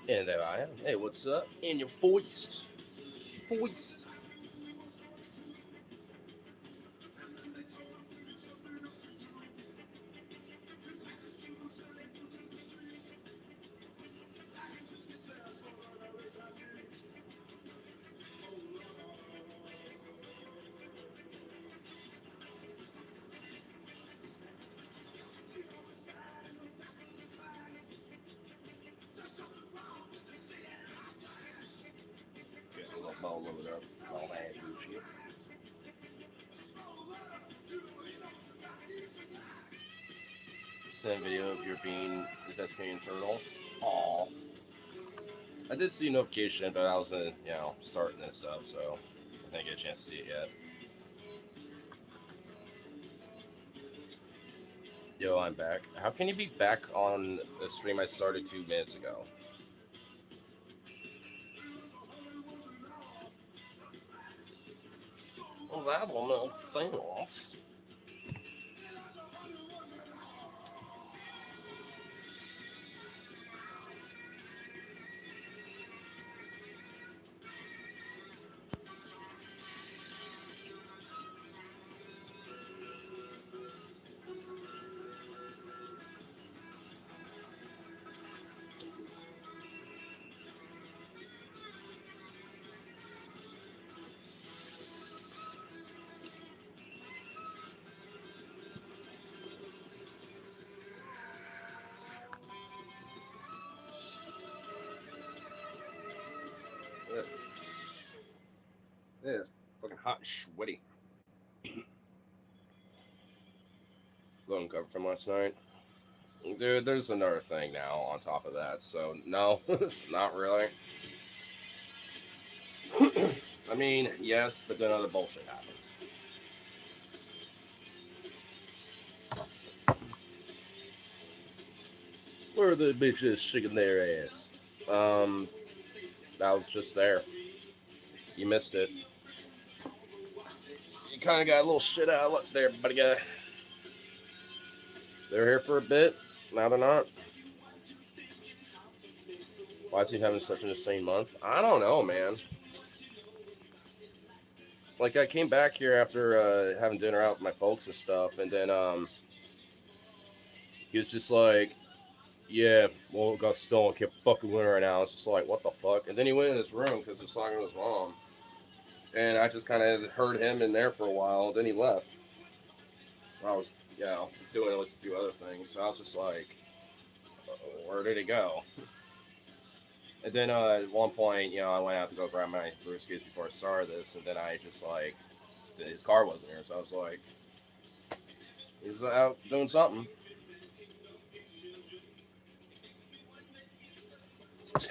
And there I am. Hey, what's up? In your foist. Foist. Get a little ball loaded up. All that bullshit. Send video of your being investigating turtle. Aw. I did see a notification, but I was starting this up, so I didn't get a chance to see it yet. Yo, I'm back. How can you be back on a stream I started 2 minutes ago? Well, that will make sense. It is fucking hot and sweaty. Loan cover from last night. Dude, there's another thing now on top of that, so no, not really. I mean, yes, but then other bullshit happens. Where are the bitches shaking their ass? That was just there. You missed it. You kind of got a little shit out of luck there, buddy guy. They're here for a bit. Now they're not. Why is he having such an insane month? I don't know, man. Like, I came back here after having dinner out with my folks and stuff, and then he was just like, yeah, well, got stolen, can't fucking win right now. It's just like, what the fuck? And then he went in his room because he was talking to his mom. And I just kind of heard him in there for a while, then he left. I was, doing at least a few other things. So I was just like, where did he go? And then at one point, I went out to go grab my brewskis before I started this, and then I just like, his car wasn't here, so I was like, he's out doing something.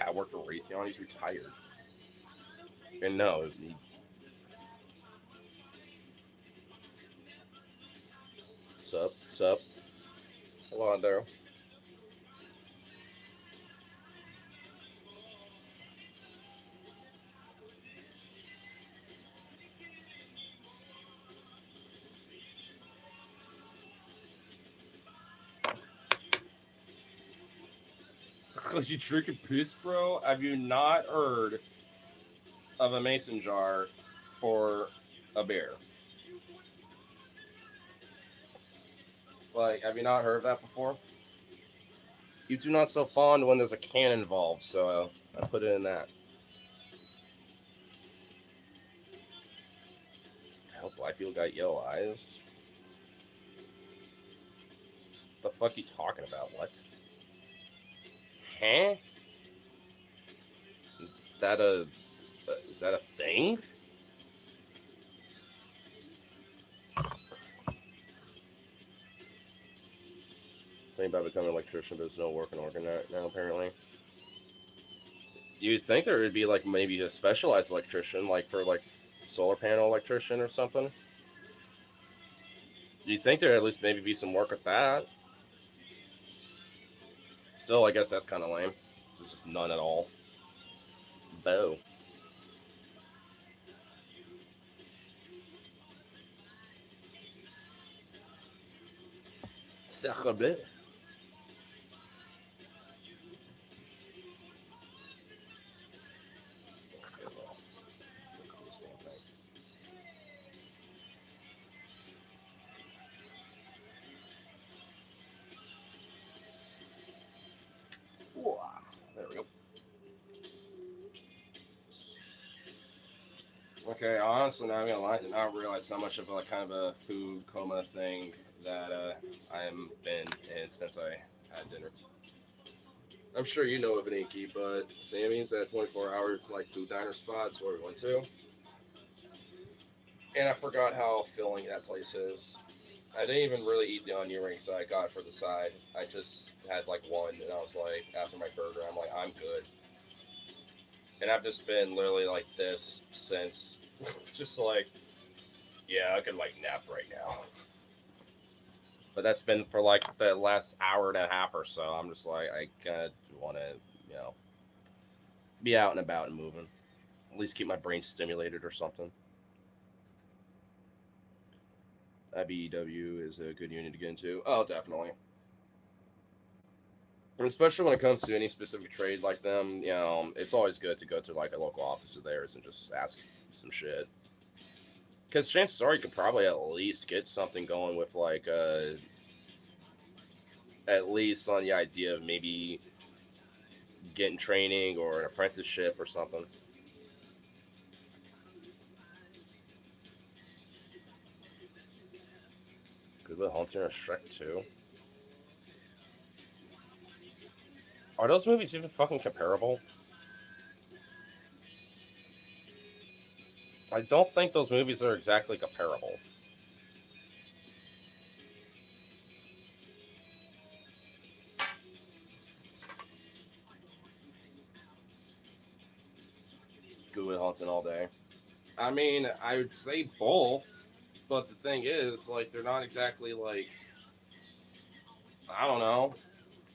I work for Raytheon. He's retired. And no, what's up? Hello, Daryl. You drinking piss, bro? Have you not heard of a mason jar for a beer? Like, have you not heard of that before? You do not so fond when there's a can involved, so I put it in that. The hell, black people got yellow eyes? What the fuck you talking about? What? Huh? Is that a thing? Thinking about becoming an electrician, but it's no working organ now apparently. You'd think there would be like maybe a specialized electrician, like for like solar panel electrician or something. You'd think there'd at least maybe be some work with that. Still, I guess that's kind of lame. There's just none at all. Bo. Sacre bleu. There we go. Okay, honestly, not gonna lie, I did not realize how much of a kind of a food coma thing that I am been in since I had dinner. I'm sure you know of an Inky, but Sammy's that 24-hour like food diner spot. Where we went to, and I forgot how filling that place is. I didn't even really eat the onion rings that I got for the side. I just had like one, and I was like, after my burger, I'm like, I'm good. And I've just been literally like this since, just like, yeah, I could like nap right now. But that's been for like the last hour and a half or so. I'm just like, I kind of want to, you know, be out and about and moving. At least keep my brain stimulated or something. IBEW is a good unit to get into. Oh, definitely. And especially when it comes to any specific trade like them, you know, it's always good to go to like a local office of theirs and just ask some shit. Because chances are you could probably at least get something going with like at least on the idea of maybe getting training or an apprenticeship or something. Good Will Hunting or Shrek 2. Are those movies even fucking comparable? I don't think those movies are exactly comparable. Good Will Hunting all day. I mean, I would say both, but the thing is, like, they're not exactly like, I don't know.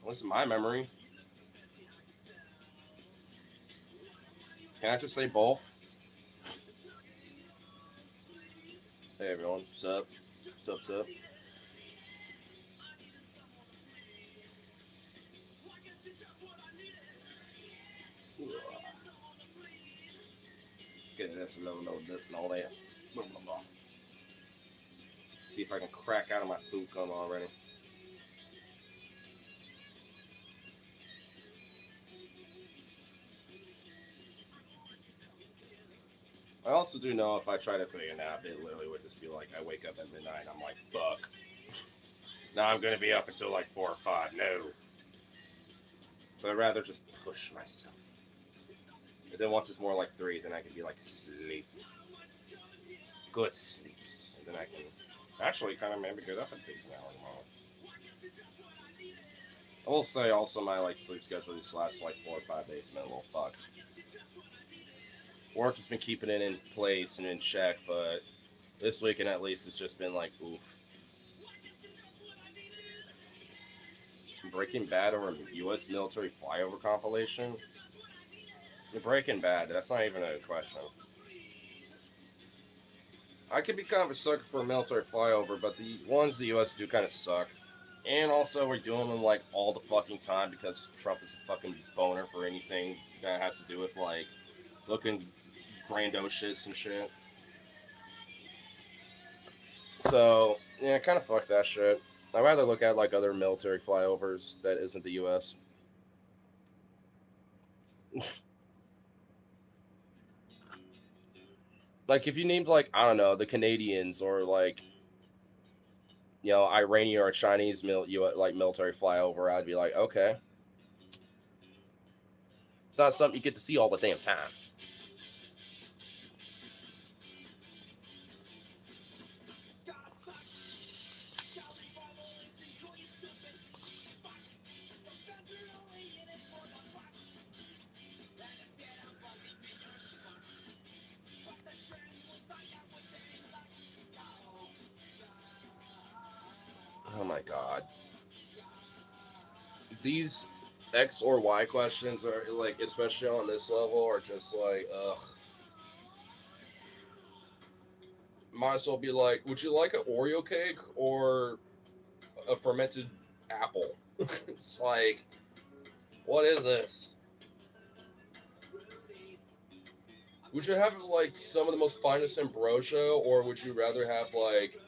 At least in my memory. Can I just say both? Hey everyone, sup? Sup? Get this a little bit and all that. Blah, blah, blah. See if I can crack out of my food coma already. I also do know if I try to take a nap, it literally would just be like I wake up at midnight and I'm like, fuck. Now I'm gonna be up until like 4 or 5. No. So I'd rather just push myself. And then once it's more like 3, then I can be like sleep. Good sleeps. And then I can actually kind of maybe get up at decent hour tomorrow. I will say also my like sleep schedule these last like 4 or 5 days has been a little fucked. Work has been keeping it in place and in check, but this weekend at least it's just been like oof. Breaking Bad or U.S. military flyover compilation? Breaking Bad, that's not even a question. I could be kind of a sucker for a military flyover, but the ones the U.S. do kind of suck. And also, we're doing them like all the fucking time because Trump is a fucking boner for anything that has to do with like looking grandiose and shit. So, yeah, kind of fuck that shit. I'd rather look at like other military flyovers that isn't the U.S. Like if you named like I don't know the Canadians or like Iranian or Chinese like military flyover, I'd be like okay, it's not something you get to see all the damn time. Oh my god, these X or Y questions are like, especially on this level, are just like ugh. Might as well be like, would you like an Oreo cake or a fermented apple? It's like, what is this? Would you have like some of the most finest ambrosia, or would you rather have like,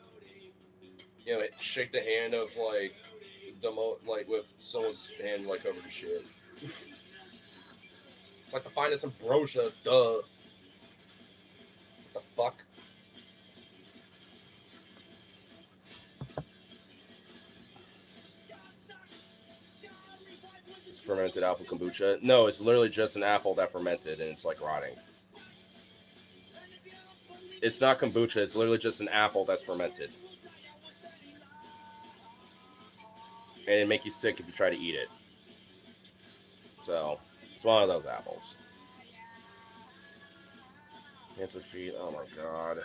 shake the hand of like like with someone's hand like covered in shit? It's like the finest ambrosia, duh. What the fuck? It's fermented apple kombucha. No, it's literally just an apple that fermented and it's like rotting. It's not kombucha. It's literally just an apple that's fermented, and it make you sick if you try to eat it. So it's one of those apples. Cancer feet. Oh my god.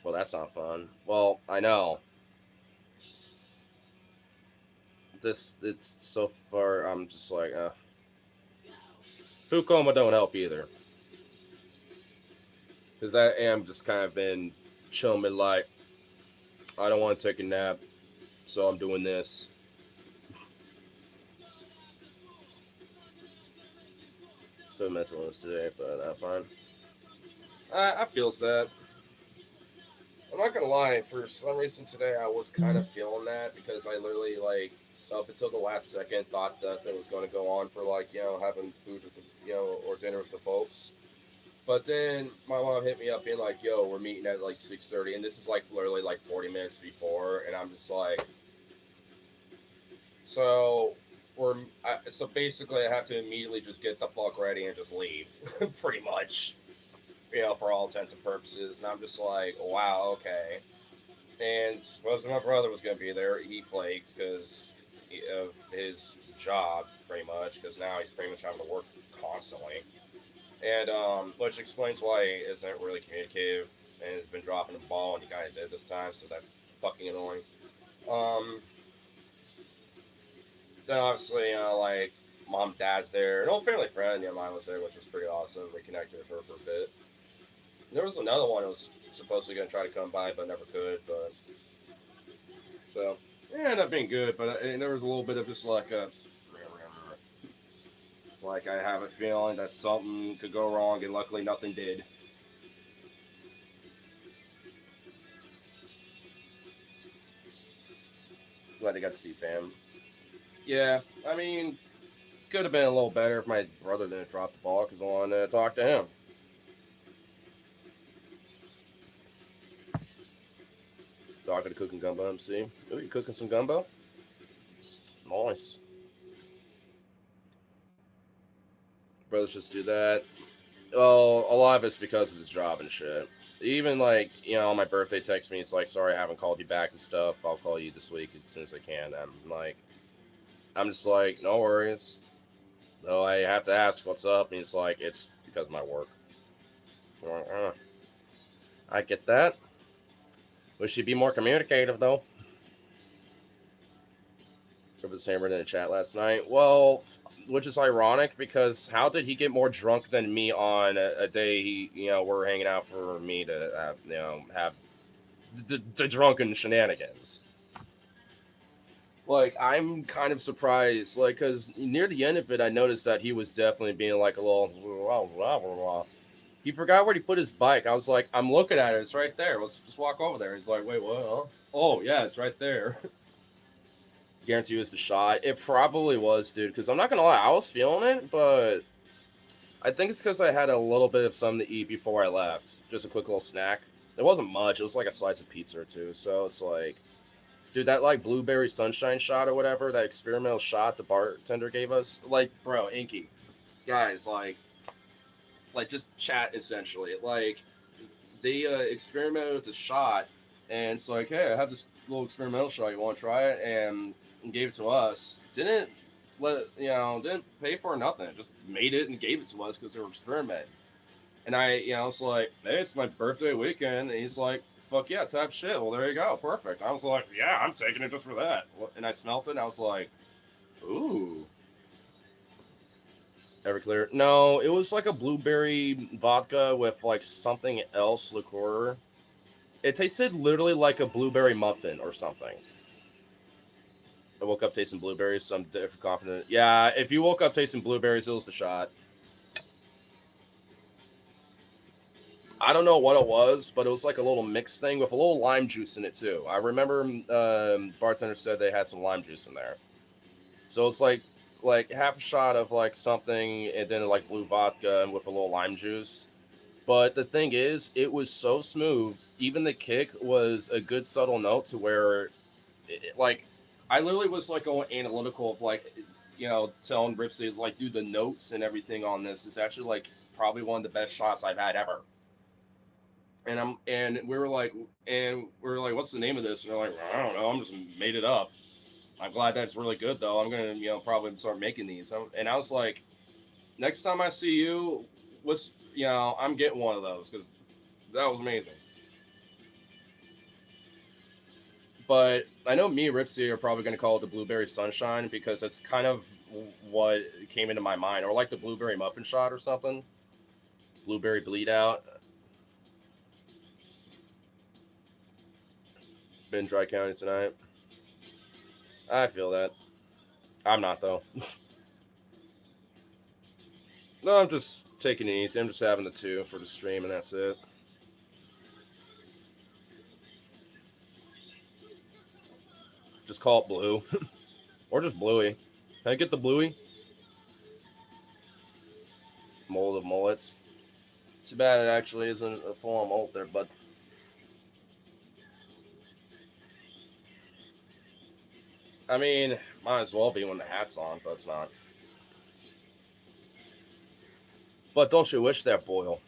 Well, that's not fun. Well, I know. It's so far. I'm just like, food coma don't help either. Because I am just kind of been chilling like, I don't want to take a nap, so I'm doing this. So mental illness today, but I'm fine. I feel sad. I'm not gonna lie. For some reason today, I was kind of feeling that because I literally like up until the last second thought nothing was going to go on for like having food with the or dinner with the folks. But then my mom hit me up being like, "Yo, we're meeting at like 6:30," and this is like literally like 40 minutes before, and I'm just like, so so basically I have to immediately just get the fuck ready and just leave, pretty much, for all intents and purposes. And I'm just like, wow, okay. And supposed my brother was gonna be there. He flaked because of his job, pretty much, because now he's pretty much having to work constantly. And which explains why he isn't really communicative and has been dropping the ball, and he kind of did this time, so that's fucking annoying. Um, then obviously, like mom, dad's there, an old family friend, mine was there, which was pretty awesome. We connected with her for a bit. There was another one who was supposedly gonna try to come by, but never could. But so it ended up being good, but there was a little bit of just like a. It's like I have a feeling that something could go wrong, and luckily nothing did. Glad I got to see fam. Yeah, I mean, could have been a little better if my brother didn't drop the ball because I wanted to talk to him. Talking to cooking gumbo MC. Ooh, you cooking some gumbo? Nice. Brothers just do that. Well, a lot of it's because of his job and shit. Even like, on my birthday text me, it's like, sorry I haven't called you back and stuff. I'll call you this week as soon as I can. I'm just like, no worries. No, I have to ask what's up. And he's like, it's because of my work. I'm like, I get that. Wish you'd be more communicative though. It was hammered in the chat last night. Well, which is ironic because how did he get more drunk than me on a day we're hanging out for me to have the drunken shenanigans? Like, I'm kind of surprised, like, because near the end of it, I noticed that he was definitely being like a little blah, blah, blah, blah. He forgot where he put his bike. I was like, I'm looking at it. It's right there. Let's just walk over there. He's like, wait, what? Huh? Oh, yeah, it's right there. Guarantee it was the shot. It probably was, dude. Because I'm not gonna lie, I was feeling it, but I think it's because I had a little bit of something to eat before I left. Just a quick little snack. It wasn't much. It was like a slice of pizza or two. So it's like, dude, that like blueberry sunshine shot or whatever, that experimental shot the bartender gave us, like, bro, Inky, guys, like just chat essentially. Like, they experimented with the shot, and it's like, hey, I have this little experimental shot. You want to try it? And gave it to us. Didn't pay for nothing. Just made it and gave it to us because they were experimenting. And I was like, hey, it's my birthday weekend. And he's like, fuck yeah, type shit. Well, there you go. Perfect. I was like, yeah, I'm taking it just for that. And I smelt it and I was like, ooh. Everclear. No, it was like a blueberry vodka with like something else liqueur. It tasted literally like a blueberry muffin or something. I woke up tasting blueberries, so I'm different confident. Yeah, if you woke up tasting blueberries, it was the shot. I don't know what it was, but it was like a little mixed thing with a little lime juice in it too. I remember bartender said they had some lime juice in there. So it's like half a shot of like something and then like blue vodka and with a little lime juice. But the thing is, it was so smooth. Even the kick was a good subtle note to where, like, I literally was like going analytical of like, telling Ripsy like, dude, the notes and everything on this is actually like probably one of the best shots I've had ever. And we were like, what's the name of this? And they're like, I don't know. I'm just made it up. I'm glad that's really good though. I'm gonna probably start making these. And I was like, next time I see you, I'm getting one of those because that was amazing. But I know me and Ripsy are probably gonna call it the blueberry sunshine because that's kind of what came into my mind, or like the blueberry muffin shot or something. Blueberry bleed out. Been dry county tonight. I feel that. I'm not though. No, I'm just taking it easy. I'm just having the two for the stream, and that's it. Just call it blue, or just bluey. Can I get the bluey? Mold of mullets. Too bad it actually isn't a full mold there, but I mean, might as well be when the hat's on, but it's not. But don't you wish that boil?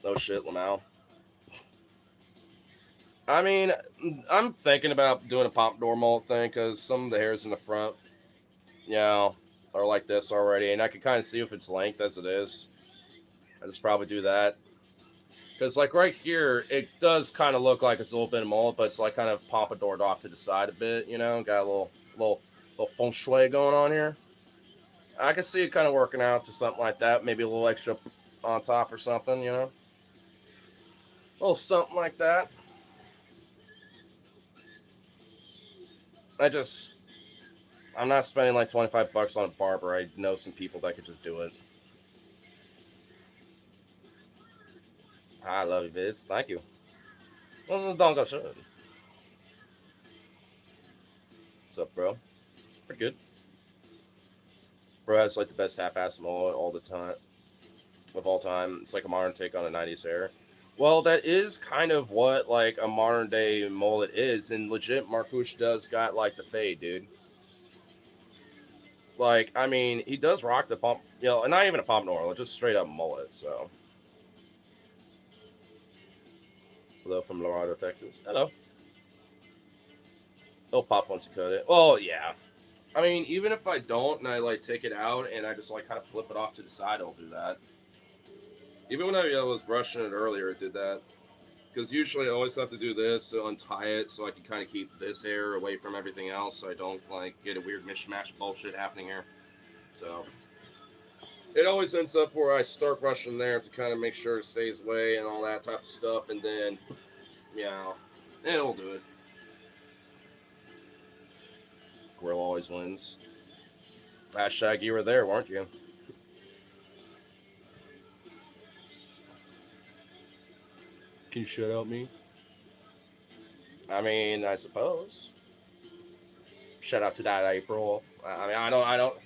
No shit, Lamau. I mean, I'm thinking about doing a pompadour mold thing because some of the hairs in the front, are like this already, and I can kind of see if it's length as it is. I just probably do that because, like right here, it does kind of look like it's a little bit of mold, but it's like kind of pompadoured off to the side a bit. Got a little feng shui going on here. I can see it kind of working out to something like that. Maybe a little extra on top or something. A little something like that. I just I'm not spending like $25 on a barber. I know some people that could just do it. I love you, Viz. Thank you. Well, don't go shit. What's up, bro? Pretty good. Bro has like the best half-ass mullet all the time of all time. It's like a modern take on a '90s hair. Well, that is kind of what like a modern day mullet is, and legit, Marcouche does got like the fade, dude. Like, I mean, he does rock the pump, and not even a pompadour, just straight up mullet. So, hello from Laredo, Texas. Hello. He'll pop once you cut it. Well, yeah. I mean, even if I don't and I like take it out and I just like kind of flip it off to the side, I'll do that. Even when I was brushing it earlier, it did that. Because usually I always have to do this to untie it so I can kind of keep this hair away from everything else so I don't like get a weird mishmash of bullshit happening here. So it always ends up where I start brushing there to kind of make sure it stays away and all that type of stuff, and then, it'll do it. Grill always wins. Hashtag you were there, weren't you? Can you shout out me? I mean, I suppose. Shout out to that April. I mean, I don't.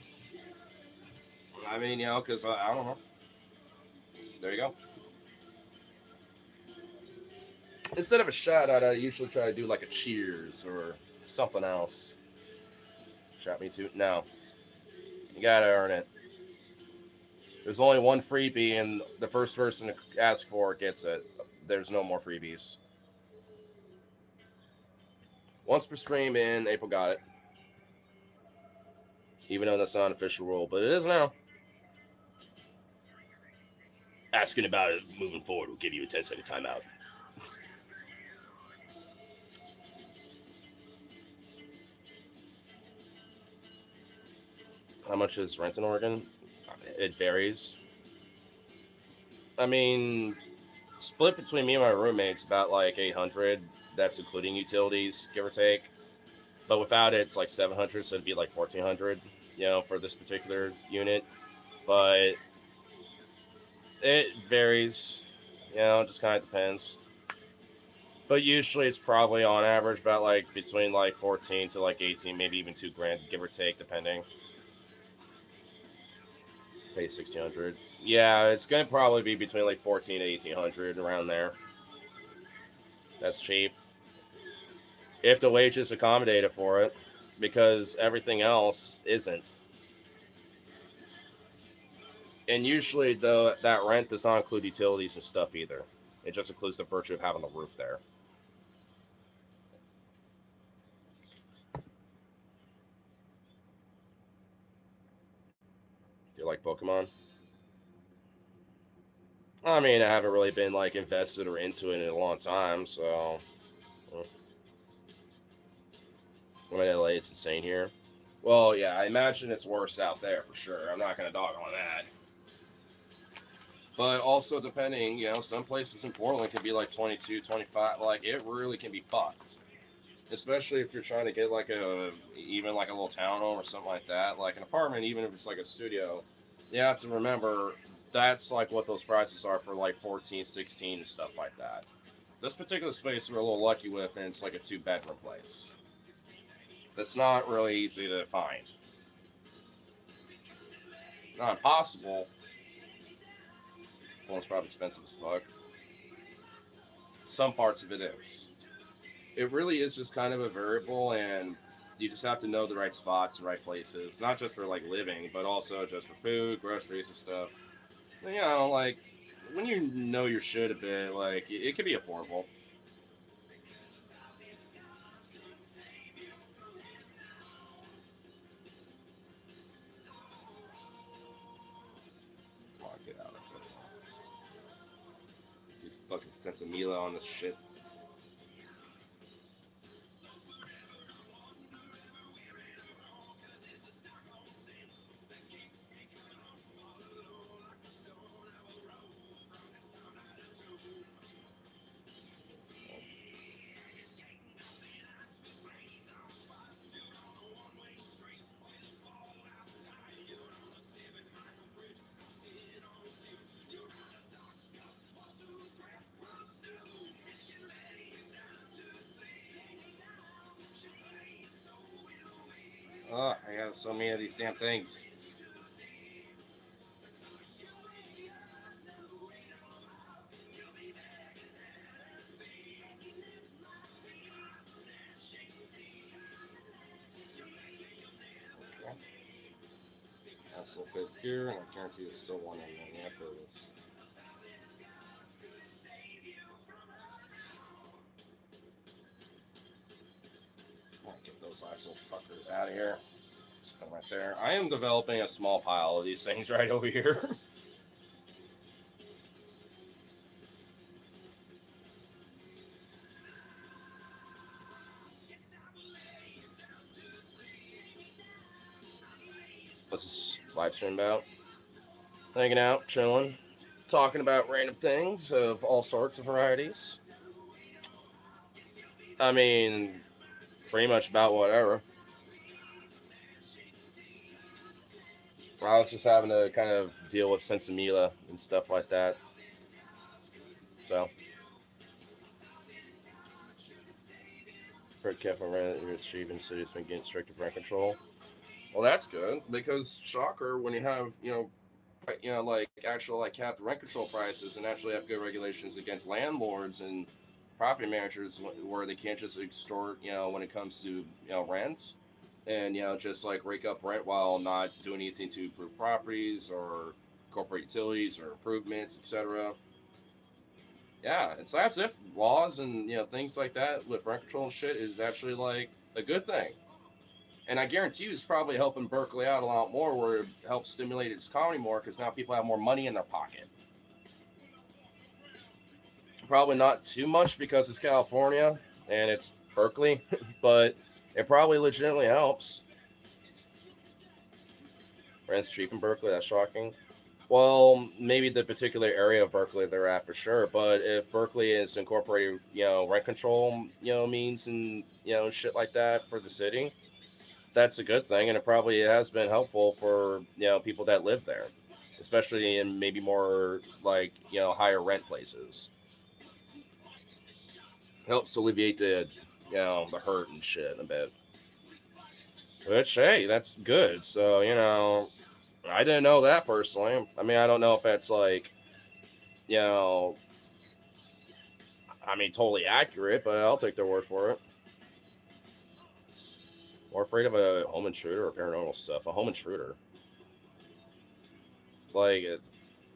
I mean, you know, because I don't know. There you go. Instead of a shout out, I usually try to do like a cheers or something else. Shout me too. No, you gotta earn it. There's only one freebie, and the first person to ask for it gets it. There's no more freebies. Once per stream in, April got it. Even though that's not an official rule, but it is now. Asking about it moving forward will give you a 10-second timeout. How much is rent in Oregon? It varies. I mean, split between me and my roommates about like 800. That's including utilities, give or take. But without it, it's like 700, so it'd be like 1400. You know, for this particular unit. But it varies. You know, it just kind of depends. But usually it's probably on average about like between like 14 to like 18, maybe even 2 grand, give or take, depending. Pay 1600. Yeah, it's gonna probably be between like 14 to 1800 around there. That's cheap if the wages accommodated for it, because everything else isn't. And usually, though, that rent does not include utilities and stuff either. It just includes the virtue of having the roof there. Do you like Pokemon? I mean, I haven't really been like invested or into it in a long time, so I'm in LA. It's insane here. Well, yeah, I imagine it's worse out there for sure. I'm not gonna dog on that. But also, depending, you know, some places in Portland can be like 22, 25. Like, it really can be fucked. Especially if you're trying to get like even like a little townhome or something like that. Like an apartment, even if it's like a studio, you have to remember that's like what those prices are for like 14, 16 and stuff like that. This particular space we're a little lucky with, and it's like a 2 bedroom place. That's not really easy to find. Not impossible. Well, it's probably expensive as fuck. Some parts of it is. It really is just kind of a variable, and you just have to know the right spots, the right places, not just for like living, but also just for food, groceries, and stuff. You know, like when you know your shit a bit, like it could be affordable. Come on, get out of it. Just fucking sense of Mila on this shit. Oh, I got so many of these damn things. Okay. That's a little bit here, and I guarantee there's still one in there. Yeah, there is. I'll get those last little fuckers out of here. Just put them right there. I am developing a small pile of these things right over here. What's this live stream about? Hanging out, chilling, talking about random things of all sorts of varieties. I mean, pretty much about whatever. I was just having to kind of deal with Sensimila and stuff like that. So, pretty careful rent your street and city's been getting stricter rent control. Well, that's good because shocker when you have like actual like capped rent control prices and actually have good regulations against landlords and property managers where they can't just extort when it comes to rents and just like rake up rent while not doing anything to improve properties or corporate utilities or improvements, etc. Yeah, it's as if laws and things like that with rent control and shit is actually like a good thing. And I guarantee you it's probably helping Berkeley out a lot more where it helps stimulate its economy more because now people have more money in their pocket. Probably not too much because it's California and it's Berkeley, but it probably legitimately helps. Rent's cheap in Berkeley, that's shocking. Well, maybe the particular area of Berkeley they're at for sure, but if Berkeley is incorporating, rent control, means and, shit like that for the city, that's a good thing, and it probably has been helpful for people that live there, especially in maybe more like higher rent places. Helps alleviate the the hurt and shit a bit. Which hey, that's good. So I didn't know that personally. I mean, I don't know if that's like you know, I mean, totally accurate, but I'll take their word for it. More afraid of a home intruder or paranormal stuff. A home intruder. Like it's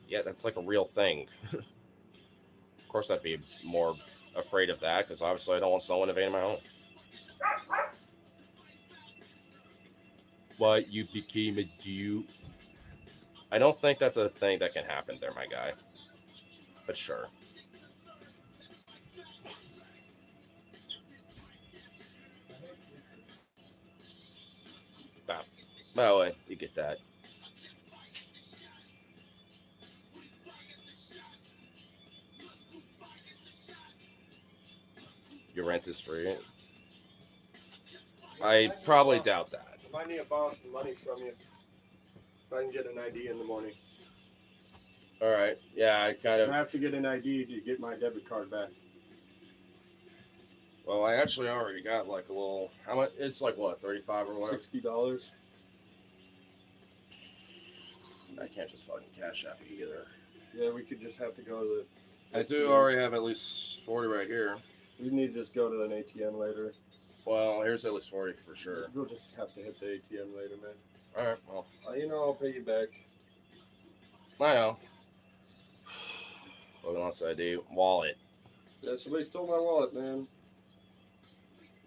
yeah, that's like a real thing. Of course, I'd be more afraid of that because obviously I don't want someone invading my home. What you became a Jew? I don't think that's a thing that can happen there, my guy. But sure. That, by the way, you get that. Your rent is free. I probably doubt that. If I need to borrow some money from you, if I can get an ID in the morning. All right. Yeah, I kind of. I have to get an ID to get my debit card back. Well, I actually already got like a little. How much? It's like what, 35 or whatever. $60. I can't just fucking cash app you either. Yeah, we could just have to go to the. I do already have at least 40 right here. We need to just go to an ATM later. Well, here's at least 40 for sure. We'll just have to hit the ATM later, man. All right. Well, I'll pay you back. I know. Looking on ID wallet. Yeah, somebody stole my wallet, man.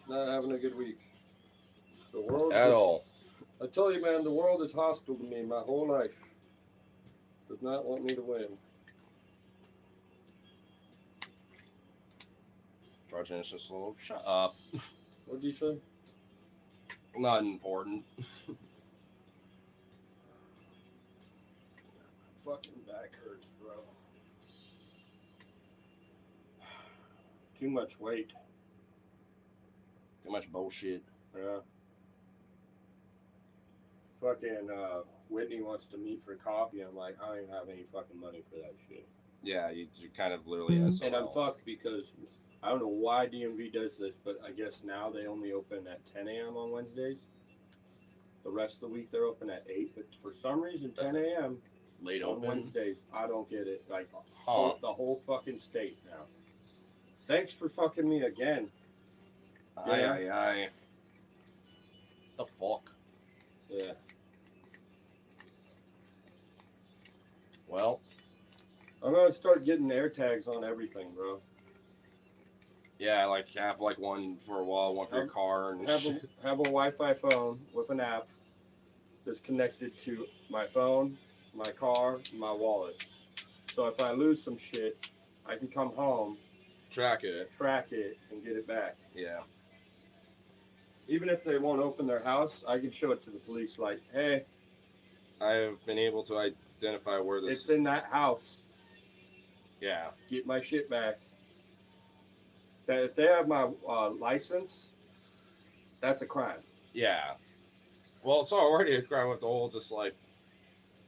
Not having a good week. The world At all. I tell you, man, the world is hostile to me my whole life. Does not want me to win. Charging is just slow. Shut up. What'd you say? Not important. Fucking back hurts, bro. Too much weight. Too much bullshit. Yeah. Fucking Whitney wants to meet for coffee. I'm like, I don't even have any fucking money for that shit. Yeah, you kind of literally. And I'm fucked because I don't know why DMV does this, but I guess now they only open at 10 a.m. on Wednesdays. The rest of the week they're open at 8, but for some reason 10 a.m. late on open Wednesdays. I don't get it. Like Huh. the whole fucking state now. Thanks for fucking me again. Aye. The fuck? Yeah. Well, I'm gonna start getting air tags on everything, bro. yeah, like have like one for a wall, one for your car, and Have a Wi-Fi phone with an app that's connected to my phone, my car, and my wallet. So if I lose some shit, I can come home, track it. and get it back. Yeah. Even if they won't open their house, I can show it to the police like, hey, I've been able to identify where this. it's in that house. Yeah. Get my shit back. That if they have my license, that's a crime. Yeah. Well, it's already a crime with the whole just like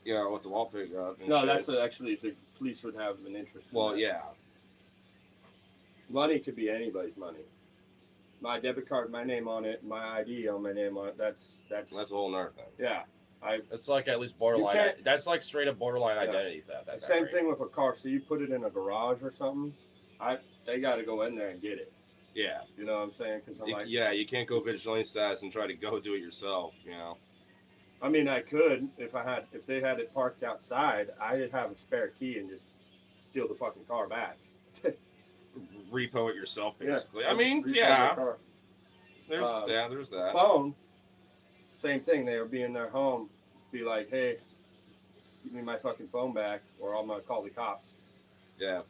Yeah, with the wall pickup. And No, shit. that's actually the police would have an interest in Well, that. yeah. Money could be anybody's money. My debit card, my name on it, my ID on my name on it. That's That's a whole nother thing. yeah. It's like at least borderline. can't- That's like straight up borderline Yeah. identity theft. At that Same rate. thing with a car. So you put it in a garage or something. They got to go in there and get it. Yeah. You know what I'm saying? Because I'm like, Yeah, you can't go vigilante status and try to go do it yourself. You know. I mean, I could if they had it parked outside. I'd have a spare key and just steal the fucking car back. Repo it yourself, Yeah. basically. I mean, Repo the yeah. car. There's that. Phone, same thing. They would be in their home, be like, "Hey, give me my fucking phone back, or I'm gonna call the cops." Yeah.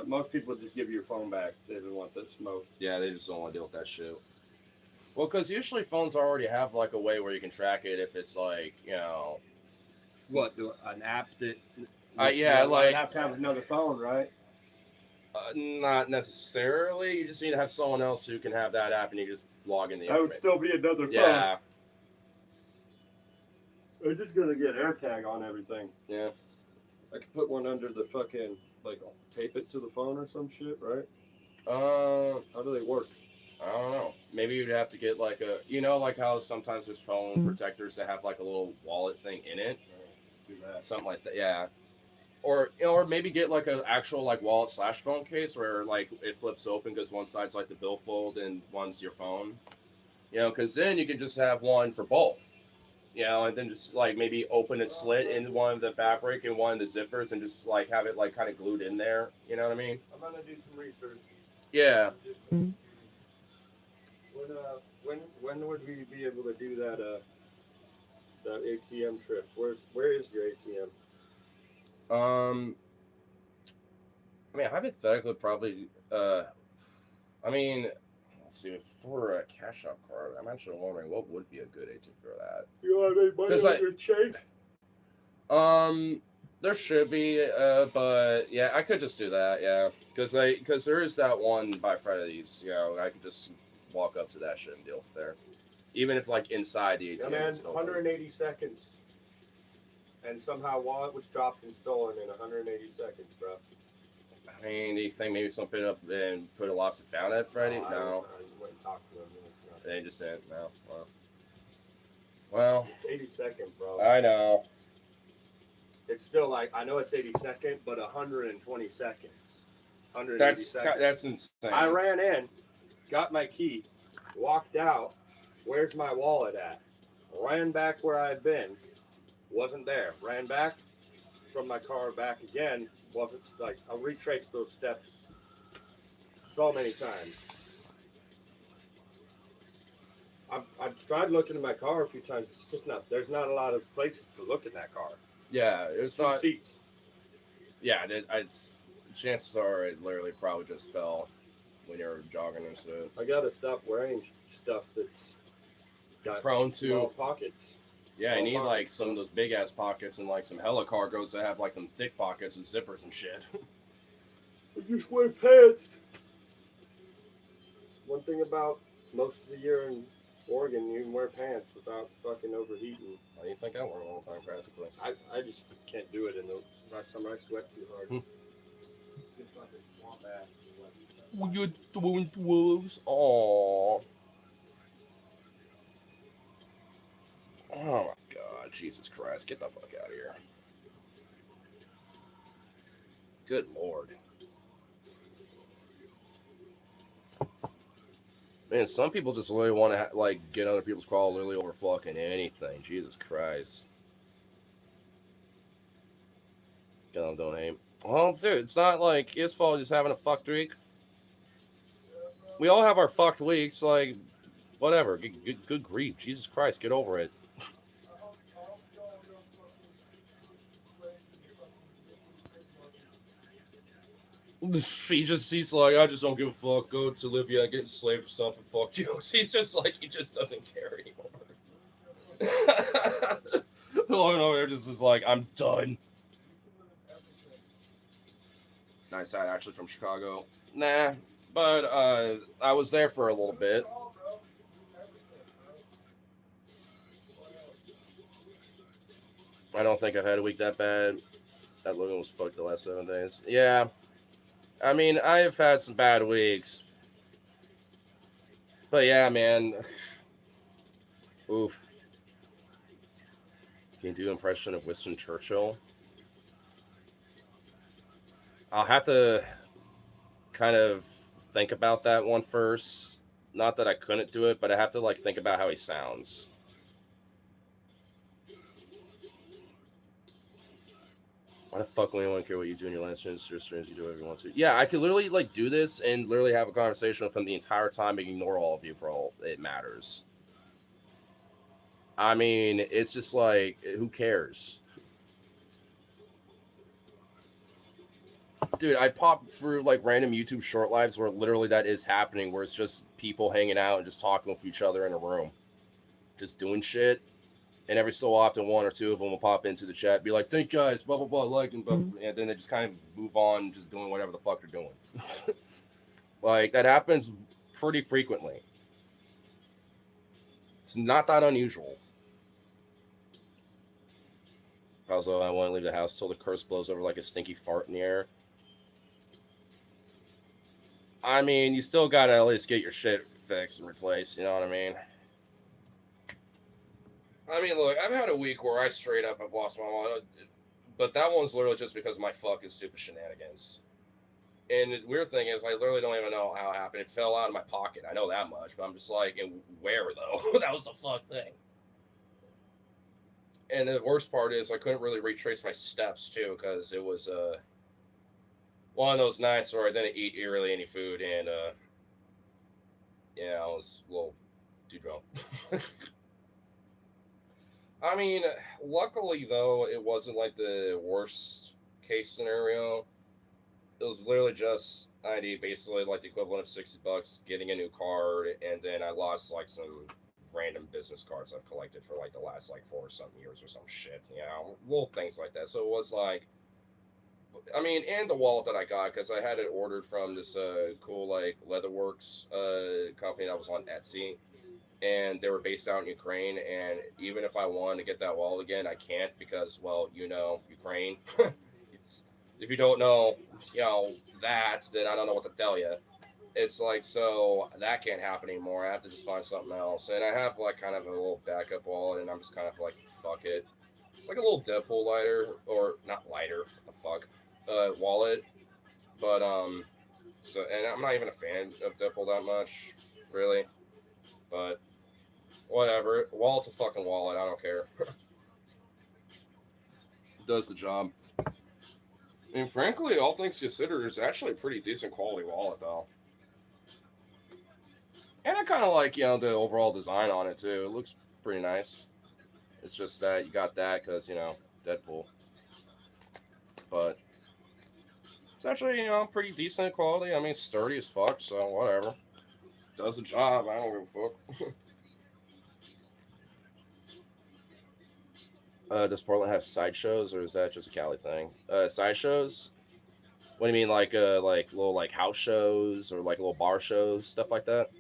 Most people just give you your phone back. They don't want that smoke. Yeah, they just don't want to deal with that shit. Well, because usually phones already have like a way where you can track it if it's like, you know. What, an app that? Yeah, like. You have to have another phone, right? Not necessarily. You just need to have someone else who can have that app, and you just log in the. That would still be another phone. Yeah. They're just gonna get AirTag on everything. Yeah. I could put one under the fucking, like, tape it to the phone or some shit, right? How do they work? I don't know. Maybe you'd have to get like a, you know, like how sometimes there's phone protectors that have like a little wallet thing in it, Do that. something like that. Yeah. Or maybe get like an actual like wallet / phone case where like it flips open because one side's like the billfold and one's your phone. You know, because then you can just have one for both. You know, and then just like maybe open a slit in one of the fabric and one of the zippers and just like have it like kind of glued in there. You know what I mean? I'm gonna do some research. Yeah. When would we be able to do that that ATM trip? Where is your ATM? I mean, hypothetically, probably. I mean, let's see. For a cash out card, I'm actually wondering what would be a good ATM for that. You have any money on your check? There should be, but yeah, I could just do that, yeah, because there is that one by Freddy's. You know, I could just walk up to that shit and deal with it there, even if like inside the ATM. Yeah, man, is open. 180 seconds, and somehow wallet was dropped and stolen in 180 seconds, bro. I mean, do you think maybe someone picked it up and put a lost and found at Freddy? I No. went and talked to them. They just didn't. No. Well, It's 80 second, bro. I know. It's still like, I know it's 80 second, but 120 seconds. 180 That's seconds. that's insane. I ran in, got my key, walked out. Where's my wallet at? Ran back where I'd been. Wasn't there. Ran back from my car back again. Wasn't, like, I retraced those steps so many times. I've tried looking in my car a few times. It's just not, there's not a lot of places to look in that car. Yeah, it's Two not. seats. Yeah, it's chances are it literally probably just fell when you were jogging and stuff. I gotta stop wearing stuff that's got Prone small to. pockets. Yeah, you need small like pockets. some of those big ass pockets and like some hella cargos that have like them thick pockets and zippers and shit. I just wear pants. One thing about most of the year in Oregon, you can wear pants without fucking overheating. Why do you think I wear them all the time practically? I just can't do it in the summer. I sweat too hard. Hmm. Just like a swamp ass sweat. What you doing, wolves? Oh. Oh my god, Jesus Christ, get the fuck out of here. Good lord. Man, some people just really want to like get other people's crawl literally over fucking anything. Jesus Christ. Don't hate. Well, dude, it's not like his fault he's having a fucked week. We all have our fucked weeks, like, whatever. Good grief. Jesus Christ, get over it. He's like, I just don't give a fuck. Go to Libya, get enslaved or something. Fuck you. He's just like, he just doesn't care anymore. No, they're just like, I'm done. Nice hat, actually, from Chicago. Nah, but I was there for a little bit. I don't think I've had a week that bad. That Logan was fucked the last 7 days. Yeah, I mean, I have had some bad weeks, but yeah, man. Oof. Can you do an impression of Winston Churchill? I'll have to kind of think about that one first. Not that I couldn't do it, but I have to like think about how he sounds. Why the fuck will anyone care what you do in your last streams? Your streams, you do whatever you want to. Yeah, I could literally like do this and literally have a conversation with him the entire time and ignore all of you for all it matters. I mean, it's just like, who cares? Dude, I pop through like random YouTube short lives where literally that is happening, where it's just people hanging out and just talking with each other in a room, just doing shit. And every so often, one or two of them will pop into the chat, be like, "Thank you guys, blah blah blah, like and blah," and then they just kind of move on, just doing whatever the fuck they're doing. Like that happens pretty frequently. It's not that unusual. Also, I want to leave the house till the curse blows over like a stinky fart in the air. I mean, you still gotta at least get your shit fixed and replaced. You know what I mean? I mean, look, I've had a week where I straight up have lost my mind, but that one's literally just because of my fucking stupid shenanigans. And the weird thing is, I literally don't even know how it happened. It fell out of my pocket. I know that much, but I'm just like, and where though? That was the fuck thing. And the worst part is, I couldn't really retrace my steps too, because it was one of those nights where I didn't eat really any food, and yeah, I was a little too drunk. I mean, luckily though, it wasn't like the worst case scenario. It was literally just I need basically like the equivalent of $60, getting a new card, and then I lost like some random business cards I've collected for like the last like 4 or something years or some shit, you know, little things like that. So it was like, I mean, and the wallet that I got, because I had it ordered from this cool like Leatherworks company that was on Etsy, and they were based out in Ukraine. And even if I wanted to get that wallet again, I can't, because, well, you know, Ukraine. If you don't know, you know, that, then I don't know what to tell you. It's like, so that can't happen anymore. I have to just find something else. And I have like kind of a little backup wallet, and I'm just kind of like, fuck it. It's like a little Deadpool lighter, or not lighter, what the fuck, wallet. But so, and I'm not even a fan of Deadpool that much, really. But whatever, wallet's a fucking wallet. I don't care. Does the job. And frankly, all things considered, it's actually a pretty decent quality wallet, though. And I kind of like, you know, the overall design on it, too. It looks pretty nice. It's just that you got that because, you know, Deadpool. But it's actually, you know, pretty decent quality. I mean, sturdy as fuck, so whatever. Does the job. I don't give a fuck. Does Portland have sideshows, or is that just a Cali thing? Sideshows? What do you mean, like little like house shows or like little bar shows, stuff like that?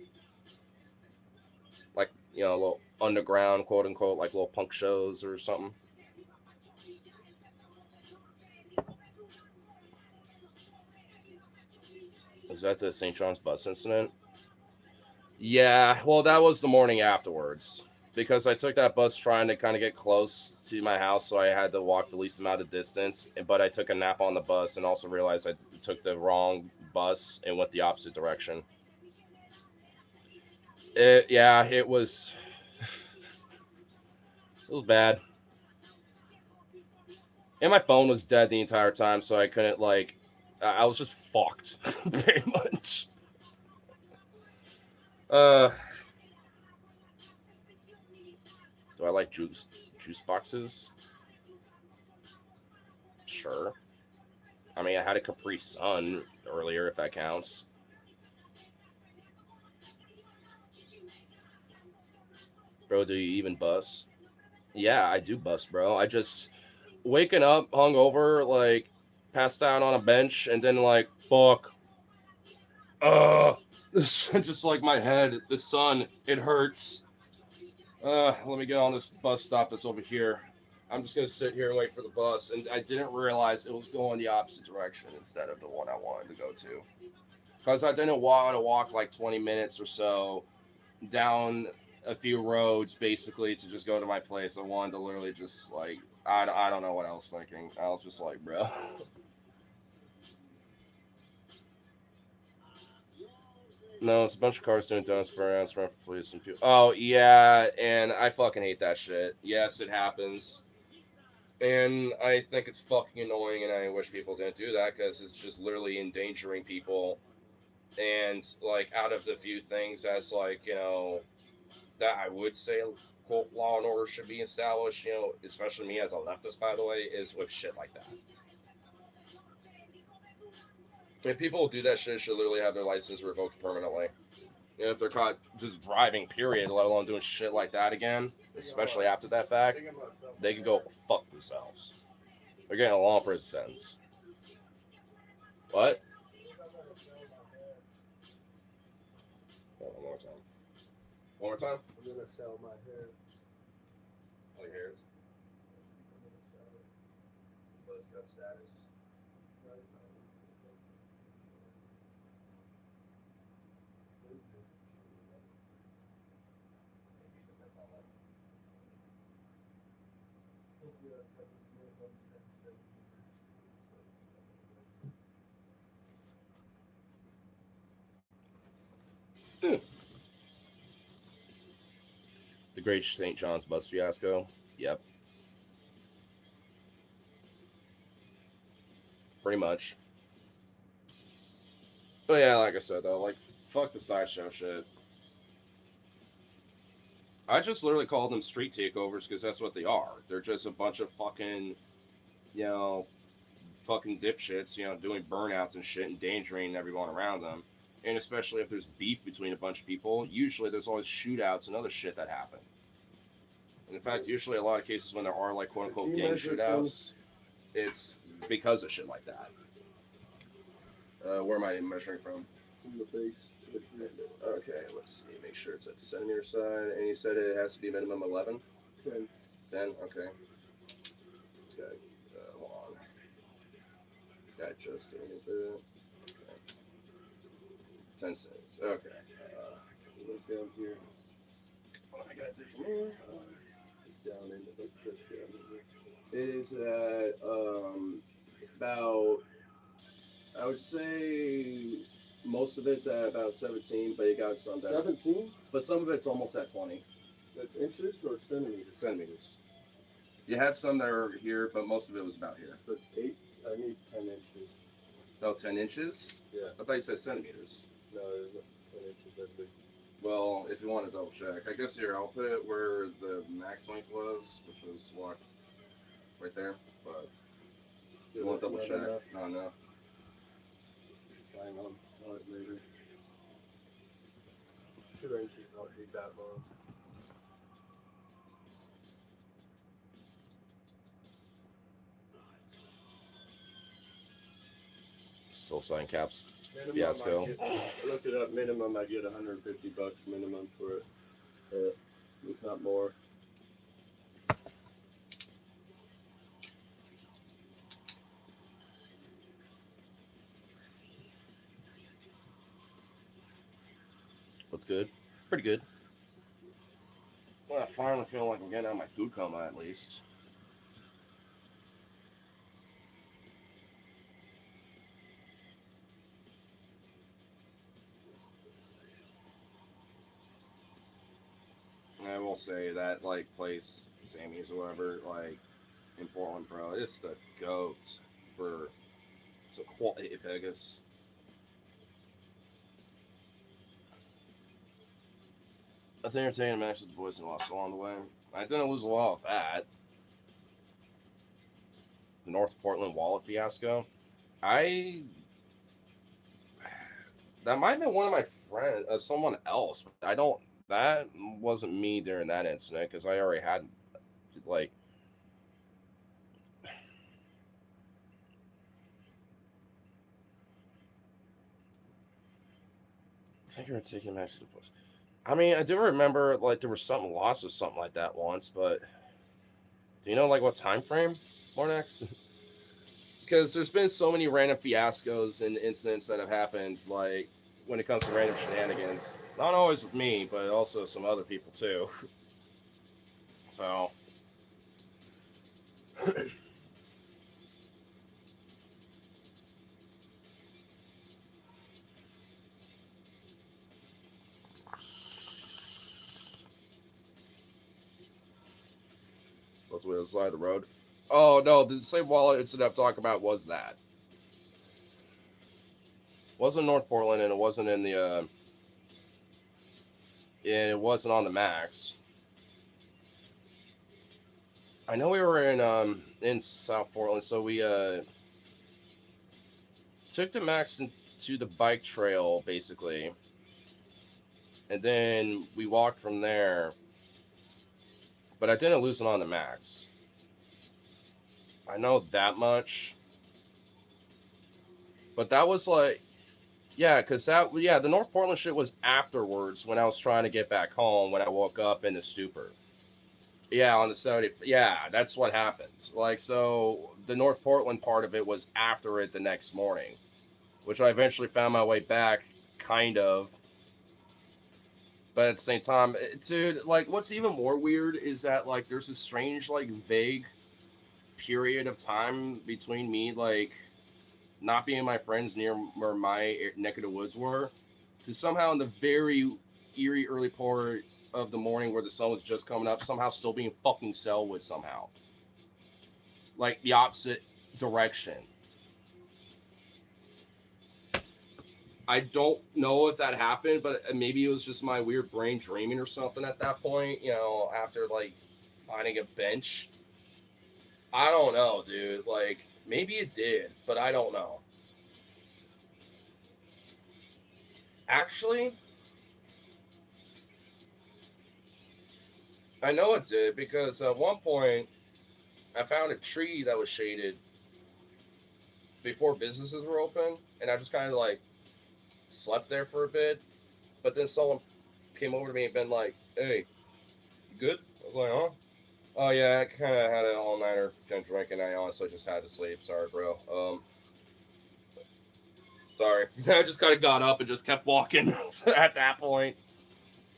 Like, you know, little underground, quote unquote, like little punk shows or something. Is that the St. John's bus incident? Yeah, well, that was the morning afterwards, because I took that bus trying to kind of get close to my house, so I had to walk the least amount of distance. But I took a nap on the bus and also realized I took the wrong bus and went the opposite direction. Yeah, it was it was bad. And my phone was dead the entire time, so I couldn't like. I was just fucked, very much. Do I like juice boxes? Sure. I mean, I had a Capri Sun earlier, if that counts. Bro, do you even bust? Yeah, I do bust, bro. I just waking up hungover, like passed out on a bench, and then like fuck. Just like my head, the sun, it hurts. Let me get on this bus stop that's over here. I'm just gonna sit here and wait for the bus, and I didn't realize it was going the opposite direction instead of the one I wanted to go to. Because I didn't want to walk like 20 minutes or so down a few roads basically to just go to my place. I wanted to literally just like I don't know what I was thinking. I was just like, bro. No, it's a bunch of cars doing donuts, burnouts, run for police and people. Oh yeah, and I fucking hate that shit. Yes, it happens, and I think it's fucking annoying, and I wish people didn't do that because it's just literally endangering people. And like out of the few things as like that I would say quote law and order should be established, especially me as a leftist, by the way, is with shit like that. If people do that shit, should literally have their license revoked permanently. And if they're caught just driving, period, let alone doing shit like that again, especially after that fact, they could go fuck themselves. They're getting a long prison sentence. What? One more time. One more time? I'm gonna sell my hair. All your hairs. But it's got status. The Great St. John's Bus Fiasco. Yep. Pretty much. But yeah, like I said though, like fuck the sideshow shit. I just literally call them street takeovers because that's what they are. They're just a bunch of fucking, you know, fucking dipshits, doing burnouts and shit, endangering everyone around them. And especially if there's beef between a bunch of people, usually there's always shootouts and other shit that happen. And in fact, usually a lot of cases when there are like quote unquote gang shootouts, it's because of shit like that. Where am I measuring from? From the base. Okay, let's see. Make sure it's at centimeter side. And you said it has to be minimum 11? 10. 10? Okay. Let's go. Hold on. Got just a bit. Okay. 10 cents. Okay. Look down here. What I got to do from here? Down in the book. Is at about, I would say most of it's at about 17, but you got some that 17? but some of it's almost at 20 That's inches or centimeters? centimeters. You had some that are here, but most of it was about here. That's 8. I need 10 inches. Oh, 10 inches? Yeah. I thought you said centimeters. No, there's not 10 inches that big. Well, if you want to double check, I guess here, I'll put it where the max length was, which was locked right there. But you want to double check? Enough. Not enough. Hang on, saw it later. 2 inches, not be that long. Still sign caps. Minimum, Fiasco. I looked it up. Minimum, I get $150 minimum for it, if not more. What's good? Pretty good. Well, I finally feel like I'm getting out of my food coma at least. I will say that like place, Sammy's or whatever, like in Portland, bro, it's the goat for it's a quality Vegas. That's entertaining match with the boys and lost along the way. I didn't lose a lot of that. The North Portland wallet fiasco. That might have been one of my friends, someone else. But that wasn't me during that incident because I already had, like, I think you were taking Max to the place. I mean, I do remember like there was something lost or something like that once, but Do you know like what time frame? More next? Because there's been so many random fiascos and incidents that have happened, like when it comes to random shenanigans. Not always with me, but also some other people too. So that's what it was side of the road. Oh no, the same wallet incident I'm talking about was that. Wasn't North Portland, and it wasn't in the and it wasn't on the Max. I know we were in South Portland, so we took the Max to the bike trail basically, and then we walked from there. But I didn't lose it on the Max. I know that much. But that was like, yeah, because the North Portland shit was afterwards when I was trying to get back home when I woke up in the stupor. Yeah, on the 70. Yeah, that's what happens. Like, so the North Portland part of it was after it the next morning, which I eventually found my way back, kind of. But at the same time, dude, like, what's even more weird is that, like, there's this strange, like, vague period of time between me, like, not being my friends near where my neck of the woods were, because somehow in the very eerie early part of the morning where the sun was just coming up, somehow still being fucking Selwood somehow. Like, the opposite direction. I don't know if that happened, but maybe it was just my weird brain dreaming or something at that point, you know, after, like, finding a bench. I don't know, dude. Like, maybe it did, but I don't know. Actually, I know it did because at one point I found a tree that was shaded before businesses were open, and I just kind of like slept there for a bit. But then someone came over to me and been like, "Hey, you good?" I was like, "Huh?" Oh yeah, I kind of had an all nighter, kind of drinking. I honestly just had to sleep. Sorry, bro. Sorry. I just kind of got up and just kept walking. At that point,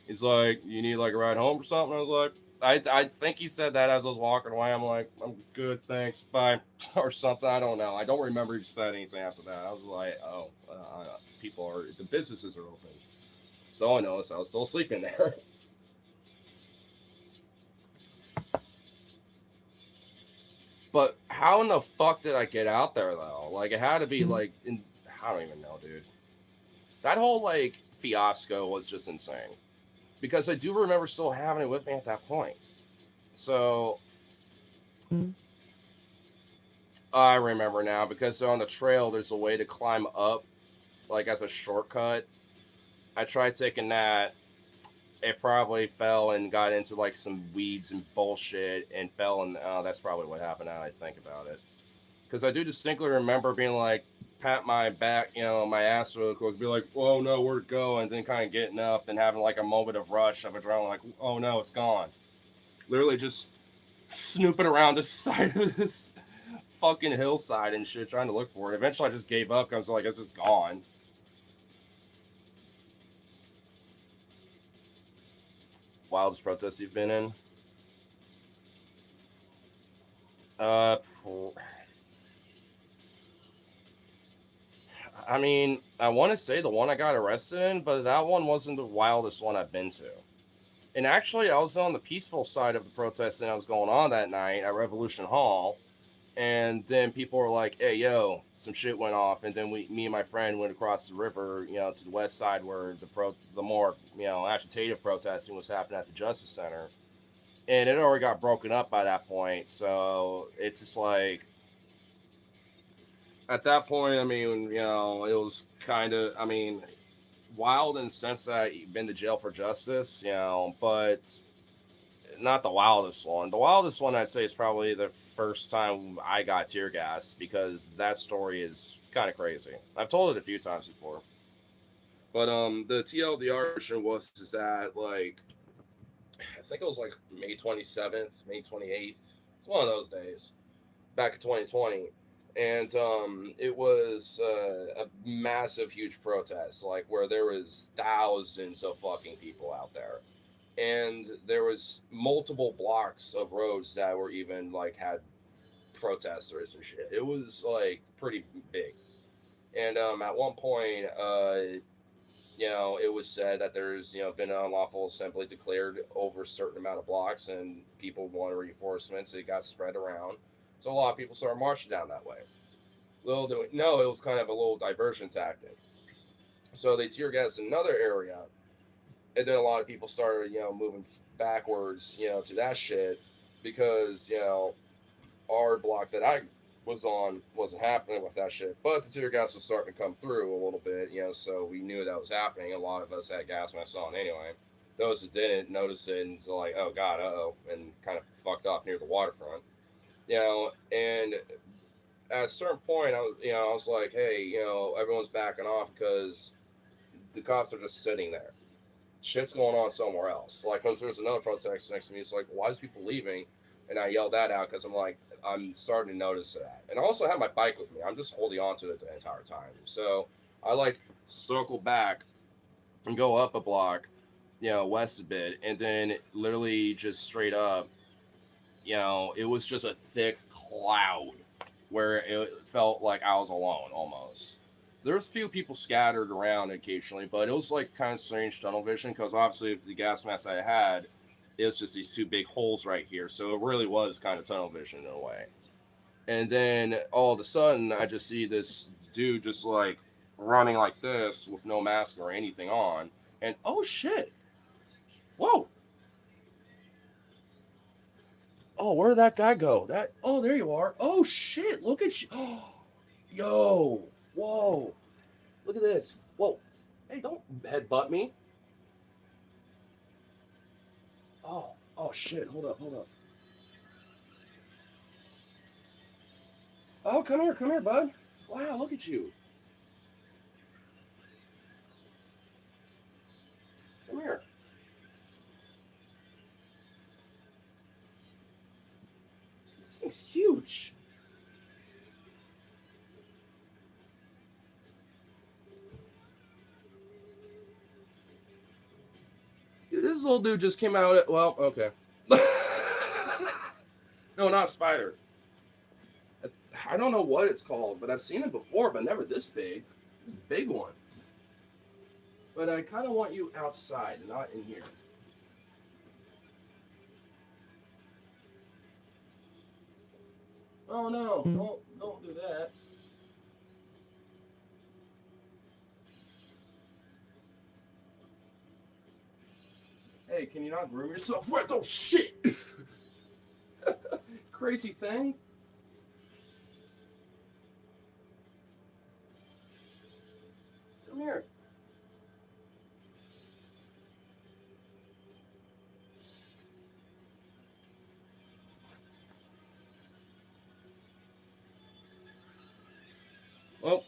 he's like, "You need like a ride home or something?" I was like, I think he said that as I was walking away. I'm like, "I'm good, thanks, bye," or something. I don't know. I don't remember he said anything after that. I was like, "Oh, people are the businesses are open." So I noticed I was still sleeping there. But how in the fuck did I get out there though? Like it had to be like in. I don't even know, dude. That whole like fiasco was just insane because I do remember still having it with me at that point. So I remember now because on the trail there's a way to climb up, like as a shortcut. I tried taking that. It probably fell and got into like some weeds and bullshit and fell and that's probably what happened. Now I think about it, because I do distinctly remember being like pat my back, you know, my ass real quick, be like, "Oh no, where'd it go?" And then kind of getting up and having like a moment of rush of adrenaline, like, "Oh no, it's gone." Literally just snooping around the side of this fucking hillside and shit, trying to look for it. Eventually, I just gave up. I was like, "It's just gone." Wildest protest you've been in? Uh, I mean, I want to say the one I got arrested in, but that one wasn't the wildest one I've been to. And actually, I was on the peaceful side of the protest and I was going on that night at Revolution Hall. And then people were like, "Hey, yo, some shit went off." And then me and my friend went across the river, you know, to the west side where the more, you know, agitative protesting was happening at the Justice Center. And it already got broken up by that point. So it's just like, at that point, I mean, you know, it was kind of, I mean, wild in the sense that you've been to jail for justice, you know, but not the wildest one. The wildest one I'd say is probably the first time I got tear gas because that story is kind of crazy. I've told it a few times before. But the TLDR version was is that like I think it was like May 27th, May 28th. It's one of those days back in 2020, and it was a massive, huge protest, like where there was thousands of fucking people out there, and there was multiple blocks of roads that were even like had protesters and shit. It was like pretty big, and at one point, it was said that there's been an unlawful assembly declared over a certain amount of blocks, and people wanted reinforcements. It got spread around, so a lot of people started marching down that way. Little do we know, it was kind of a little diversion tactic. So they tear gassed another area, and then a lot of people started moving backwards to that shit because our block that I was on wasn't happening with that shit. But the tear gas was starting to come through a little bit, so we knew that was happening. A lot of us had gas masks on anyway. Those that didn't notice it and so like, oh god, and kind of fucked off near the waterfront. And at a certain point, I was like, hey, everyone's backing off because the cops are just sitting there. Shit's going on somewhere else. Like, when there's another protest next to me, it's like, why is people leaving? And I yelled that out because I'm like, I'm starting to notice that. And I also have my bike with me. I'm just holding on to it the entire time. So I like circle back and go up a block, west a bit, and then literally just straight up, it was just a thick cloud where it felt like I was alone almost. There's a few people scattered around occasionally, but it was like kind of strange tunnel vision because obviously if the gas mask I had, it was just these two big holes right here. So it really was kind of tunnel vision in a way. And then all of a sudden, I just see this dude just like running like this with no mask or anything on. And oh shit. Whoa. Oh, where did that guy go? Oh, there you are. Oh shit. Look at you. Oh, yo. Whoa. Look at this. Whoa. Hey, don't headbutt me. Oh shit. Hold up. Oh, come here, bud. Wow, look at you. Come here. This thing's huge. Dude, this little dude just came out. Well, okay. No, not spider. I don't know what it's called, but I've seen it before, but never this big. It's a big one. But I kind of want you outside, not in here. Oh no! Don't do that. Hey, can you not groom yourself? What? Oh shit! Crazy thing. Come here. Well,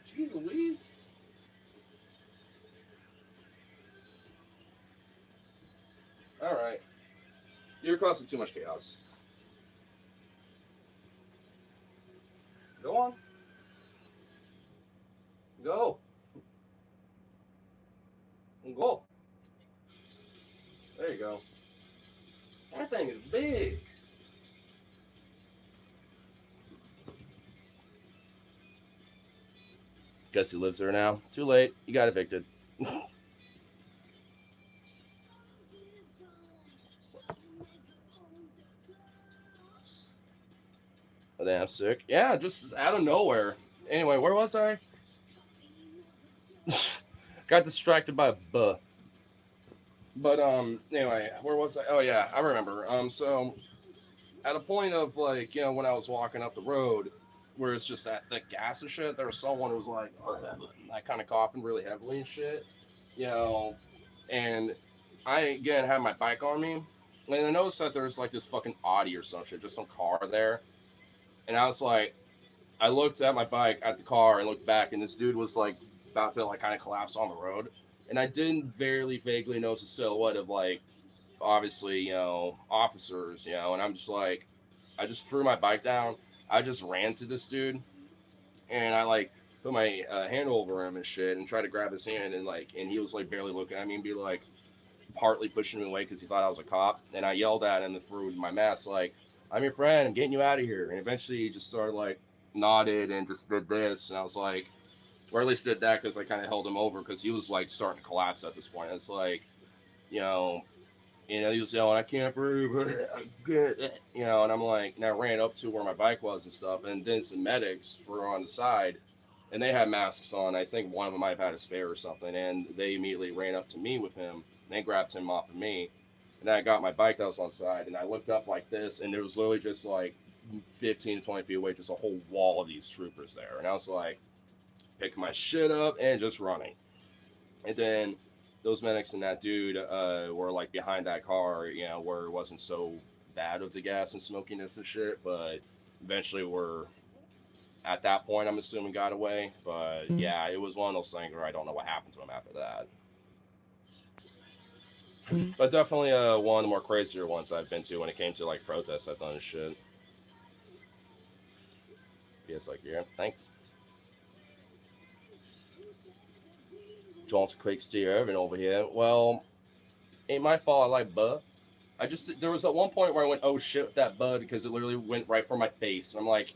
jeez Louise. All right. You're causing too much chaos. Go on. Go. Go. There you go. That thing is big. Guess who lives there now? Too late. You got evicted. Oh, damn sick. Yeah, just out of nowhere. Anyway, where was I? Got distracted by a buh. But anyway, where was I? Oh yeah, I remember. So at a point of like, when I was walking up the road where it's just that thick gas and shit, there was someone who was like, like kind of coughing really heavily and shit, and I again had my bike on me, and I noticed that there was like this fucking Audi or some shit, just some car there, and I was like, I looked at my bike at the car and looked back, and this dude was like about to like kind of collapse on the road, and I did very vaguely notice a silhouette of like obviously, officers, and I'm just like, I just threw my bike down. I just ran to this dude, and I like put my hand over him and shit, and tried to grab his hand, and he was like barely looking at me and be like partly pushing me away because he thought I was a cop, and I yelled at him through my mask like, "I'm your friend. I'm getting you out of here." And eventually, he just started like nodded and just did this, and I was like, or at least did that because I kind of held him over because he was like starting to collapse at this point. It's like, you know, he was yelling, "I can't breathe," and I'm like, and I ran up to where my bike was and stuff, and then some medics were on the side, and they had masks on. I think one of them might have had a spare or something, and they immediately ran up to me with him. And they grabbed him off of me, and then I got my bike that was on the side, and I looked up like this, and there was literally just like 15 to 20 feet away, just a whole wall of these troopers there, and I was like, picking my shit up and just running. And then those medics and that dude were like behind that car, where it wasn't so bad of the gas and smokiness and shit. But eventually, we're at that point, I'm assuming, got away. But yeah, it was one of those things where I don't know what happened to him after that. But definitely one of the more crazier ones I've been to when it came to like protests I've done and shit. It's like, yeah, thanks. Johnson Creek Steve Irvin over here. Well, ain't my fault. I like Bud. There was at one point where I went, oh shit, with that Bud, because it literally went right for my face. I'm like,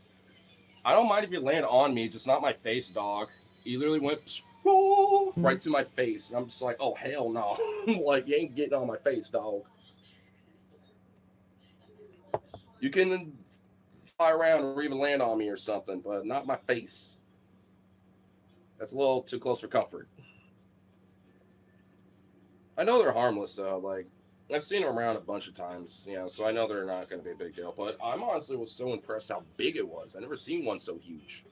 I don't mind if you land on me, just not my face, dog. He literally went right to my face. And I'm just like, oh hell no. Like, you ain't getting on my face, dog. You can fly around or even land on me or something, but not my face. That's a little too close for comfort. I know they're harmless though. Like, I've seen them around a bunch of times, so I know they're not going to be a big deal. But I'm honestly was so impressed how big it was. I never seen one so huge.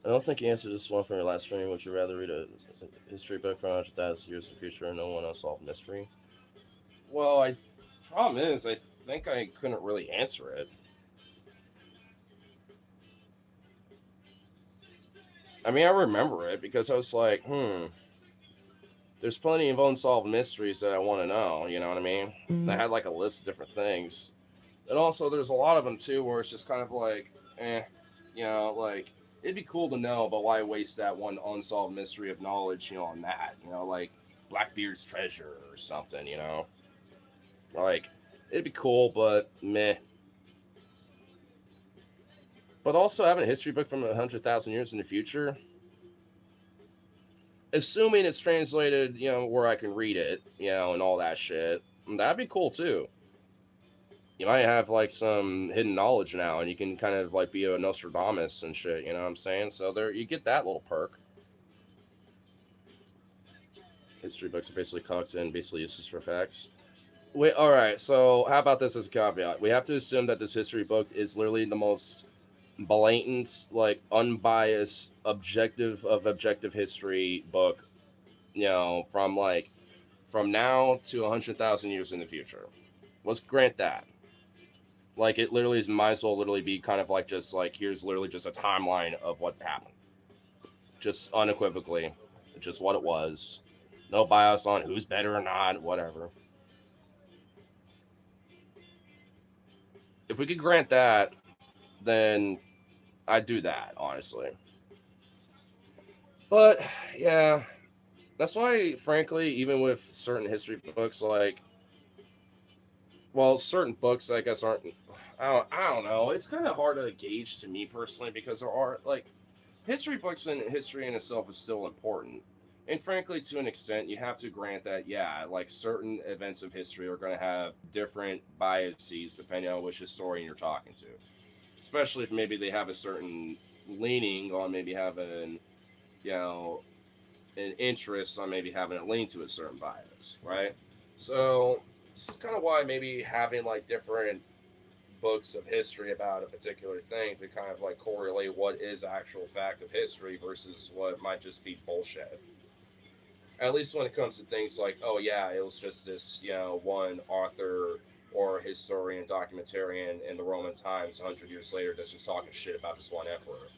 I don't think you answered this one from your last stream. Would you rather read a history book for 100,000 years in the future and no one unsolved mystery? Well, problem is, I think I couldn't really answer it. I mean, I remember it because I was like, there's plenty of unsolved mysteries that I want to know, you know what I mean? I had like a list of different things. And also, there's a lot of them too where it's just kind of like, like, it'd be cool to know, but why waste that one unsolved mystery of knowledge, on that, like Blackbeard's treasure or something, Like, it'd be cool, but meh. But also having a history book from 100,000 years in the future, assuming it's translated, where I can read it, and all that shit, that'd be cool too. You might have like some hidden knowledge now, and you can kind of like be a Nostradamus and shit. You know what I'm saying? So there, you get that little perk. History books are basically cooked and basically useless for facts. Wait, all right. So how about this as a caveat? We have to assume that this history book is literally the most blatant, like unbiased, objective history book. From now to 100,000 years in the future. Let's grant that. Like, it literally might as well literally be kind of like just like, here's literally just a timeline of what's happened. Just unequivocally, just what it was. No bias on who's better or not, whatever. If we could grant that, then I'd do that, honestly. But, yeah, that's why, frankly, even with certain history books, like, well, certain books, I guess, aren't. I don't know. It's kind of hard to gauge to me personally because there are like history books and history in itself is still important. And frankly, to an extent, you have to grant that, yeah, like certain events of history are going to have different biases depending on which historian you're talking to. Especially if maybe they have a certain leaning on maybe having, an interest on maybe having it lean to a certain bias, right? So it's kind of why maybe having like different books of history about a particular thing to kind of like correlate what is actual fact of history versus what might just be bullshit. At least when it comes to things like, oh yeah, it was just this, one author or historian, documentarian in the Roman times 100 years later that's just talking shit about this one emperor,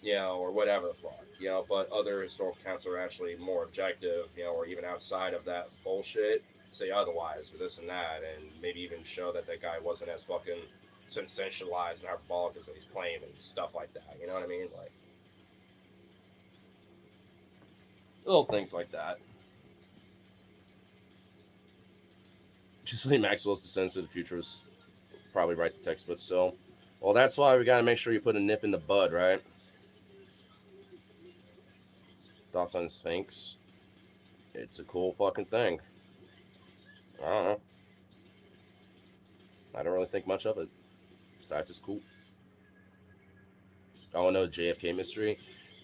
or whatever the fuck, But other historical accounts are actually more objective, or even outside of that bullshit, say otherwise, or this and that, and maybe even show that that guy wasn't as fucking sensationalized and hyperbolic as he's claimed and stuff like that. You know what I mean? Like little things like that. Ghislaine Maxwell's Descent of the Future is probably right the text, but still. Well, that's why we gotta make sure you put a nip in the bud, right? Thoughts on Sphinx? It's a cool fucking thing. I don't know. I don't really think much of it. Besides, it's cool. I want to know the JFK mystery.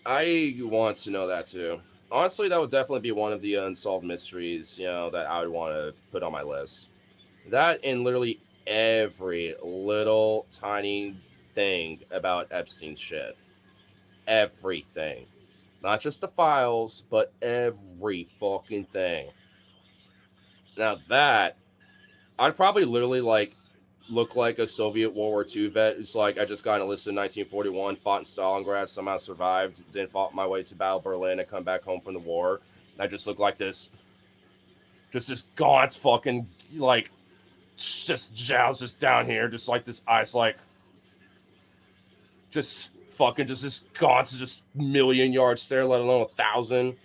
I want to know that too. Honestly, that would definitely be one of the unsolved mysteries, that I would want to put on my list. That and literally every little tiny thing about Epstein's shit. Everything. Not just the files, but every fucking thing. Now that, I'd probably literally look like a Soviet World War II vet who's like, I just got enlisted in 1941, fought in Stalingrad, somehow survived, then fought my way to Battle of Berlin and come back home from the war. And I just look like this, just this gaunt fucking, just jowls just down here, just like this ice, just fucking, just this gaunt, just million-yard stare, let alone 1,000.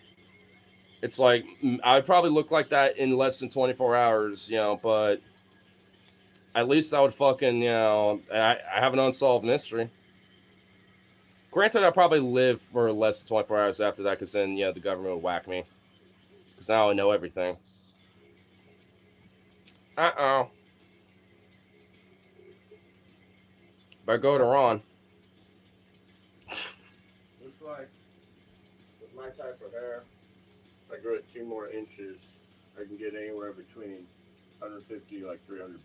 It's like, I'd probably look like that in less than 24 hours, but at least I would fucking, I have an unsolved mystery. Granted, I'd probably live for less than 24 hours after that, because then, the government would whack me. Because now I know everything. Uh-oh. Better go to Ron. Looks like with my type of hair, if I grow it 2 more inches, I can get anywhere between 150 $300,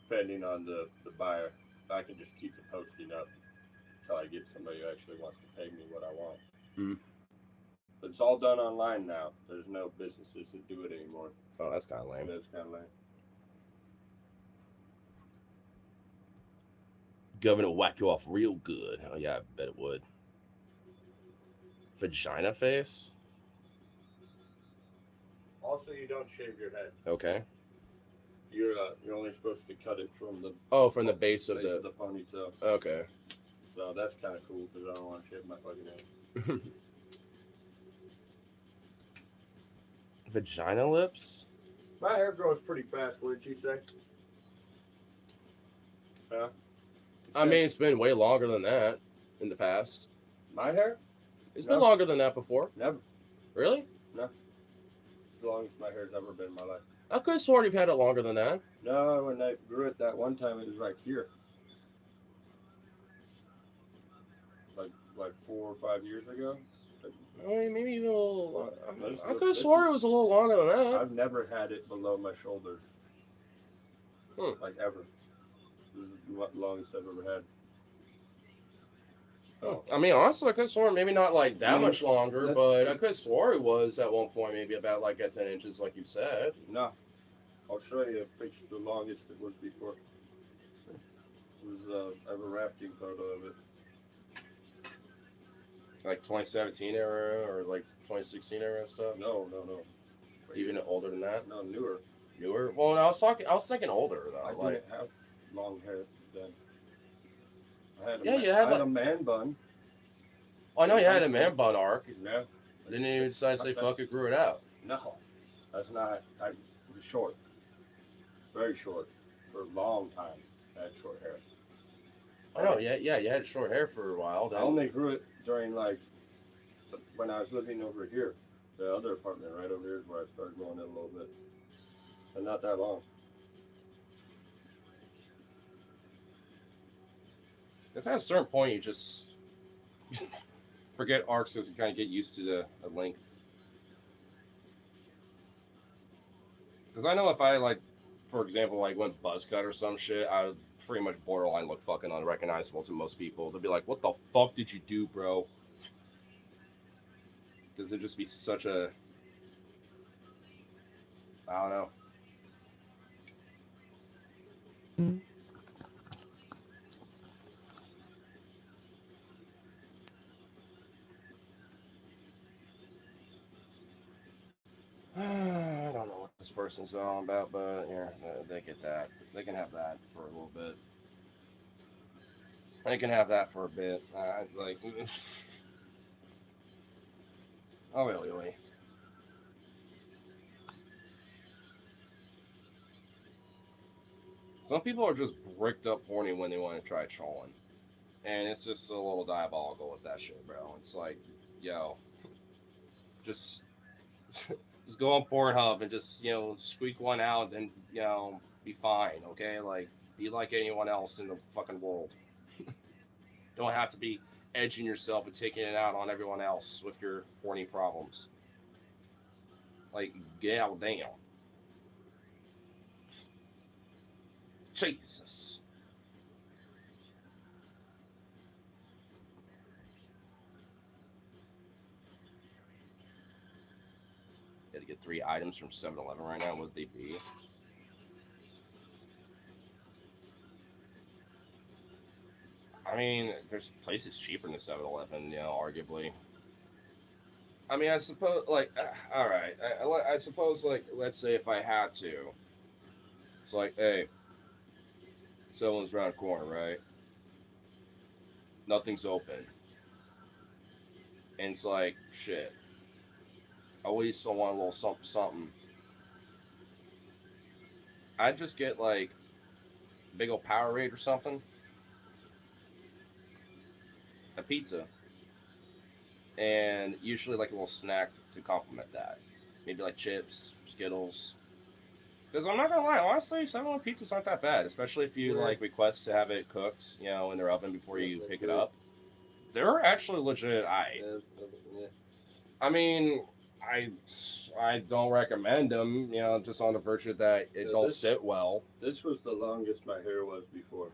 depending on the buyer. I can just keep the posting up until I get somebody who actually wants to pay me what I want. Mm. But it's all done online now. There's no businesses that do it anymore. Oh, that's kind of lame. That's kind of lame. Government will whack you off real good. Oh yeah, I bet it would. Vagina face? Also, you don't shave your head. Okay. You're only supposed to cut it from the base of the ponytail. Okay. So that's kind of cool because I don't want to shave my fucking head. Vagina lips? My hair grows pretty fast, wouldn't you say? Yeah. I mean, it's been way longer than that in the past. My hair? It's been longer than that before. Never. Really? No. As long as my hair's ever been in my life. I could have sworn you've had it longer than that. No, when I grew it that one time, it was right here. Like 4 or 5 years ago. I mean, maybe even a little. I could have this sworn it was a little longer than that. I've never had it below my shoulders. Like ever. This is the longest I've ever had. Oh. I mean, honestly, I could have sworn maybe not like that much longer, but I could have swore it was at one point maybe about at 10 inches, like you said. No. I'll show you a picture of the longest it was before. It was I have a rafting photo of it. Like 2017 era or like 2016 era stuff? No. Even older than that? No, newer. Newer? Well, I was thinking older though. I didn't have long hair then. I had you had a man bun. Oh, I know you had a man bun arc. Yeah. I didn't even decide to say fuck it, grew it out. No, that's not. It was short. It's very short. For a long time, I had short hair. I know, yeah, you had short hair for a while. I only grew it during when I was living over here. The other apartment right over here is where I started growing it a little bit. And not that long. It's at a certain point you just forget arcs because you kind of get used to the length. Because I know if I for example, went buzz cut or some shit, I would pretty much borderline look fucking unrecognizable to most people. They'll be like, "What the fuck did you do, bro?" Does it just be such a, I don't know. I don't know what this person's all about, but yeah, they get that. They can have that for a little bit. They can have that for a bit. Like, oh, really. Some people are just bricked up horny when they want to try trolling. And it's just a little diabolical with that shit, bro. It's like, yo, just just go on Pornhub and just, squeak one out and, be fine, okay? Like, be like anyone else in the fucking world. Don't have to be edging yourself and taking it out on everyone else with your horny problems. Like, god damn. Jesus. Got to get 3 items from 7-Eleven right now. What would they be? I mean, there's places cheaper than 7-Eleven, arguably. I mean, I suppose, like, all right. I suppose, like, let's say if I had to, it's like, hey, someone's around the corner, right? Nothing's open. And it's like, shit. I always still want a little something, something. I'd just get, like, big old Powerade or something. A pizza. And usually, like, a little snack to complement that. Maybe, like, chips, Skittles. Because I'm not gonna lie, honestly, 7-Eleven pizzas aren't that bad, especially if you like request to have it cooked, in their oven before you pick it up. They're actually legit. I mean, I don't recommend them, just on the virtue that it don't sit well. This was the longest my hair was before.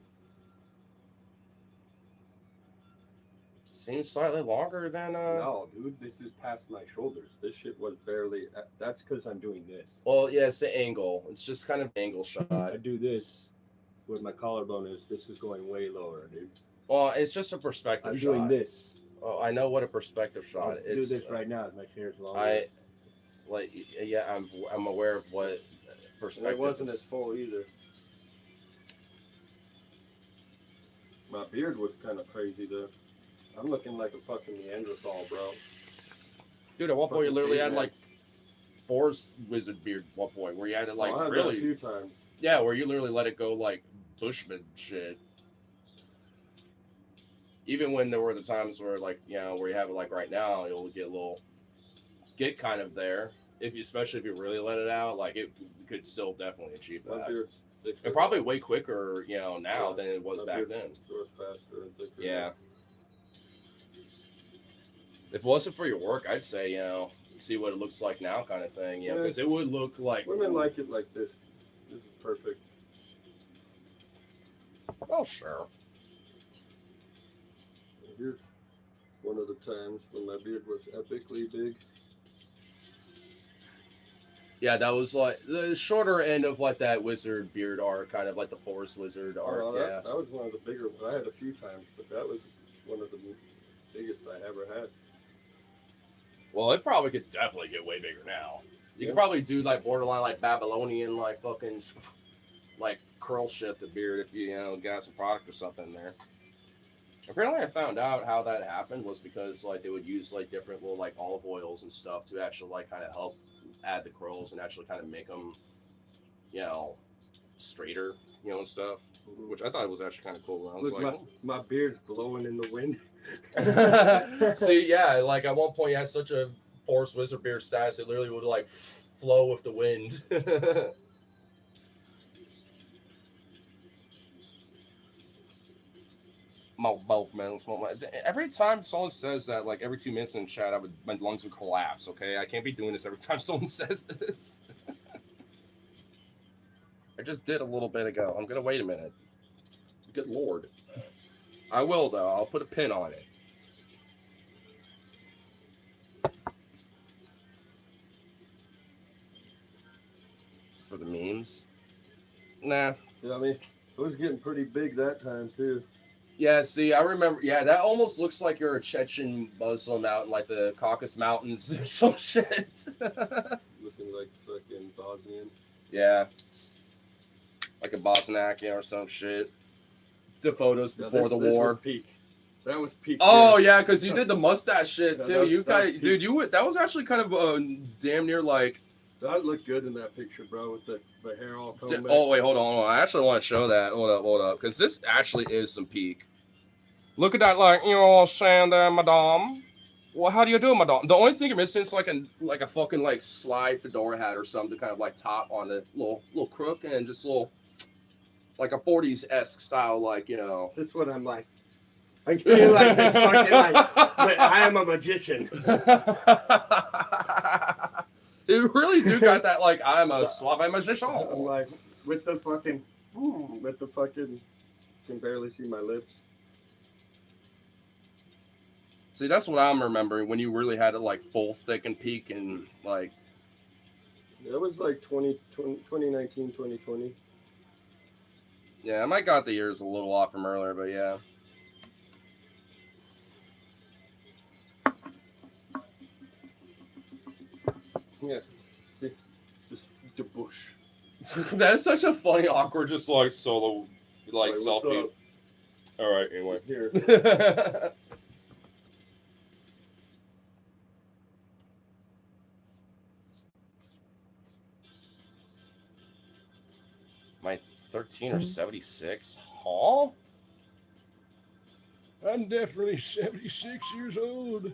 Seems slightly longer than No, dude, this is past my shoulders. This shit was barely. That's because I'm doing this. Well, yeah, it's the angle. It's just kind of an angle shot. I do this where my collarbone is. This is going way lower, dude. Well, it's just a perspective shot. I'm doing this. Oh, I know what a perspective shot is. Do this right now. My hair's longer. I'm aware of what perspective. It wasn't as full either. My beard was kind of crazy though. I'm looking like a fucking Neanderthal, bro. Dude, at one point you literally had like Forrest Wizard beard at one point where you had to like I had really that a few times. Yeah, where you literally let it go like Bushman shit. Even when there were the times where like, where you have it like right now, you'll get kind of there. Especially if you really let it out, like it could still definitely achieve that. And probably way quicker, now than it was back then. Grows faster and thicker. Yeah. If it wasn't for your work, I'd say, see what it looks like now kind of thing. Because it would look like... Women like it like this. This is perfect. Oh, sure. Here's one of the times when my beard was epically big. Yeah, that was like the shorter end of like that wizard beard arc, kind of like the Forest Wizard arc. That was one of the bigger ones. I had a few times, but that was one of the biggest I ever had. Well, it probably could definitely get way bigger now. You could probably do like borderline like Babylonian like fucking like curl shifted beard if you got some product or something in there. Apparently, I found out how that happened was because like they would use like different little like olive oils and stuff to actually like kind of help add the curls and actually kind of make them, straighter, and stuff. Which I thought was actually kind of cool. I was Look, my beard's blowing in the wind. See, yeah, like at one point you had such a Forest Wizard beard status, it literally would like flow with the wind. My mouth, man. Every time someone says that, like every 2 minutes in chat, my lungs would collapse. Okay, I can't be doing this every time someone says this. I just did a little bit ago. I'm gonna wait a minute. Good lord. I will though. I'll put a pin on it. games. Nah. Yeah, I mean, it was getting pretty big that time too. Yeah, see, I remember. Yeah, that almost looks like you're a Chechen Muslim out in like the Caucasus Mountains or some shit. Looking like fucking Bosnian. Yeah, like a Bosniakian or some shit. The photos before the war. Was peak. That was peak. Oh yeah, because you did the mustache shit Yeah, too. You that was kind of, dude. That was actually kind of damn near like. That looked good in that picture, bro, with the hair all combed back. Oh wait, hold on. I actually want to show that. Hold up, because this actually is some peak. Look at that, like, you know what I'm saying there, madame. Well, how do you do, madame? The only thing you're missing is like a fucking like slide fedora hat or something to kind of like top on the little crook and just little like a 40s-esque style, like, you know. That's what I'm like. I feel like this fucking like, but I am a magician. You really do got that, like, I'm a suave magician. I'm like, with the fucking, can barely see my lips. See, that's what I'm remembering when you really had it like full thick and peak and like. That was like 2019, 2020. Yeah, I might got the years a little off from earlier, but yeah. Yeah, see, just the bush. That's such a funny, awkward, just like solo, like Right, selfie. All right, anyway. Here. My 13 or 76? Huh? I'm definitely 76 years old.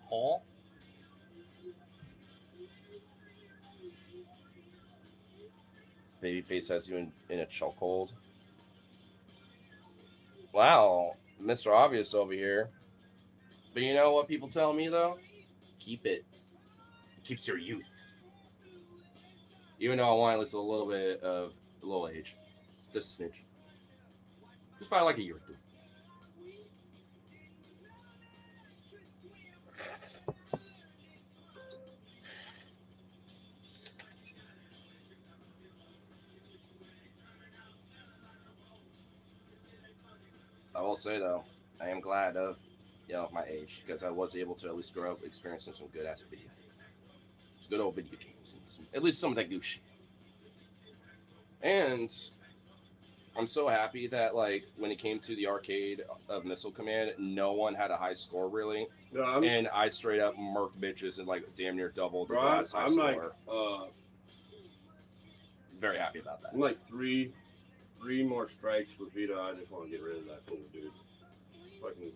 Huh? Babyface has you in a chokehold. Wow, Mr. Obvious over here. But you know what people tell me, though? Keep it. It keeps your youth. Even though I want at least a little bit of a little age. Just a smidge. Just by like a year or two. I will say, though, I am glad of, my age, because I was able to at least grow up experiencing some good ass video. Some good old video games, and at least some of that good shit. And I'm so happy that, like, when it came to the arcade of Missile Command, no one had a high score, really. No, And I straight up murked bitches and, like, damn near doubled the bro, guy's high I'm score. like, Very happy about that. I'm like three more strikes with Vito. I just want to get rid of that fool, dude. Fucking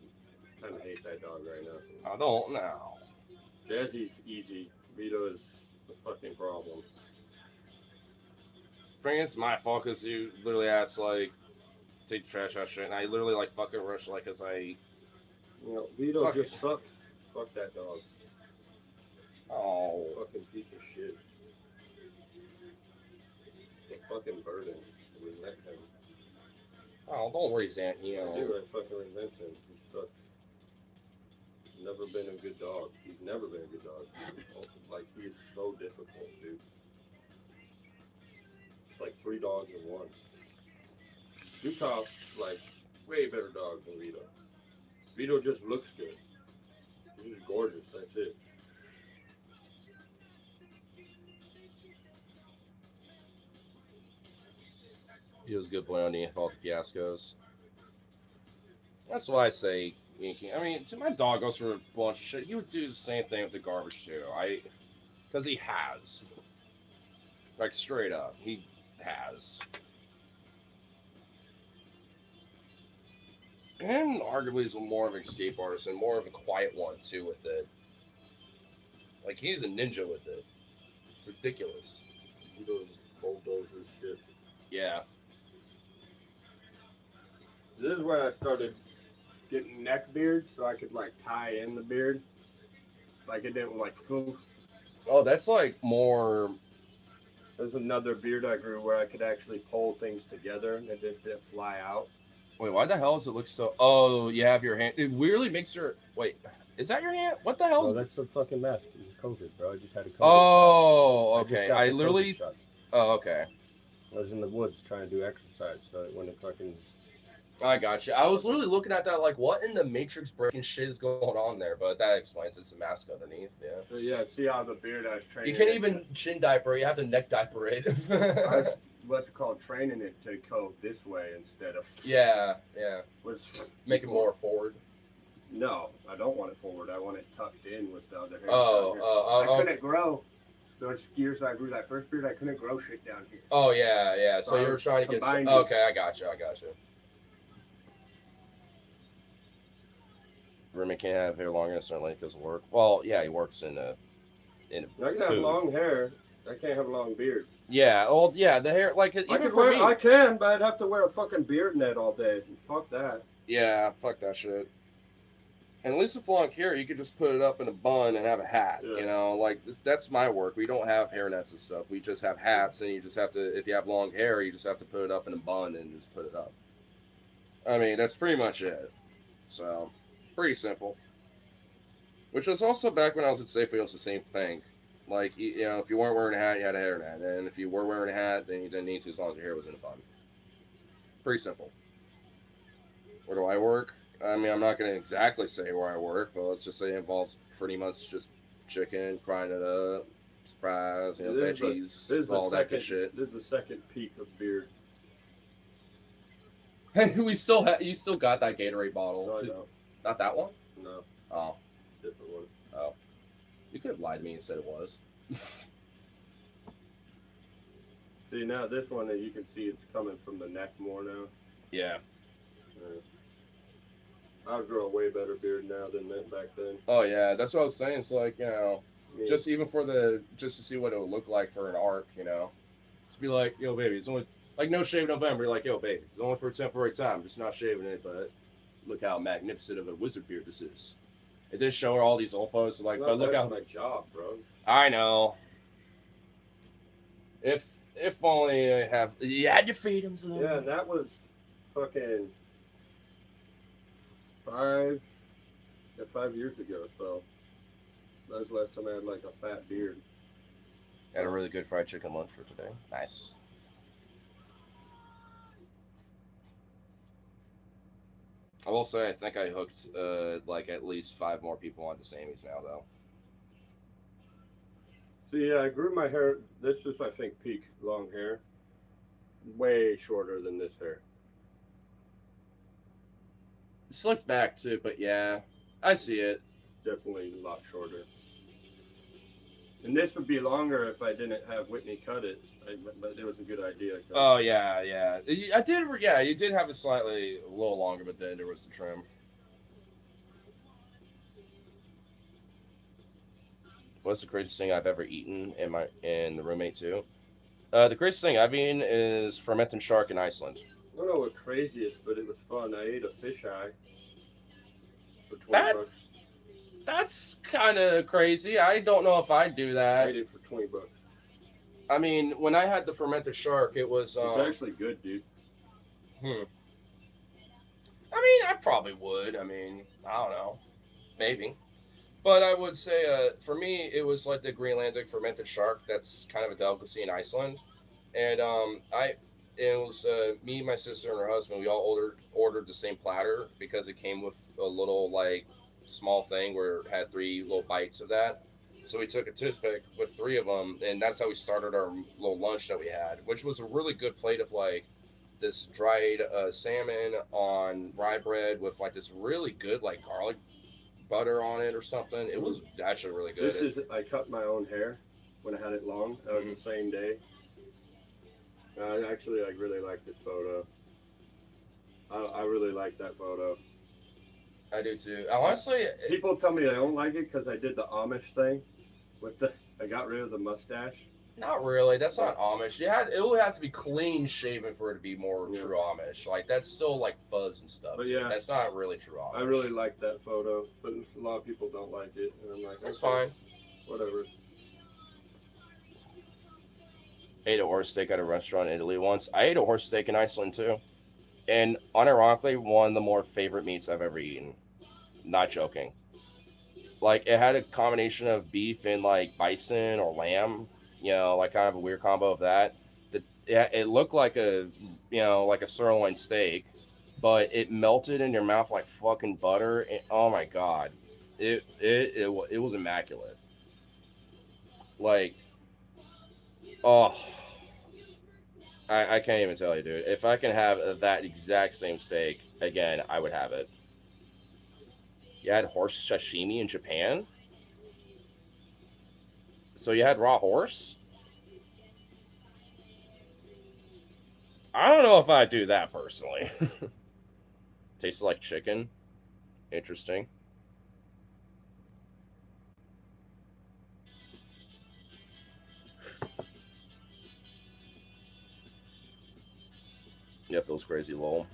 kind of hate that dog right now. I don't know. Jazzy's easy. Vito is the fucking problem. Frank, it's my fault because you literally asked, like, take the trash out shit, and I literally, like, fucking rushed, like, because I. You know, Vito Fuck just it. sucks. Fuck that dog. Oh. Fucking piece of shit. The fucking burden. Resent him. Oh, don't worry, Zant. You know. Dude, I fucking resent him. He sucks. Never been a good dog. He's never been a good dog. Like, he is so difficult, dude. It's like 3 dogs in one. Dutov's like way better dog than Vito. Vito just looks good. He's just gorgeous. That's it. He was a good boy on the all the fiascos. That's why I say, Yankee. I mean, my dog goes through a bunch of shit. He would do the same thing with the garbage too. Because he has. Like, straight up, he has. And arguably is more of an escape artist and more of a quiet one too with it. Like, he's a ninja with it. It's ridiculous. Vito's bulldozers shit. Yeah. This is where I started getting neck beard so I could like tie in the beard. Like it didn't like foof. Oh, that's like more. There's another beard I grew where I could actually pull things together and it just didn't fly out. Wait, why the hell does it look so? Oh, you have your hand. It weirdly makes your. Wait, Is that your hand? What the No, hell's? that's the fucking mask. It's COVID, bro. I just had a COVID Oh, shot. just okay. got I the COVID literally. shot. Oh, okay. I was in the woods trying to do exercise, so when it fucking. I got you. I was literally looking at that like, what in the Matrix breaking shit is going on there? But that explains it's a mask underneath. Yeah. But yeah, see how the beard I was training. You can't it even chin diaper. You have to neck diaper it. I was what's it called training it to go this way instead of. yeah. Was Make it more forward. No, I don't want it forward. I want it tucked in with the other hair. I couldn't grow. Those years I grew that first beard, I couldn't grow shit down here. Oh yeah. So you were trying to get. Combined it. Okay, I got you. Roommate can't have hair longer certainly because of work. Well, yeah, he works in a I can have food. long hair. I can't have a long beard. Yeah. Well, yeah. The hair, like even for me. I can, but I'd have to wear a fucking beard net all day. Fuck that. Yeah, fuck that shit. And at least with long hair, you could just put it up in a bun and have a hat. Yeah. You know, like that's my work. We don't have hair nets and stuff. We just have hats, and you just have to. If you have long hair, you just have to put it up in a bun and just put it up. I mean, that's pretty much it. So, pretty simple. Which was also back when I was at Safeway, it was the same thing. Like, you know, if you weren't wearing a hat, you had a hair net. And if you were wearing a hat, then you didn't need to as long as your hair was in a bun. Pretty simple. Where do I work? I mean, I'm not going to exactly say where I work, but let's just say it involves pretty much just chicken, frying it up, fries, you know, veggies, all that good shit. This is the second peak of beard. Hey, you still got that Gatorade bottle. No, I too. don't. Not that one? No, Oh. different one. Oh. You could have lied to me and said it was. See, now this one, you can see it's coming from the neck more now. Yeah. I grow a way better beard now than back then. Oh, yeah. That's what I was saying. It's like, you know, I mean, just even just to see what it would look like for an arc, you know. Just be like, yo, baby, it's only, like, no shave November. You're like, yo, baby, it's only for a temporary time. Just not shaving it, but look how magnificent of a wizard beard this is. It did show her all these old photos, like, it's but not look bad how. for my job, bro. I know. If only you had your freedoms a little Yeah, bit. and that was fucking 5 years ago. So that was the last time I had like a fat beard. Had a really good fried chicken lunch for today. Nice. I will say, I think I hooked like at least 5 more people on the Sammys now, though. See, yeah, I grew my hair. This is, I think, peak long hair. Way shorter than this hair. Slicked back too, but yeah, I see it. Definitely a lot shorter. And this would be longer if I didn't have Whitney cut it. But it was a good idea. Oh yeah. I did. Yeah, you did have it slightly a little longer, but then there was the trim. What's the craziest thing I've ever eaten in the roommate too? The craziest thing I've eaten is fermented shark in Iceland. I don't know what craziest, but it was fun. I ate a fisheye for $20. That's kind of crazy. I don't know if I'd do I that. ate it for $20. I mean, when I had the fermented shark, it was. It's actually good, dude. I mean, I probably would. I mean, I don't know, maybe. But I would say, for me, it was like the Greenlandic fermented shark. That's kind of a delicacy in Iceland, and it was me, my sister, and her husband. We all ordered the same platter because it came with a little like small thing where it had 3 little bites of that. So we took a toothpick with 3 of them, and that's how we started our little lunch that we had, which was a really good plate of like this dried salmon on rye bread with like this really good like garlic butter on it or something. It was actually really good. I cut my own hair when I had it long. That was the same day. I actually really like this photo. I really like that photo. I do too. Honestly, People tell me I don't like it because I did the Amish thing I got rid of the mustache. not really. That's not Amish. It would have to be clean shaven for it to be more Yeah. true Amish. Like that's still like fuzz and stuff. But dude. yeah. That's not really true Amish. I really like that photo, but a lot of people don't like it, and I'm like, That's okay, fine. whatever. Ate a horse steak at a restaurant in Italy once. I ate a horse steak in Iceland too, and unironically, one of the more favorite meats I've ever eaten. Not joking. Like it had a combination of beef and like bison or lamb, you know, like kind of a weird combo of that. It looked like a, you know, like a sirloin steak, but it melted in your mouth like fucking butter. And, oh my god, it was immaculate. Like, oh, I can't even tell you, dude. If I can have that exact same steak again, I would have it. You had horse sashimi in Japan, so you had raw horse. I don't know if I'd do that personally. Tastes like chicken. Interesting. Yep, it was crazy, lol.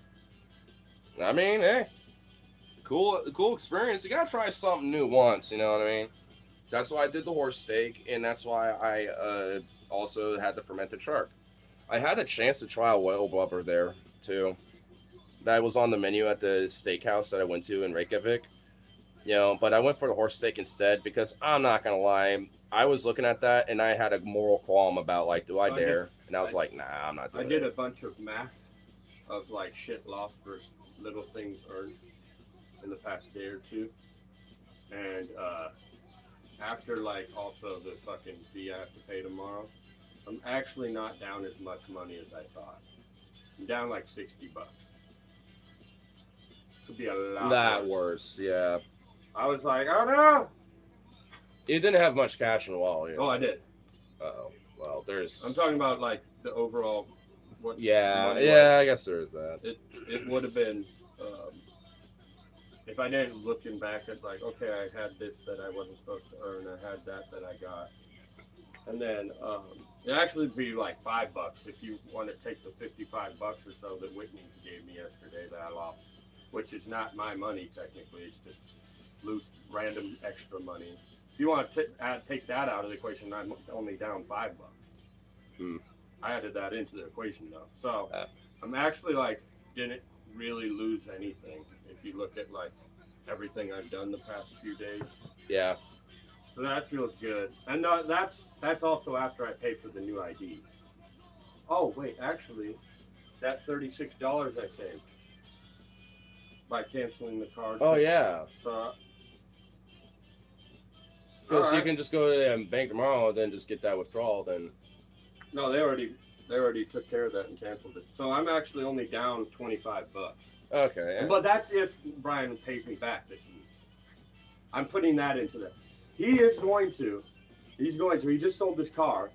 I mean, hey, cool experience. You gotta try something new once, you know what I mean? That's why I did the horse steak, and that's why I also had the fermented shark. I had a chance to try a whale blubber there too. That was on the menu at the steakhouse that I went to in Reykjavik. You know, but I went for the horse steak instead because I'm not gonna lie, I was looking at that and I had a moral qualm about like, do I dare? And I was like, nah, I'm not doing I it. did a bunch of math of like shit lost versus little things earned in the past day or two, and after like also the fucking fee I have to pay tomorrow, I'm actually not down as much money as I thought. I'm down like $60. Could be a lot worse, yeah. I was like, oh no! You didn't have much cash in the wallet. Oh, I did. Oh, well, there's. I'm talking about like the overall. What's Yeah, money-wise. yeah, I guess there is that. It would have been if I didn't looking back at like, okay, I had this that I wasn't supposed to earn, I had that I got, and then it actually be like $5 if you want to take the $55 or so that Whitney gave me yesterday that I lost, which is not my money technically. It's just loose, random extra money. If you want to take that out of the equation, I'm only down $5. Hmm. I added that into the equation though, so I'm actually like didn't really lose anything if you look at like everything I've done the past few days. Yeah. So that feels good, and that's also after I paid for the new ID. Oh wait, actually, that $36 I saved by canceling the card. Oh yeah. So. So you Alright. can just go to the bank tomorrow, then just get that withdrawal. Then. No, they already took care of that and canceled it. So I'm actually only down $25. Okay. Yeah. But that's if Brian pays me back this week. I'm putting that into that. He's going to. He just sold this car.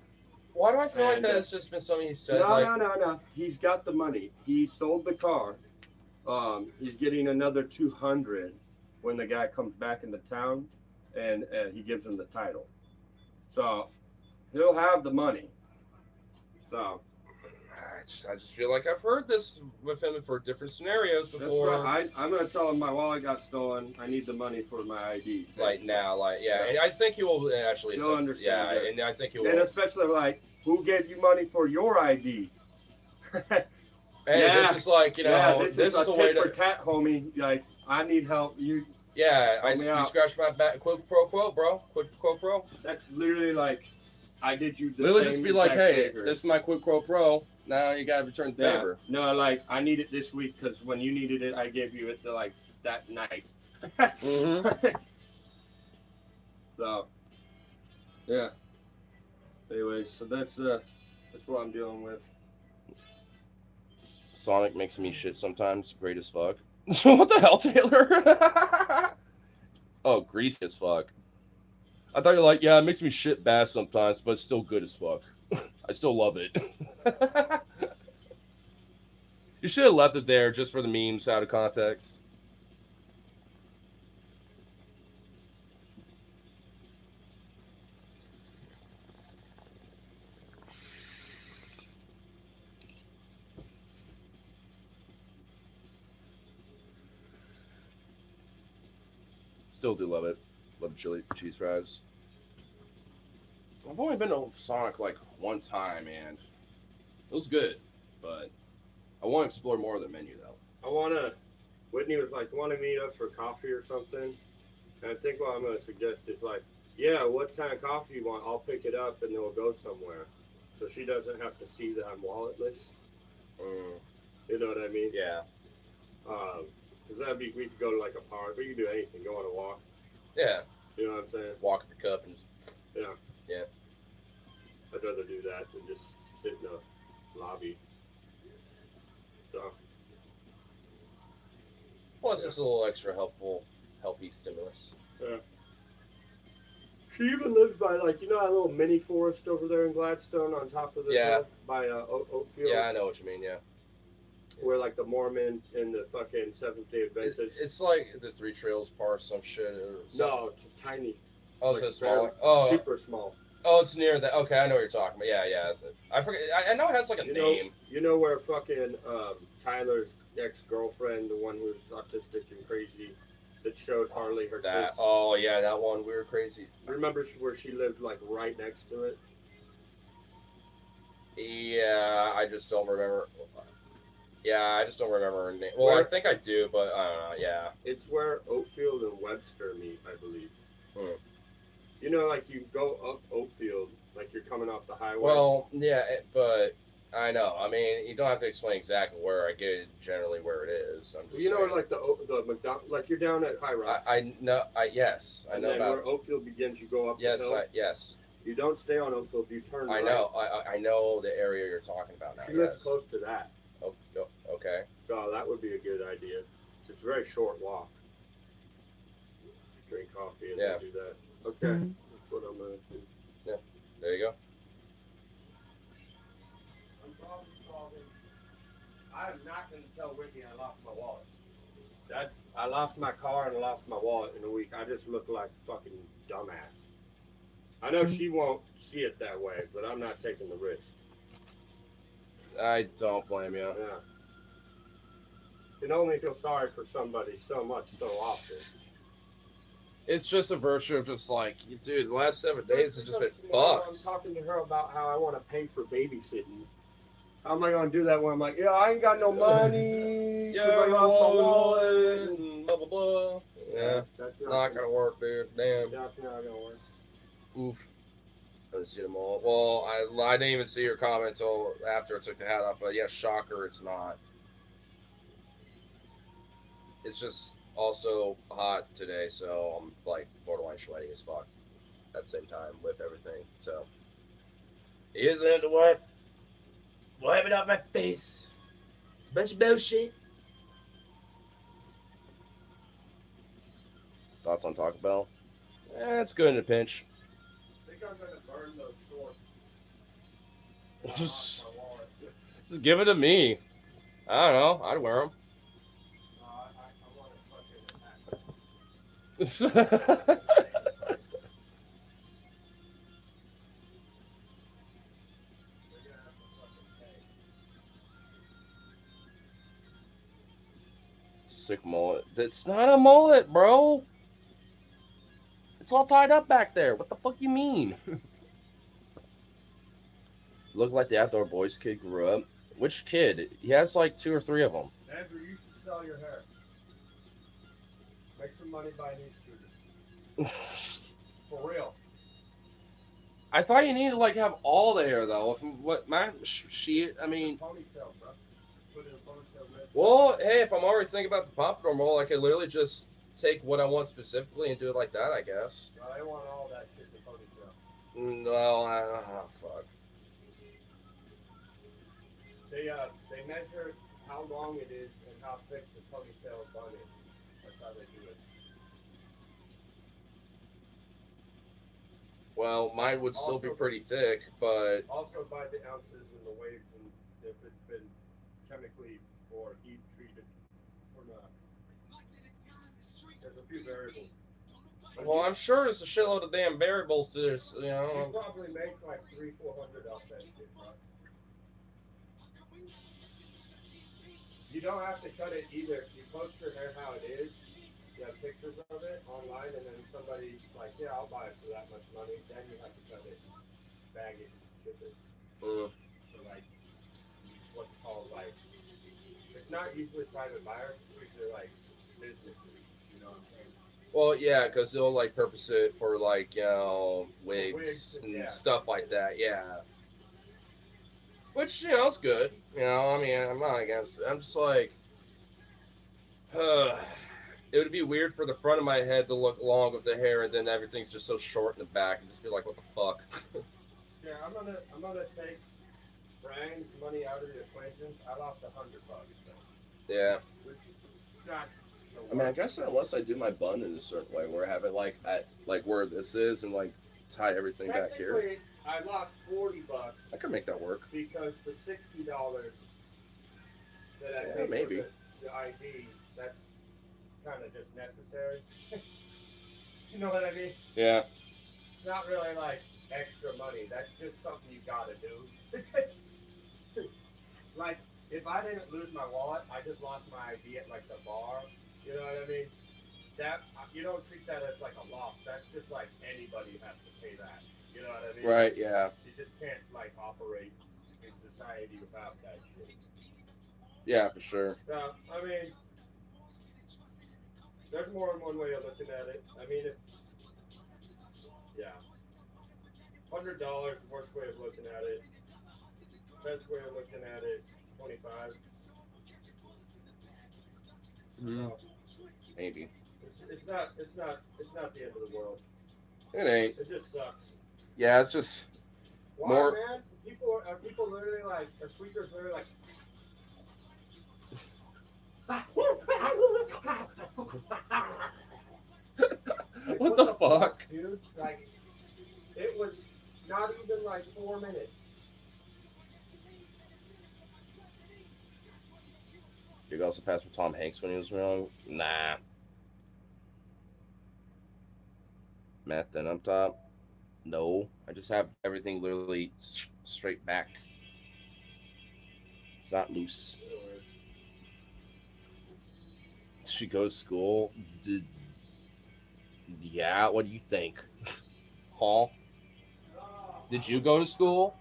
Why do I feel like And, that it's just been something he said? No. He's got the money. He sold the car. He's getting another 200 when the guy comes back into town, and he gives him the title. So he'll have the money. So I just feel like I've heard this with him for different scenarios that's before. right. I'm gonna tell him my wallet got stolen. I need the money for my ID. Like now, like yeah, and I think he will actually. He'll understand that. Yeah, and I think he will. And especially like, who gave you money for your ID? Hey, Yeah. this is like this is a a way tit for to. tat, homie. Like, I need help. You. Yeah, Help me you out. scratched my back. Quid pro quo, bro. Quid pro quo. That's literally like, I did you the Literally same just be like, exact hey, favor. this is my quid pro pro. Now you gotta return the Yeah. favor. No, like I need it this week because when you needed it, I gave you it like that night. Mhm. So, yeah. Anyways, so that's what I'm dealing with. Sonic makes me shit sometimes. Great as fuck. What the hell, Taylor? Oh, greasy as fuck. I thought you were like, yeah, it makes me shit bad sometimes, but it's still good as fuck. I still love it. You should have left it there just for the memes out of context. Still do love it. Love chili cheese fries. I've only been to Sonic like one time, and it was good, but I want to explore more of the menu though. Whitney was like, want to meet up for coffee or something? And I think what I'm gonna suggest is like, yeah, what kind of coffee you want? I'll pick it up and then we'll go somewhere, so she doesn't have to see that I'm walletless. Mm, You know what I mean? yeah. Because that'd be, we could go to like a park. We could do anything. Go on a walk. Yeah. You know what I'm saying? Walk the cup and just, Yeah. Yeah. I'd rather do that than just sit in a lobby. So well, it's just a little extra healthy stimulus. yeah. She even lives by like, you know that little mini forest over there in Gladstone on top of the Yeah. hill by Oatfield, Yeah, I know what you mean. Yeah. where like the Mormon and the fucking Seventh Day Adventists. It's like the Three Trails Park, some shit. Or something. No, it's tiny. It's Oh, like so it's smaller? very- Oh. super small. Oh, it's near that. Okay, I know what you're talking about. Yeah. I forget. I know it has like a You name. know where fucking Tyler's ex-girlfriend, the one who's autistic and crazy, that showed Harley her That. tits. Oh yeah, that one. We were crazy. Remember where she lived, like right next to it? Yeah, I just don't remember. Yeah, I just don't remember her name. Well, I Where- think I do, but I don't know. Yeah. It's where Oatfield and Webster meet, I believe. Hmm. You know, like you go up Oatfield, like you're coming off the highway. Well, yeah, but I know. I mean, you don't have to explain exactly where. I get generally where it is. I'm just you know, saying. like the McDonald, like you're down at High Rocks. I know. Yes, I and know then about. where Oatfield begins, you go up Yes, the hill. yes. You don't stay on Oatfield, you turn I right. know. I know the area you're talking about now. She lives Yes. close to that. Oh, okay. So that would be a good idea. It's a very short walk. Drink coffee and Yeah. then do that. Okay, that's what I'm gonna do. There you go. I'm problem solving. I'm not gonna tell Whitney I lost my wallet. I lost my car and I lost my wallet in a week. I just look like a fucking dumbass. I know she won't see it that way, but I'm not taking the risk. I don't blame you. Yeah. You can only feel sorry for somebody so much so often. It's just a virtue of just like, dude, the last 7 days have just been You know, I'm fucked. talking to her about how I want to pay for babysitting. How am I going to do that when I'm like, yeah, I ain't got no money. 'cause I lost my wallet. and blah blah blah. Yeah, That's not gonna work, dude. Damn. That's not gonna work. Oof. I didn't see them all. Well, I didn't even see your comment until after I took the hat off. But yeah, shocker, it's not. It's just also hot today, so I'm like borderline sweaty as fuck at the same time with everything. So he isn't into work. Wipe it off my face. It's a bunch of bullshit. Thoughts on Taco Bell? It's good in a pinch. I think I'm gonna burn those shorts. Just, My wallet. just give it to me. I don't know. I'd wear them. No, I want to fucking attack. They're gonna have to fucking pay. Sick mullet. That's not a mullet, bro. It's all tied up back there. What the fuck you mean? Look like the Outdoor Boys kid grew up. Which kid? He has like 2 or 3 of them. Andrew, you should sell your hair. Make some money buying e-scooters. For real. I thought you needed to like have all the hair though. If what my she, I mean, Ponytail, bro. Put in a ponytail. Man. well, hey, if I'm already thinking about the pompadour mold, I could literally just take what I want specifically and do it like that. I guess. No, I want all that shit in a ponytail. Well, fuck. They measure how long it is and how thick the ponytail bun is. That's how they do it. Well, mine would still be Also- pretty thick, but Also by the ounces and the weights and if it's been chemically or heat treated or not. There's a few variables. But well, I'm sure there's a shitload of damn variables to this. You you know. probably make like 300-400 off that shit, bro. You don't have to cut it either. You post your hair how it is. You have pictures of it online, and then somebody's like, "Yeah, I'll buy it for that much money." Then you have to cut it, bag it, and ship it. Mm. So like, what's called like, it's not usually private buyers. It's usually like businesses. You know what I'm saying? Well, yeah, because they'll like purpose it for like wigs wigs, and yeah. stuff like that. Yeah, which is good. I mean, I'm not against it. I'm just like, it would be weird for the front of my head to look long with the hair, and then everything's just so short in the back, and just be like, what the fuck? Yeah, I'm gonna take Brian's money out of the equations. I lost $100 though, Yeah. which not. The I mean, I worst. guess unless I do my bun in a certain way, where I have it like at like where this is, and like tie everything back here, Technically, I lost $40 I could make that work. because the $60 that I Yeah, paid maybe. for the ID, that's kind of just necessary. You know what I mean? Yeah. It's not really like extra money. That's just something you gotta do. Like, if I didn't lose my wallet, I just lost my ID at like the bar. You know what I mean? That you don't treat that as like a loss. That's just like anybody has to pay that. You know what I mean? Right. Yeah. You just can't like operate in society without that shit. Yeah, for sure. So I mean, there's more than one way of looking at it. I mean, if yeah, $100 worst way of looking at it. Best way of looking at it, 25. So, Maybe. it's not the end of the world. It ain't. It just sucks. Yeah, it's just Why, more. man? Are people literally like, are tweakers literally like? Like, What the fuck? dude? Like, it was not even like 4 minutes. You also passed for Tom Hanks when he was young? Nah. Matt then up top? No. I just have everything literally straight back. It's not loose. She goes to school? Yeah, what do you think? Huh? Did you go to school?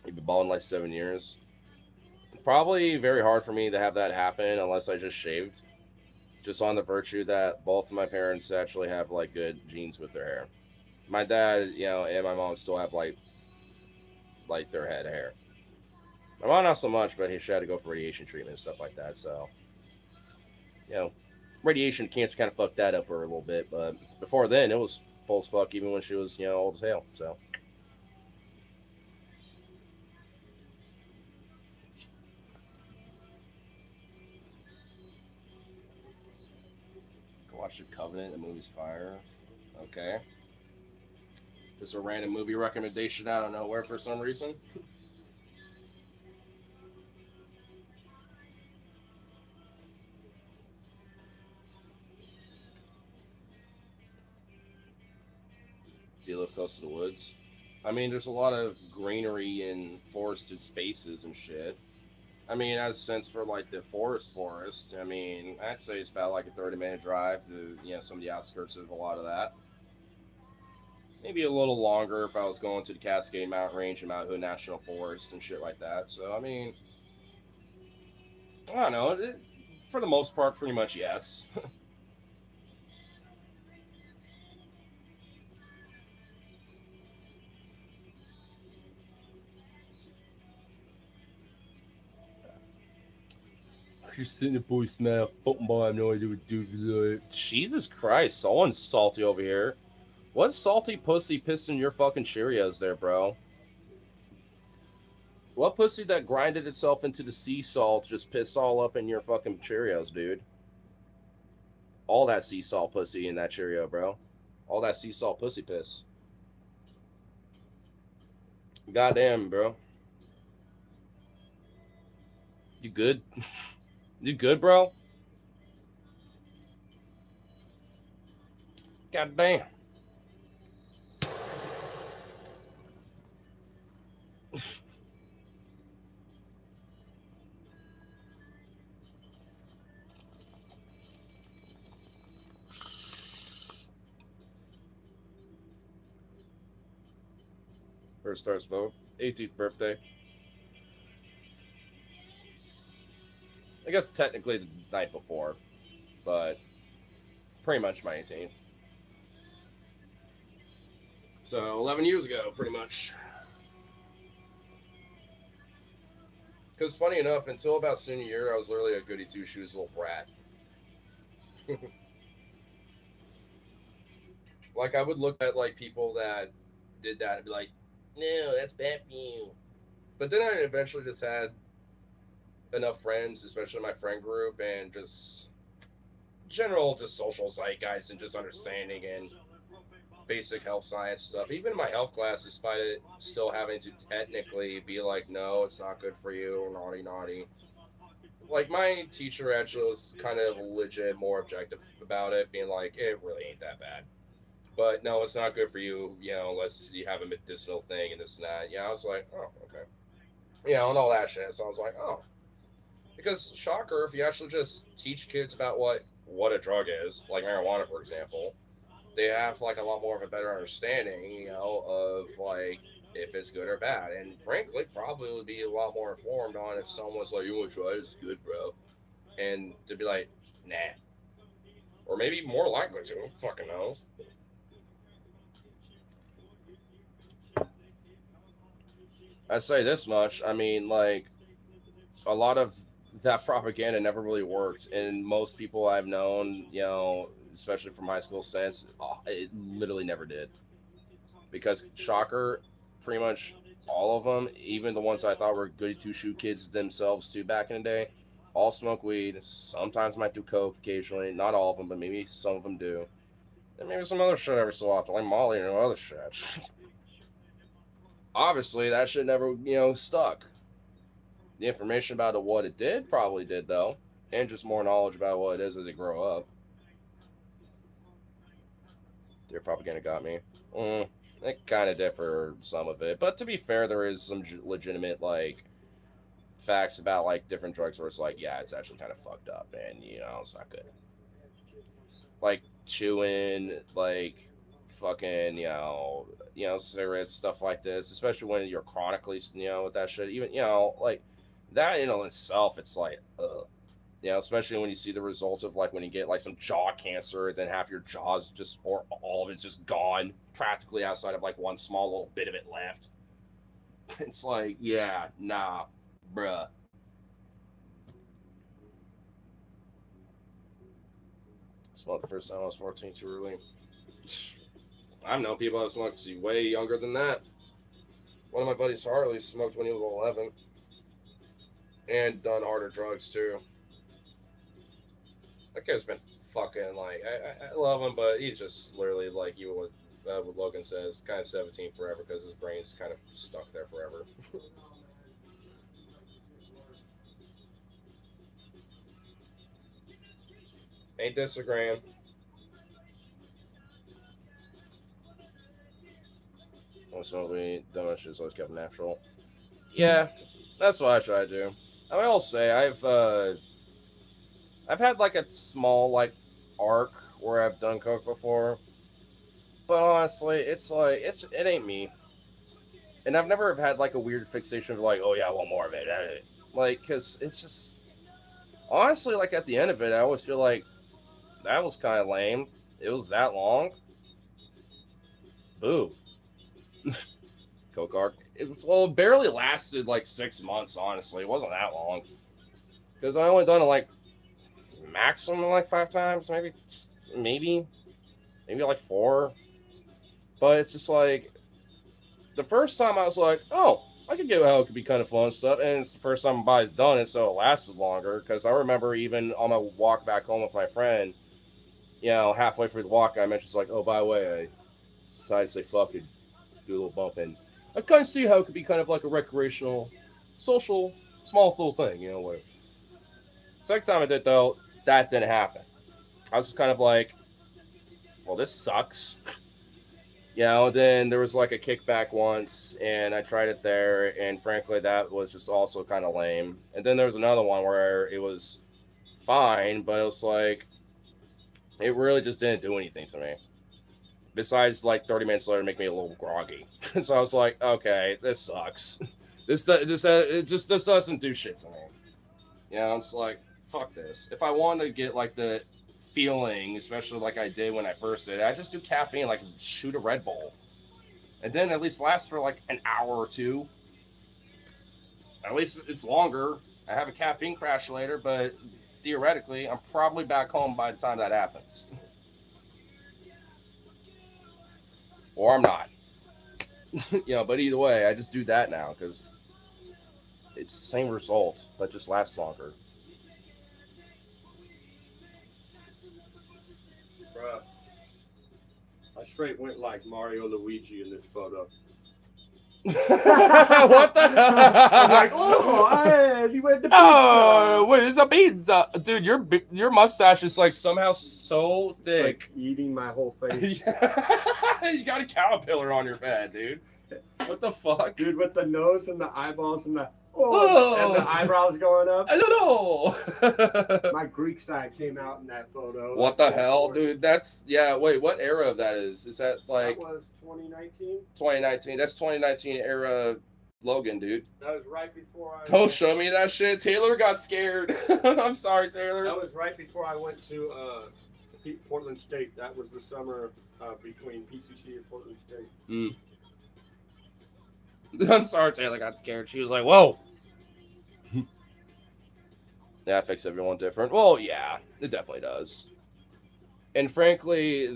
You've been balling like 7 years. Probably very hard for me to have that happen unless I just shaved. Just on the virtue that both of my parents actually have like good genes with their hair. My dad, and my mom still have like their head hair. My mom not so much, but she had to go for radiation treatment and stuff like that. So, radiation cancer kind of fucked that up for a little bit. But before then, it was full as fuck, even when she was old as hell. So. Watch The Covenant. The movie's fire. Okay. Just a random movie recommendation out of nowhere for some reason. Do you live close to the woods? I mean, there's a lot of greenery and forested spaces and shit. I mean, as sense for like the forest. I mean, I'd say it's about like a 30-minute drive to some of the outskirts of a lot of that. Maybe a little longer if I was going to the Cascade Mountain Range and Mount Hood National Forest and shit like that. So I mean, I don't know. For the most part, pretty much yes. Just sitting the boys now, football. I have no idea what to do for life. Jesus Christ, someone's salty over here. What salty pussy pissed in your fucking Cheerios there, bro? What pussy that grinded itself into the sea salt just pissed all up in your fucking Cheerios, dude? All that sea salt pussy in that Cheerio, bro. All that sea salt pussy piss. Goddamn, bro. You good? You good, bro? God damn. First star smoke. 18th birthday. I guess technically the night before, but pretty much my 18th. So 11 years ago, pretty much. Because funny enough, until about senior year, I was literally a goody two shoes little brat. Like I would look at like people that did that and be like, "No, that's bad for you." But then I eventually just had enough friends, especially my friend group, and just general just social zeitgeist and just understanding and basic health science stuff. Even in my health class, despite it still having to technically be like, no, it's not good for you, naughty, naughty. Like, my teacher actually was kind of legit more objective about it, being like, it really ain't that bad. But no, it's not good for you, unless you have a medicinal thing and this and that. Yeah, I was like, oh, okay. And all that shit. So I was like, oh. Because, shocker, if you actually just teach kids about what a drug is, like marijuana, for example, they have like a lot more of a better understanding, of like if it's good or bad. And frankly, probably would be a lot more informed on if someone's like, "You want to try this? It's good, bro," and to be like, "Nah," or maybe more likely to. Who fucking knows? I say this much. I mean, like a lot of that propaganda never really worked, and most people I've known, especially from high school since, it literally never did. Because shocker, pretty much all of them, even the ones I thought were goody two shoe kids themselves too back in the day, all smoke weed. Sometimes might do coke occasionally. Not all of them, but maybe some of them do. And maybe some other shit every so often, like Molly and other shit. Obviously, that shit never, stuck. The information about it, what it did, probably did though, and just more knowledge about what it is as they grow up. Their propaganda got me. It kind of differ some of it, but to be fair, there is some legitimate like facts about like different drugs where it's like, yeah, it's actually kind of fucked up, and it's not good. Like chewing, like fucking, cigarettes, stuff like this, especially when you're chronically, with that shit. Even like that, in itself, it's like, ugh. Especially when you see the results of like when you get like some jaw cancer, then half your jaw's just, or all of it's just gone, practically outside of like one small little bit of it left. It's like, yeah, nah, bruh. Smoked the first time I was 14 too early. I've known people that smoked way younger than that. One of my buddies, Harley, smoked when he was 11. And done harder drugs too. That kid's been fucking like, I love him, but he's just literally like what Logan says, kind of 17 forever because his brain's kind of stuck there forever. Ain't disagreeing. I smoke weed, dumb shit's always kept natural. Yeah, that's what I try to do. I will say I've had like a small like arc where I've done coke before, but honestly, it's like it ain't me. And I've never had like a weird fixation of like, oh yeah, I want more of it, like, because it's just honestly like at the end of it, I always feel like that was kind of lame. It was that long. Boo. Coke arc. It barely lasted like 6 months. Honestly, it wasn't that long because I only done it like maximum like 5 times, maybe like 4. But it's just like the first time I was like, oh, I could get how it could be kind of fun and stuff, and it's the first time I've done it, so it lasted longer. Because I remember even on my walk back home with my friend, halfway through the walk, I mentioned like, oh, by the way, I decided to say fuck and do a little bump, and I kind of see how it could be kind of like a recreational, social, small little thing, whatever. Second time I did though, that didn't happen. I was just kind of like, well, this sucks. Then there was like a kickback once, and I tried it there, and frankly, that was just also kind of lame. And then there was another one where it was fine, but it was like, it really just didn't do anything to me. Besides, like 30 minutes later, make me a little groggy. So I was like, okay, this sucks. This doesn't do shit to me. It's like, fuck this. If I want to get like the feeling, especially like I did when I first did it, I just do caffeine, like shoot a Red Bull. And then at least lasts for like an hour or two. At least it's longer. I have a caffeine crash later, but theoretically, I'm probably back home by the time that happens. Or I'm not. But either way, I just do that now because it's the same result, but just lasts longer. Bruh. I straight went like Mario Luigi in this photo. What the hell? I'm like, he went to pizza. Oh, wait, it's a pizza, dude. Your mustache is like somehow so It's thick. like eating my whole face. You got a caterpillar on your head, dude. What the fuck? Dude, with the nose and the eyeballs and the Oh. and the eyebrows going up. I don't know. My Greek side came out in that photo. What the hell, dude? Wait, what era of that is? Is that like That was 2019. 2019? That's 2019 era Logan, dude. That was right before I. Don't show me that shit. Taylor got scared. I'm sorry, Taylor. That was right before I went to Portland State. That was the summer between PCC and Portland State. I'm sorry, Taylor got scared. She was like, whoa. That affects everyone different. Well, yeah, it definitely does. And frankly,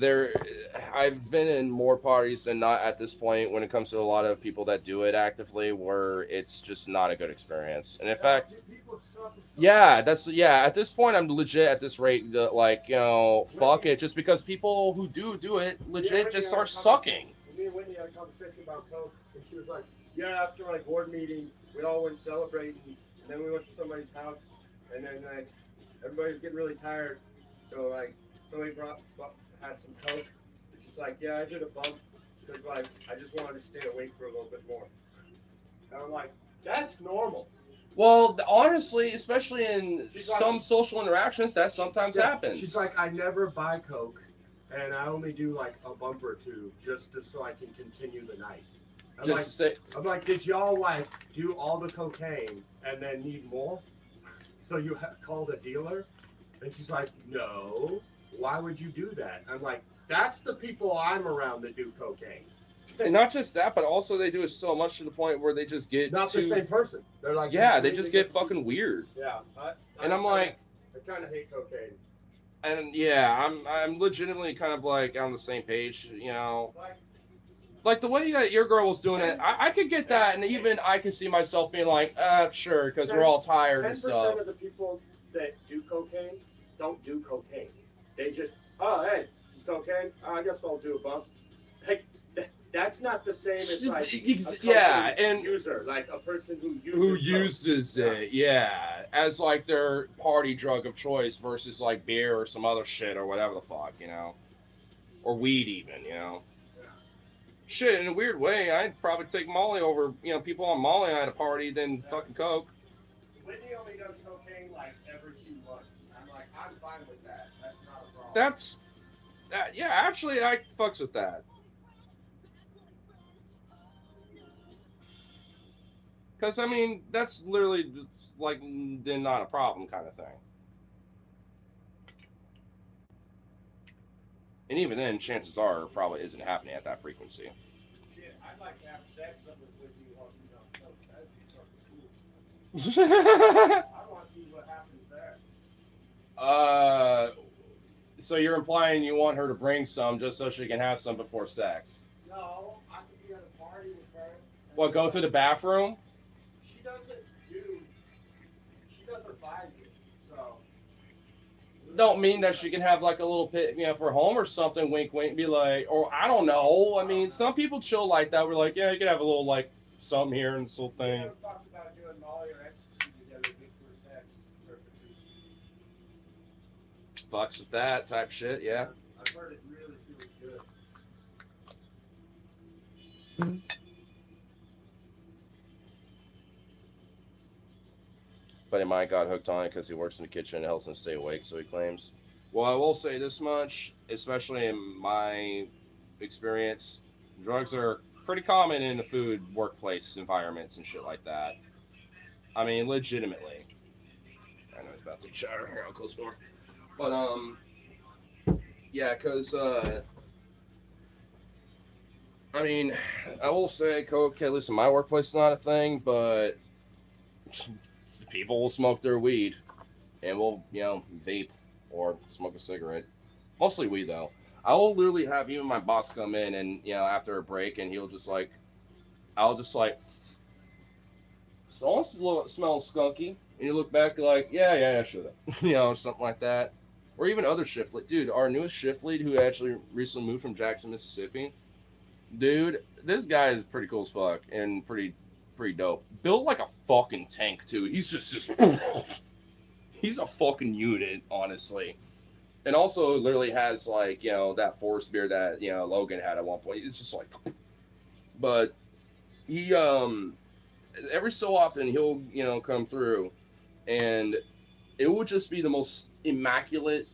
I've been in more parties than not at this point when it comes to a lot of people that do it actively where it's just not a good experience. And in fact, at this point, I'm legit at this rate, fuck it. Just because people who do it legit just start sucking. Me and Whitney had a conversation about Coke, and she was like, yeah, after like board meeting, we all went celebrating, and then we went to somebody's house, and then like everybody was getting really tired, so like somebody had some Coke, and she's like, yeah, I did a bump because like I just wanted to stay awake for a little bit more. And I'm like, that's normal. Well, honestly, especially in She's like- some social interactions, that sometimes happens. She's like, I never buy Coke, and I only do like a bump or two just so I can continue the night. I'm like, did y'all like do all the cocaine and then need more? So you call the dealer? And she's like, no. Why would you do that? I'm like, that's the people I'm around that do cocaine. And not just that, but also they do it so much to the point where they just get Not the same person. They're like, Yeah, they just get fucking weird. Yeah. And I'm like, I kind of hate cocaine. and yeah, I'm legitimately kind of like on the same page, Like the way that your girl was doing it, I could get that, and even I can see myself being like, sure, because we're all tired and 10% stuff. of the people that do cocaine don't do cocaine. They just, oh, hey, some cocaine? I guess I'll do a bump. Like, that's not the same as like a Yeah, cocaine and user, like a person who uses uses it, yeah, as like their party drug of choice versus like beer or some other shit or whatever the fuck, or weed even, Shit, in a weird way, I'd probably take Molly over, people on Molly at a party than fucking Coke. Whitney only does cocaine like every few months. I'm like, I'm fine with that. That's not a problem. Yeah, actually, I fucks with that. Because, I mean, that's literally just, like, then not a problem kind of thing. And even then, chances are it probably isn't happening at that frequency. Shit, I'd like to have sex with Whitney while she's on coke. That'd be fucking cool. I want to see what happens there. So you're implying you want her to bring some just so she can have some before sex? No, I could be at a party with her. What, go to the bathroom? She doesn't buy it, so. Don't mean that she can have like a little pit, for home or something, wink, wink, be like, or I don't know. I mean, some people chill like that. We're like, yeah, you can have a little, like, something here and this little We thing. never talked about doing Molly or ecstasy together just for sex purposes. Fucks with that type shit, yeah. I've heard it really feels good. But my got hooked on it because he works in the kitchen and helps him stay awake, so he claims. Well, I will say this much, especially in my experience, drugs are pretty common in the food workplace environments and shit like that. I mean, legitimately. I know he's about to take a shower. Here, I'll close the door. But, yeah, because, I mean, I will say, okay, listen, my workplace is not a thing, but people will smoke their weed and will, vape or smoke a cigarette. Mostly weed, though. I will literally have even my boss come in and, after a break, and he'll just like, I'll just like, someone smells skunky, and you look back like, yeah, should have, something like that. Or even other shift lead. Dude, our newest shift lead, who actually recently moved from Jackson, Mississippi, dude, this guy is pretty cool as fuck and pretty dope. Built like a fucking tank too. He's just he's a fucking unit, honestly. And also literally has like, that forest beer that, Logan had at one point. It's just like, but he every so often he'll, come through and it would just be the most immaculate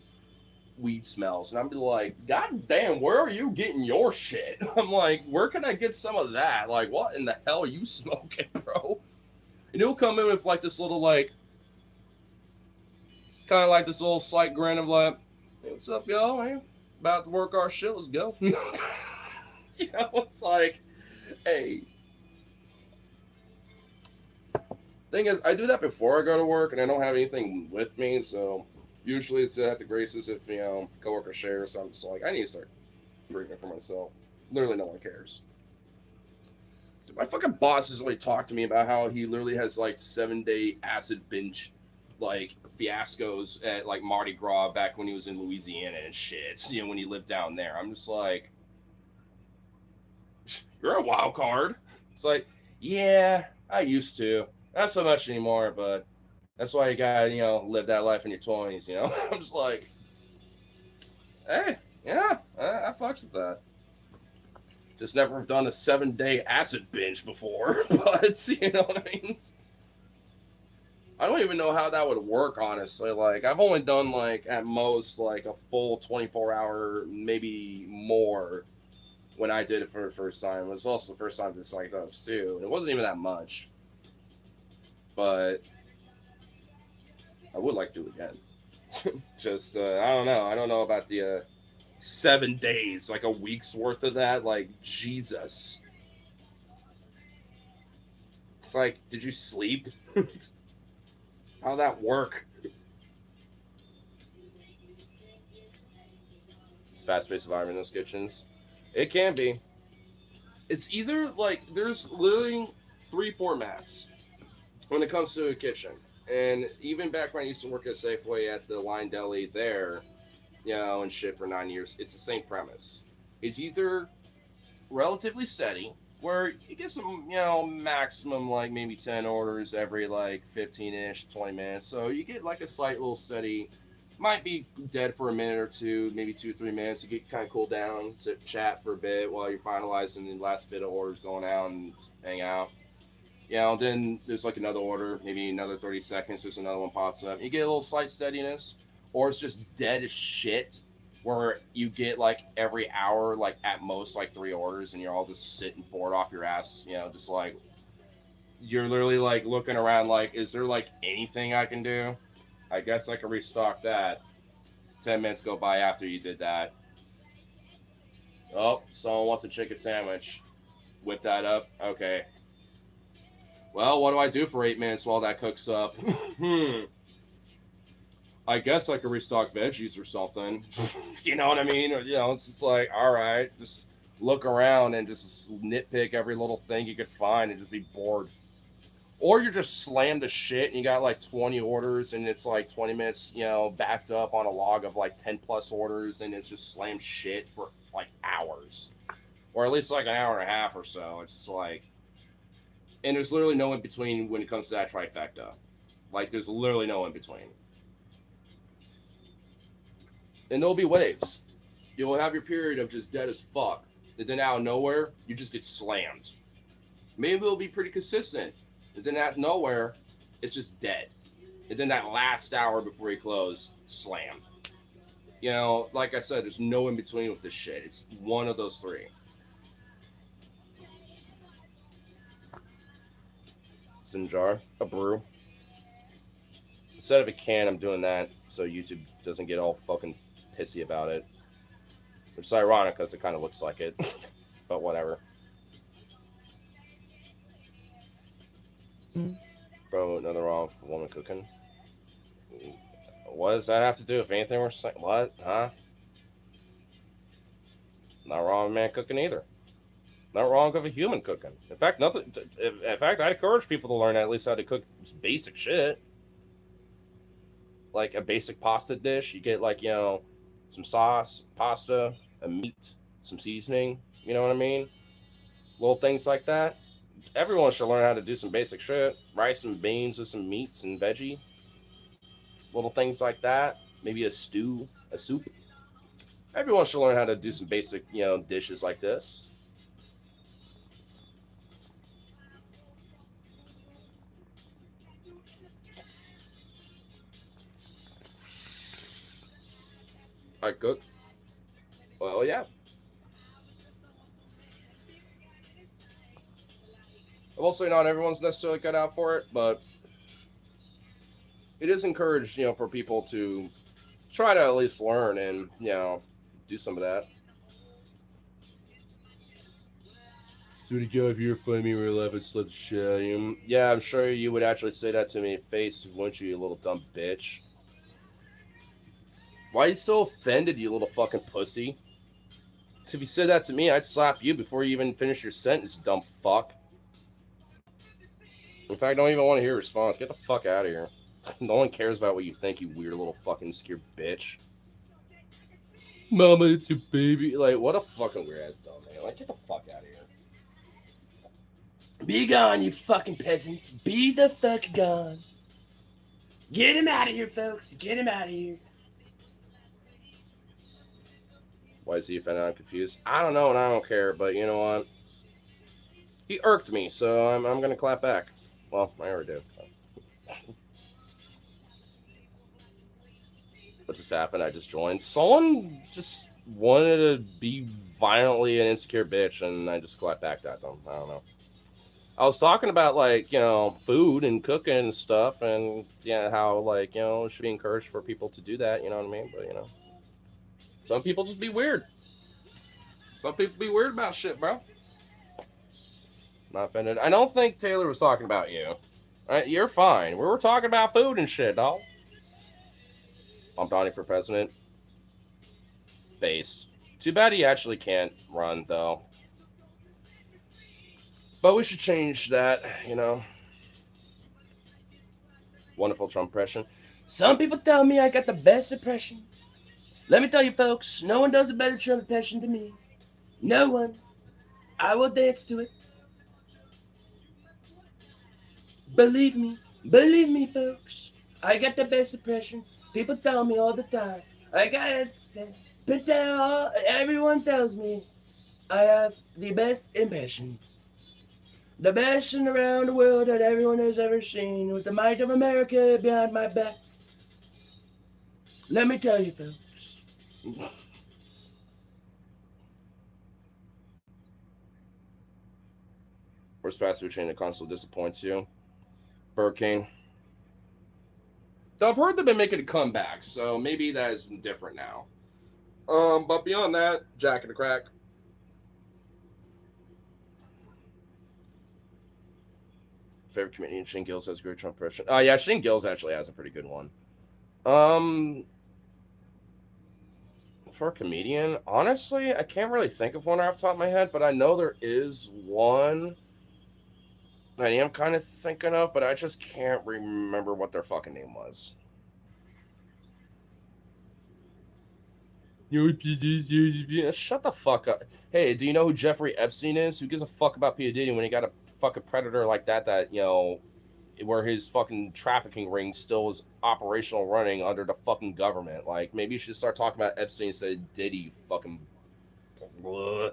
weed smells, and I'm be like, God damn, where are you getting your shit? I'm like, where can I get some of that? Like, what in the hell are you smoking, bro? And he'll come in with like this little like, kind of like this little slight grin of like, hey, what's up, y'all? Hey, about to work our shit. Let's go. It's like, hey. Thing is, I do that before I go to work, and I don't have anything with me, so. Usually it's at the Graces if, coworker shares, so I'm just like, I need to start drinking for myself. Literally no one cares. Dude, my fucking boss has already talked to me about how he literally has, like, 7-day acid binge, like, fiascos at, like, Mardi Gras back when he was in Louisiana and shit, when he lived down there. I'm just like, you're a wild card. It's like, yeah, I used to. Not so much anymore, but... That's why you gotta, live that life in your 20s, I'm just like, hey, yeah, I fucks with that. Just never have done a 7-day acid binge before, but, you know what I mean? I don't even know how that would work, honestly. Like, I've only done, like, at most, like, a full 24-hour, maybe more, when I did it for the first time. It was also the first time I did psychedelics, too. And it wasn't even that much. But... I would like to do it again. Just, I don't know. I don't know about the 7 days, like a week's worth of that. Like, Jesus. It's like, did you sleep? How'd that work? It's fast-paced environment in those kitchens. It can be. It's either, like, there's literally 3 formats when it comes to a kitchen. And even back when I used to work at Safeway at the Line Deli there, and shit for 9 years, it's the same premise. It's either relatively steady, where you get some, maximum, like, maybe 10 orders every, like, 15-ish, 20 minutes. So you get, like, a slight little steady, might be dead for a minute or two, maybe 2-3 minutes to get kind of cool down, sit, chat for a bit while you're finalizing the last bit of orders going out and hang out. Then there's like another order, maybe another 30 seconds, there's another one pops up. You get a little slight steadiness, or it's just dead as shit, where you get like every hour, like at most like 3 orders, and you're all just sitting bored off your ass, just like, you're literally like looking around like, is there like anything I can do? I guess I can restock that. 10 minutes go by after you did that. Oh, someone wants a chicken sandwich. Whip that up. Okay. Well, what do I do for 8 minutes while that cooks up? I guess I could restock veggies or something. You know what I mean? Or, it's just like, all right, just look around and just nitpick every little thing you could find and just be bored. Or you're just slammed to shit and you got like 20 orders and it's like 20 minutes, backed up on a log of like 10 plus orders and it's just slammed shit for like hours. Or at least like an hour and a half or so. It's just like... And there's literally no in between when it comes to that trifecta. Like, there's literally no in between. And there'll be waves. You'll have your period of just dead as fuck. And then out of nowhere, you just get slammed. Maybe it'll be pretty consistent. And then out of nowhere, it's just dead. And then that last hour before you close, slammed. Like I said, there's no in between with this shit. It's one of those 3. It's in a jar, a brew. Instead of a can, I'm doing that so YouTube doesn't get all fucking pissy about it. Which is ironic because it kind of looks like it. But whatever. Bro, nothing wrong with a woman cooking. What does that have to do with anything we're saying? What? Huh? Not wrong with a man cooking either. Not wrong with a human cooking. In fact, nothing. In fact, I encourage people to learn at least how to cook basic shit. Like a basic pasta dish. You get like, you know, some sauce, pasta, a meat, some seasoning. You know what I mean? Little things like that. Everyone should learn how to do some basic shit. Rice and beans with some meats and veggie. Little things like that. Maybe a stew, a soup. Everyone should learn how to do some basic, you know, dishes like this. I cook. Well, yeah. I will say not everyone's necessarily cut out for it, but it is encouraged, you know, for people to try to at least learn and, you know, do some of that. Swear to God, if you were funny me in real life, I'd slap the shit out of you. Yeah, I'm sure you would actually say that to me in the face, wouldn't you, you little dumb bitch? Why are you so offended, you little fucking pussy? If you said that to me, I'd slap you before you even finish your sentence, dumb fuck. In fact, I don't even want to hear a response. Get the fuck out of here. No one cares about what you think, you weird little fucking insecure bitch. Mama, it's your baby. Like, what a fucking weird ass dumb man. Like, get the fuck out of here. Be gone, you fucking peasants. Be the fuck gone. Get him out of here, folks. Get him out of here. Why is he offended? I'm confused. I don't know and I don't care, but you know what? He irked me, so I'm going to clap back. Well, I already did. So. What just happened? I just joined. Someone just wanted to be violently an insecure bitch, and I just clapped back at them. I don't know. I was talking about, like, you know, food and cooking and stuff, and, yeah, how, like, you know, it should be encouraged for people to do that, you know what I mean? But, you know, some people just be weird. Some people be weird about shit, bro. Not offended. I don't think Taylor was talking about you. You're fine. We were talking about food and shit, dog. I'm Donnie for president. Base. Too bad he actually can't run, though. But we should change that, you know. Wonderful Trump impression. Some people tell me I got the best impression. Let me tell you, folks, no one does a better Trump impression than me. No one. I will dance to it. Believe me, folks. I got the best impression. People tell me all the time. I got it. But everyone tells me I have the best impression. The best in around the world that everyone has ever seen, with the might of America behind my back. Let me tell you, folks. Where's fast food chain that constantly disappoints you? Burger King. So I've heard they've been making a comeback, so maybe that is different now. But beyond that, Jack and the Crack. Favorite comedian, Shane Gills has a great Trump impression. Oh yeah, Shane Gills actually has a pretty good one. For a comedian, honestly, I can't really think of one off the top of my head, but I know there is one I am kind of thinking of, but I just can't remember what their fucking name was. Shut the fuck up. Hey, do you know who Jeffrey Epstein is? Who gives a fuck about P. Diddy when he got a fucking predator like that, you know, where his fucking trafficking ring still is operational running under the fucking government? Like, maybe you should start talking about Epstein instead of Diddy, you fucking... Blah.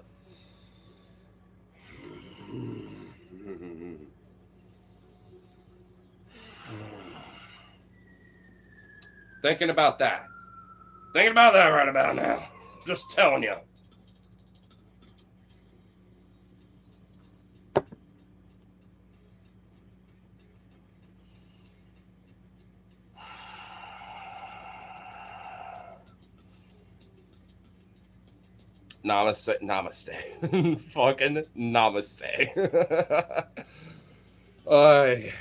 Thinking about that. Thinking about that right about now. Just telling you. Namaste. Namaste. Fucking namaste. I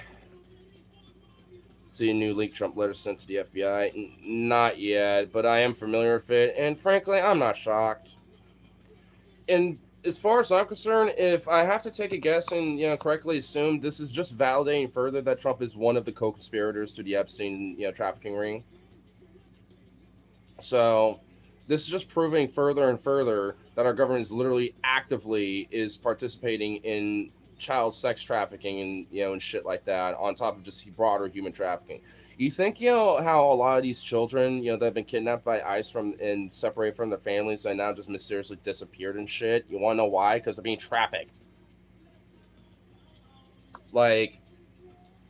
see a new leaked Trump letter sent to the FBI. Not yet, but I am familiar with it, and frankly, I'm not shocked. And as far as I'm concerned, if I have to take a guess and correctly assume, this is just validating further that Trump is one of the co-conspirators to the Epstein trafficking ring. So this is just proving further and further that our government is literally actively is participating in child sex trafficking and and shit like that, on top of just broader human trafficking. You think how a lot of these children that have been kidnapped by ICE from and separated from their families and now just mysteriously disappeared and shit? You want to know why? Because they're being trafficked. Like,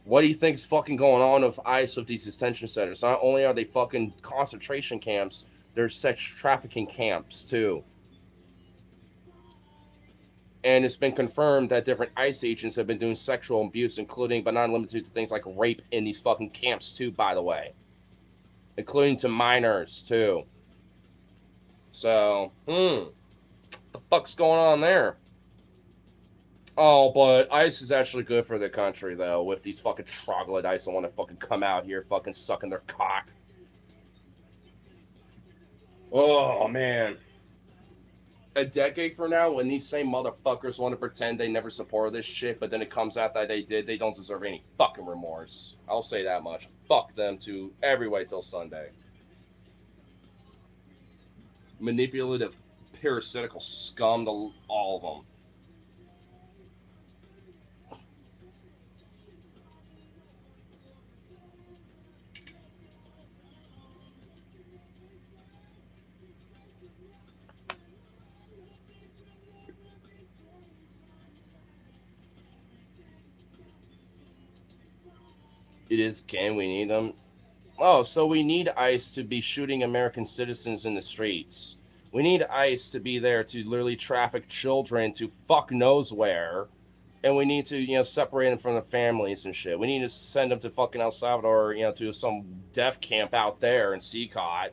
what do you think's fucking going on with ICE with these detention centers? Not only are they fucking concentration camps, they're sex trafficking camps too. And it's been confirmed that different ICE agents have been doing sexual abuse, including but not limited to things like rape in these fucking camps too, by the way. Including to minors too. So, the fuck's going on there? Oh, but ICE is actually good for the country, though, with these fucking troglodytes that want to fucking come out here fucking sucking their cock. Oh, man. A decade from now, when these same motherfuckers want to pretend they never supported this shit, but then it comes out that they did, they don't deserve any fucking remorse. I'll say that much. Fuck them to every way till Sunday. Manipulative, parasitical scum to all of them. It is, can we need them? Oh, so we need ICE to be shooting American citizens in the streets. We need ICE to be there to literally traffic children to fuck knows where. And we need to, separate them from the families and shit. We need to send them to fucking El Salvador, to some death camp out there in Seacot.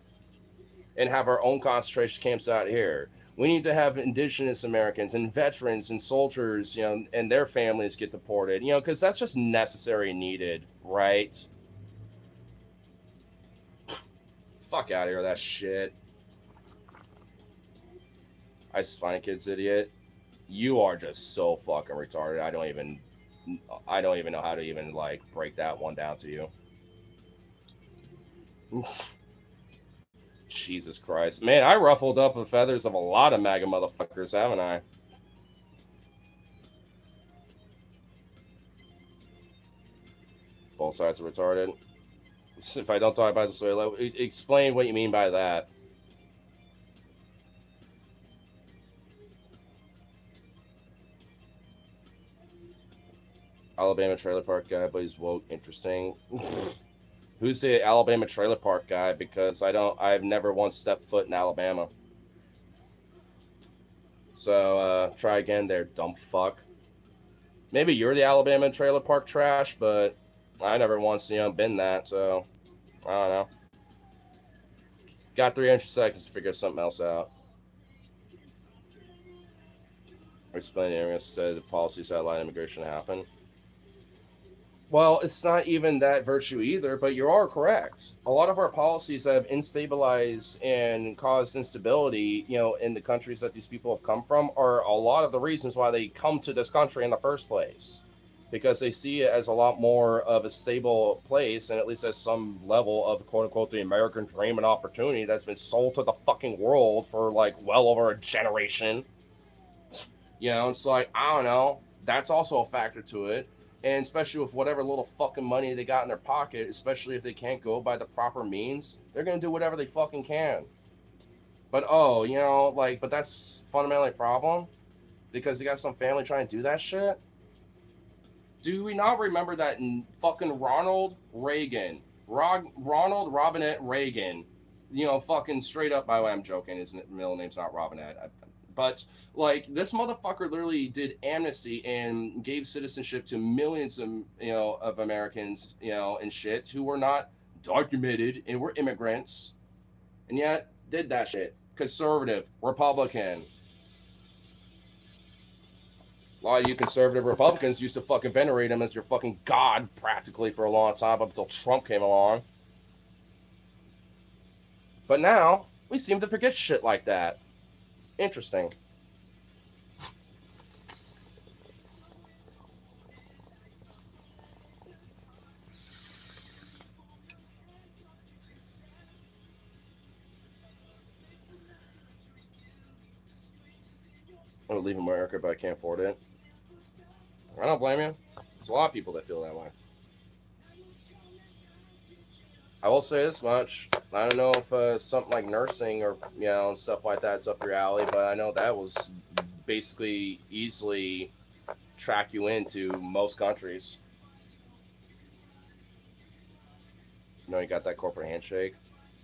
And have our own concentration camps out here. We need to have indigenous Americans and veterans and soldiers, and their families get deported, because that's just necessary and needed, right? Fuck out of here with that shit. I just find kids idiot. You are just so fucking retarded. I don't even know how to even break that one down to you. Jesus Christ. Man, I ruffled up the feathers of a lot of MAGA motherfuckers, haven't I? Both sides are retarded. If I don't talk about this way, explain what you mean by that. Alabama trailer park guy, but he's woke. Interesting. Who's the Alabama trailer park guy? Because I've never once stepped foot in Alabama. So, try again there, dumb fuck. Maybe you're the Alabama trailer park trash, but I never once, been that, so I don't know. Got 300 seconds to figure something else out. Explain the instead the policies that allow immigration to happen. Well, it's not even that virtue either, but you are correct. A lot of our policies have instabilized and caused instability, in the countries that these people have come from, are a lot of the reasons why they come to this country in the first place. Because they see it as a lot more of a stable place, and at least as some level of quote-unquote the American dream and opportunity that's been sold to the fucking world for well over a generation. It's I don't know. That's also a factor to it. And especially with whatever little fucking money they got in their pocket, especially if they can't go by the proper means, they're going to do whatever they fucking can. But, but that's fundamentally a problem? Because they got some family trying to do that shit? Do we not remember that fucking Ronald Robinette Reagan, fucking straight up, by the way, I'm joking, his middle name's not Robinette, but, this motherfucker literally did amnesty and gave citizenship to millions of Americans, and shit, who were not documented and were immigrants, and yet did that shit. conservative, Republican. A lot of you conservative Republicans used to fucking venerate him as your fucking god practically for a long time up until Trump came along. But now, we seem to forget shit like that. Interesting. I would leave America, but I can't afford it. I don't blame you. There's a lot of people that feel that way. I will say this much. I don't know if something like nursing or, you know, and stuff like that is up your alley, but I know that was basically easily track you into most countries. You know, you got that corporate handshake.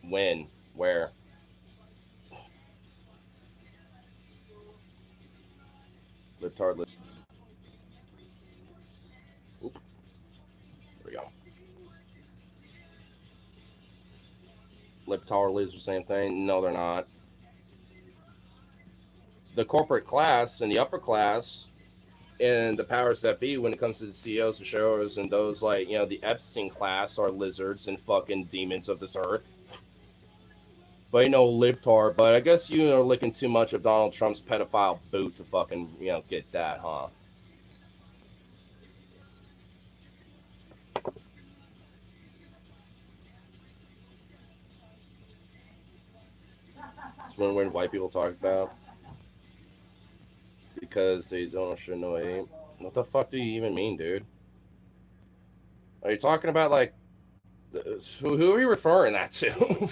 When? Where? Libtard. Oop. There we go. Libtards are the same thing. No, they're not. The corporate class and the upper class and the powers that be when it comes to the CEOs and shareholders and those like, you know, the Epstein class are lizards and fucking demons of this earth. But you know, libtard, but I guess you are licking too much of Donald Trump's pedophile boot to fucking, you know, get that, huh? It's when white people talk about because they don't should know hate. What the fuck do you even mean, dude? Are you talking about like who are you referring that to?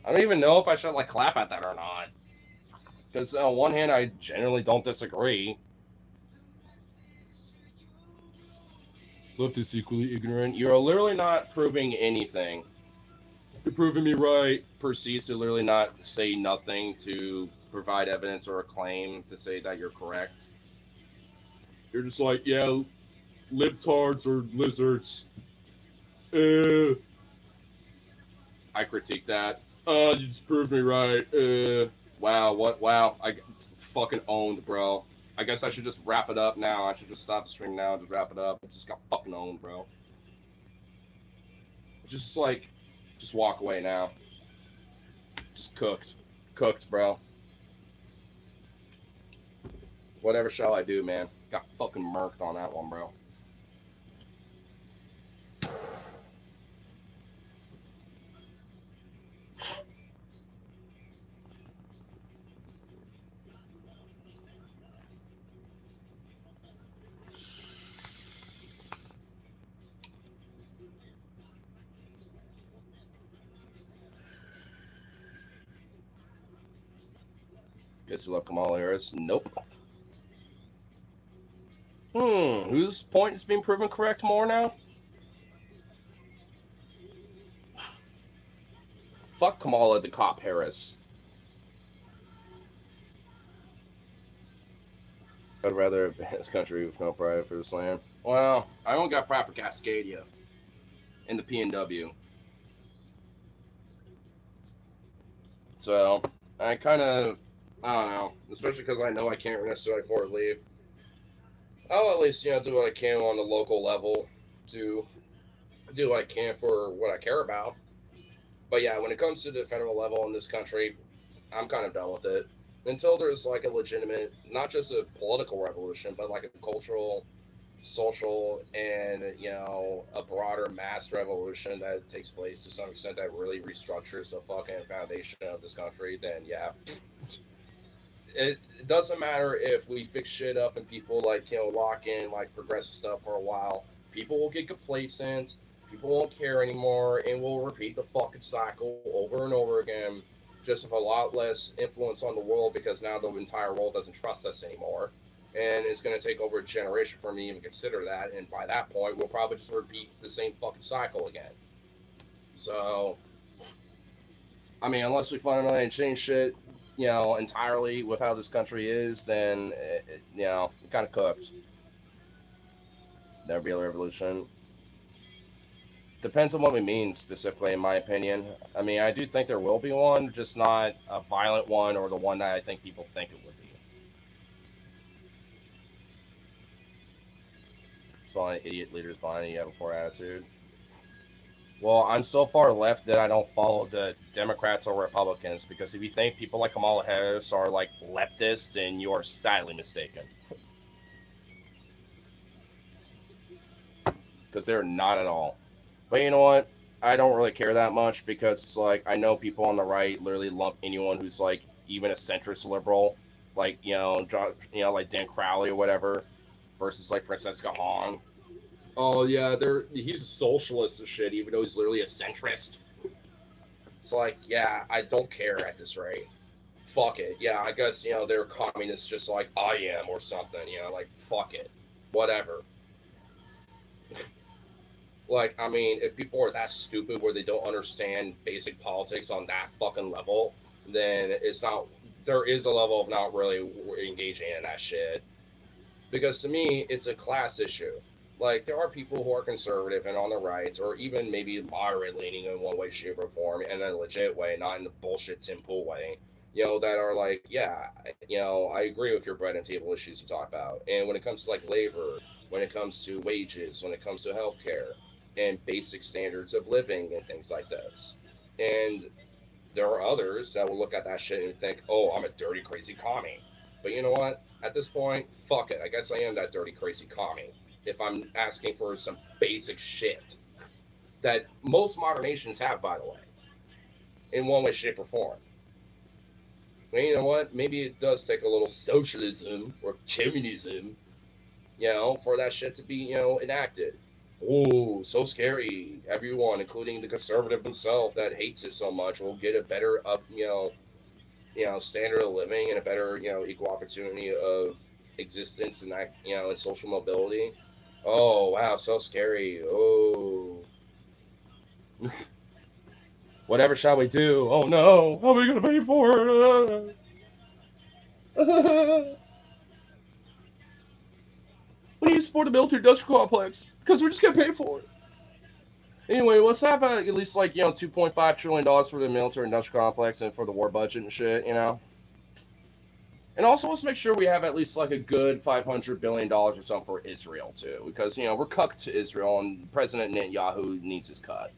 I don't even know if I should like clap at that or not. Because on one hand, I generally don't disagree. Left is equally ignorant. You're literally not proving anything. You're proving me right. Proceeds to literally not say nothing to provide evidence or a claim to say that you're correct. You're just like, yeah, libtards or lizards. I critique that. You just proved me right. Wow, what? Wow, I fucking owned, bro. I guess I should just wrap it up now. I should just stop the stream now and just wrap it up. I just got fucking owned, bro. Just like, just walk away now. Just cooked. Cooked, bro. Whatever shall I do, man? Got fucking murked on that one, bro. Guess you love Kamala Harris? Nope. Whose point is being proven correct more now? Fuck Kamala the cop Harris. I'd rather advance this country with no pride for this land. Well, I only got pride for Cascadia and the PNW. So, I kind of, I don't know, especially because I know I can't necessarily afford leave. I'll at least, you know, do what I can on the local level to do what I can for what I care about. But yeah, when it comes to the federal level in this country, I'm kind of done with it. Until there's like a legitimate, not just a political revolution, but like a cultural, social, and, you know, a broader mass revolution that takes place to some extent that really restructures the fucking foundation of this country, then yeah. It doesn't matter if we fix shit up and people like, you know, lock in like progressive stuff for a while. People will get complacent. People won't care anymore, and we'll repeat the fucking cycle over and over again, just with a lot less influence on the world because now the entire world doesn't trust us anymore. And it's going to take over a generation for me to even consider that. And by that point, we'll probably just repeat the same fucking cycle again. So, I mean, unless we fundamentally change shit, you know, entirely with how this country is, then, you know, it kind of cooked. There'll be a revolution. Depends on what we mean specifically, in my opinion. I mean, I do think there will be one, just not a violent one or the one that I think people think it would be. It's fine, idiot leaders behind it. You have a poor attitude. Well, I'm so far left that I don't follow the Democrats or Republicans because if you think people like Kamala Harris are like leftist, then you are sadly mistaken. Because they're not at all. But you know what? I don't really care that much because like I know people on the right literally lump anyone who's like even a centrist liberal, like like Dan Crowley or whatever, versus like Francesca Hong. Oh yeah, he's a socialist and shit, even though he's literally a centrist. It's like, yeah, I don't care at this rate. Fuck it. Yeah, I guess they're communists just like I am or something. Like fuck it, whatever. Like, I mean, if people are that stupid where they don't understand basic politics on that fucking level, then it's not. There is a level of not really engaging in that shit. Because to me, it's a class issue. Like, there are people who are conservative and on the right, or even maybe moderate leaning in one way, shape, or form, in a legit way, not in the bullshit Tim Pool way, that are like, yeah, I agree with your bread and table issues you talk about. And when it comes to like labor, when it comes to wages, when it comes to healthcare, and basic standards of living and things like this. And there are others that will look at that shit and think, oh, I'm a dirty, crazy commie. But you know what? At this point, fuck it. I guess I am that dirty, crazy commie. If I'm asking for some basic shit that most modern nations have, by the way, in one way, shape, or form. And you know what? Maybe it does take a little socialism or communism, for that shit to be, enacted. Oh, so scary. Everyone, including the conservative himself that hates it so much, will get a better standard of living and a better, equal opportunity of existence and that, and social mobility. Oh, wow, so scary. Oh. Whatever shall we do? Oh no, how are we gonna pay for it? We need to support the military industrial complex because we're just gonna pay for it. Anyway, let's have at least like $2.5 trillion for the military industrial complex and for the war budget and shit, And also, let's make sure we have at least like a good $500 billion or something for Israel too, because we're cucked to Israel, and President Netanyahu needs his cut.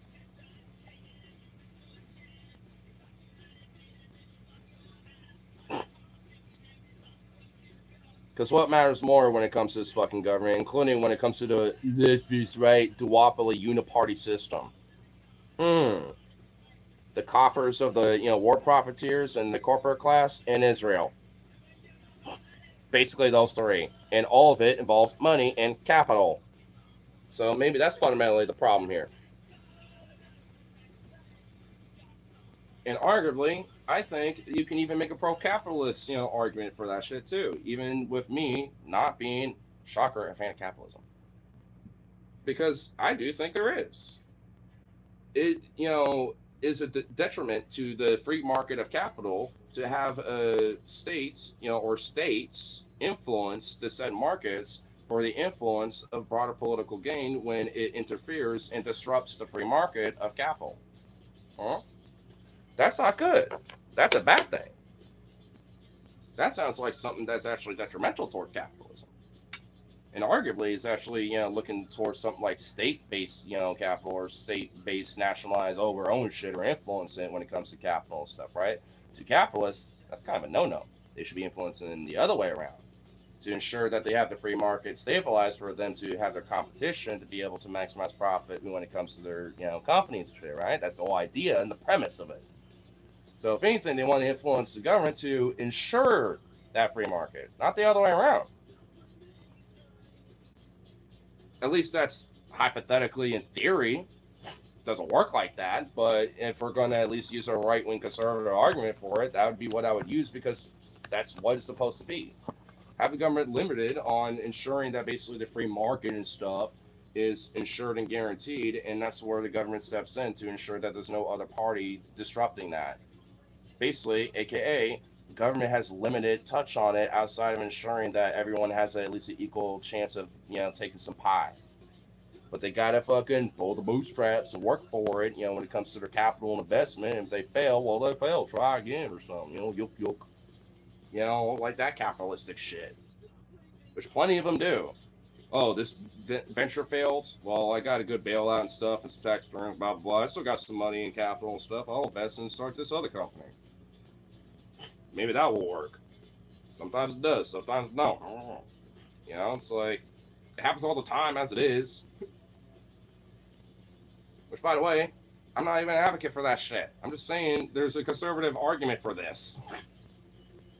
Because what matters more when it comes to this fucking government, including when it comes to the leftist right duopoly uniparty system? The coffers of the war profiteers and the corporate class in Israel. Basically those three. And all of it involves money and capital. So maybe that's fundamentally the problem here. And arguably, I think you can even make a pro-capitalist, argument for that shit too. Even with me not being, shocker, a fan of capitalism. Because I do think there is. It, is a detriment to the free market of capital to have states, or states influence the said markets for the influence of broader political gain when it interferes and disrupts the free market of capital. Huh? That's not good. That's a bad thing. That sounds like something that's actually detrimental towards capitalism. And arguably is actually, looking towards something like state-based, capital or state-based nationalized over own shit or influence it when it comes to capital and stuff, right? To capitalists, that's kind of a no-no. They should be influencing the other way around to ensure that they have the free market stabilized for them to have their competition to be able to maximize profit when it comes to their, companies and shit, right? That's the whole idea and the premise of it. So if anything, they want to influence the government to ensure that free market, not the other way around. At least that's hypothetically in theory. Doesn't work like that, but if we're going to at least use a right-wing conservative argument for it, that would be what I would use because that's what it's supposed to be. Have the government limited on ensuring that basically the free market and stuff is insured and guaranteed, and that's where the government steps in to ensure that there's no other party disrupting that. Basically, aka, the government has limited touch on it outside of ensuring that everyone has at least an equal chance of, taking some pie. But they gotta fucking pull the bootstraps and work for it, when it comes to their capital and investment. If they fail, well, they fail. Try again or something, yoke, yoke. Like that capitalistic shit. Which plenty of them do. Oh, this venture failed. Well, I got a good bailout and stuff and some tax returns, blah, blah, blah. I still got some money and capital and stuff. I'll invest and start this other company. Maybe that will work. Sometimes it does, sometimes no. It's like, it happens all the time as it is. Which, by the way, I'm not even an advocate for that shit. I'm just saying there's a conservative argument for this.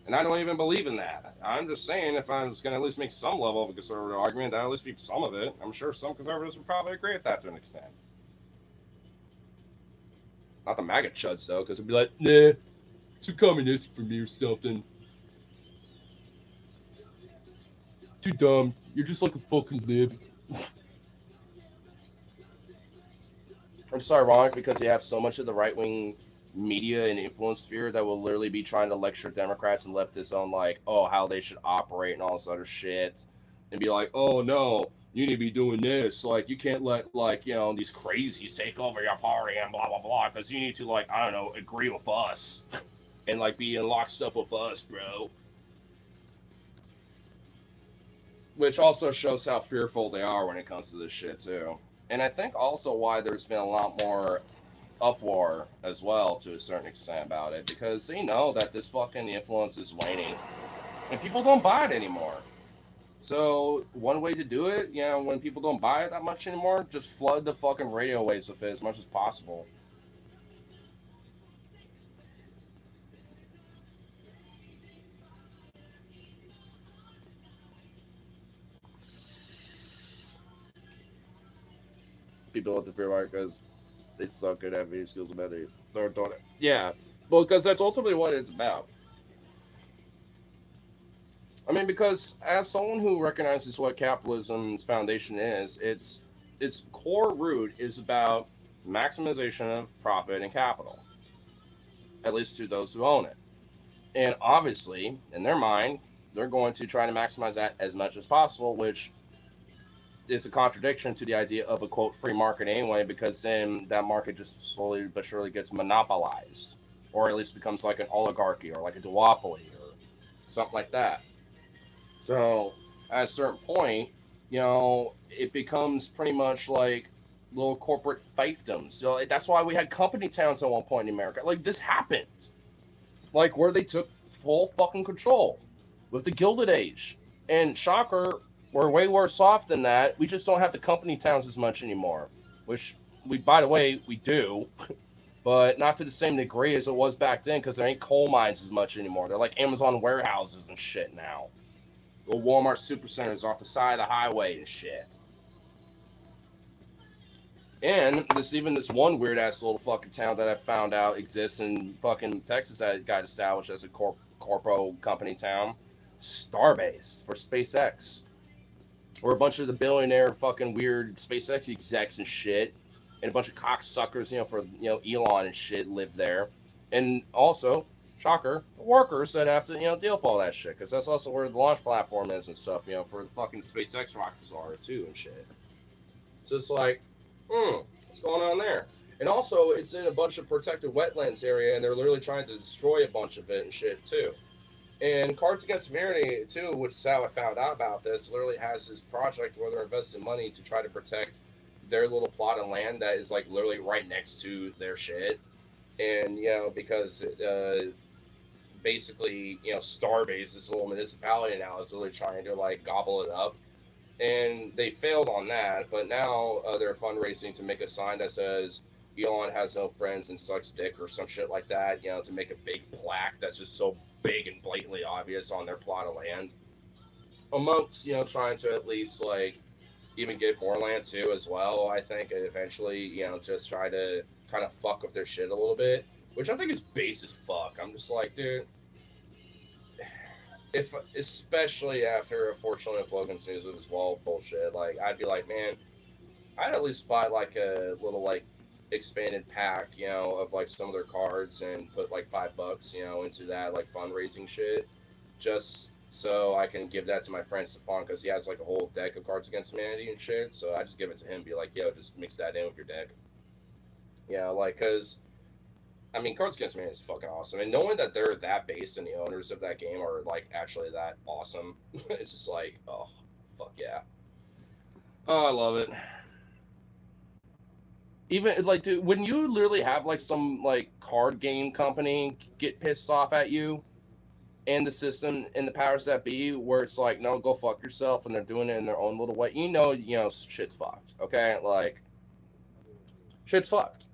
And I don't even believe in that. I'm just saying if I was going to at least make some level of a conservative argument, that at least be some of it. I'm sure some conservatives would probably agree with that to an extent. Not the MAGA chuds, though, because it'd be like, nah, too communistic for me or something. Too dumb. You're just like a fucking lib. It's ironic because you have so much of the right-wing media and influence sphere that will literally be trying to lecture Democrats and leftists on how they should operate and all this other shit, and be like, oh no, you need to be doing this, you can't let these crazies take over your party and blah blah blah, because you need to agree with us and be in lockstep with us, bro. Which also shows how fearful they are when it comes to this shit too. And I think also why there's been a lot more uproar as well to a certain extent about it, because they know that this fucking influence is waning and people don't buy it anymore. So one way to do it, when people don't buy it that much anymore, just flood the fucking radio waves with it as much as possible. People have to fear about it because they suck at having skills about it. Yeah, well, because that's ultimately what it's about. I mean, because as someone who recognizes what capitalism's foundation is, its core root is about maximization of profit and capital, at least to those who own it. And obviously, in their mind, they're going to try to maximize that as much as possible, which is a contradiction to the idea of a quote free market anyway, because then that market just slowly but surely gets monopolized, or at least becomes like an oligarchy or like a duopoly or something like that. So at a certain point, it becomes pretty much like little corporate fiefdoms. So that's why we had company towns at one point in America. This happened, where they took full fucking control with the Gilded Age. And shocker, we're way worse off than that. We just don't have the company towns as much anymore, which by the way, we do, but not to the same degree as it was back then, because there ain't coal mines as much anymore. They're like Amazon warehouses and shit now. Little Walmart supercenters off the side of the highway and shit. And this one weird ass little fucking town that I found out exists in fucking Texas that got established as a corpo company town, Starbase for SpaceX. Or a bunch of the billionaire fucking weird SpaceX execs and shit, and a bunch of cocksuckers, for Elon and shit live there, and also, shocker, the workers that have to deal with all that shit, because that's also where the launch platform is and stuff, for the fucking SpaceX rockets are too and shit. So it's like, what's going on there? And also, it's in a bunch of protected wetlands area, and they're literally trying to destroy a bunch of it and shit too. And Cards Against Humanity, too, which is how I found out about this, literally has this project where they're investing money to try to protect their little plot of land that is, literally right next to their shit. And, because basically, Starbase, this little municipality now, is literally trying to, gobble it up. And they failed on that, but now they're fundraising to make a sign that says, Elon has no friends and sucks dick or some shit like that, to make a big plaque that's just so big and blatantly obvious on their plot of land, amongst trying to at least even get more land too as well. I think, and eventually just try to kind of fuck with their shit a little bit, which I think is base as fuck. I'm just like, dude, if especially after unfortunately if Logan's news with his wall bullshit, I'd be like, man, I'd at least buy a little expanded pack, of some of their cards and put $5, into that fundraising shit, just so I can give that to my friend Stefan because he has like a whole deck of Cards Against Humanity and shit. So I just give it to him, be like, yo, just mix that in with your deck. Yeah, like, because I mean, Cards Against Humanity is fucking awesome, and knowing that they're that based and the owners of that game are like actually that awesome, it's just like, oh, fuck yeah. Oh, I love it. Even like, dude, when you literally have like some like card game company get pissed off at you and the system and the powers that be, where it's like, no, go fuck yourself, and they're doing it in their own little way, you know, shit's fucked. Okay, like, shit's fucked.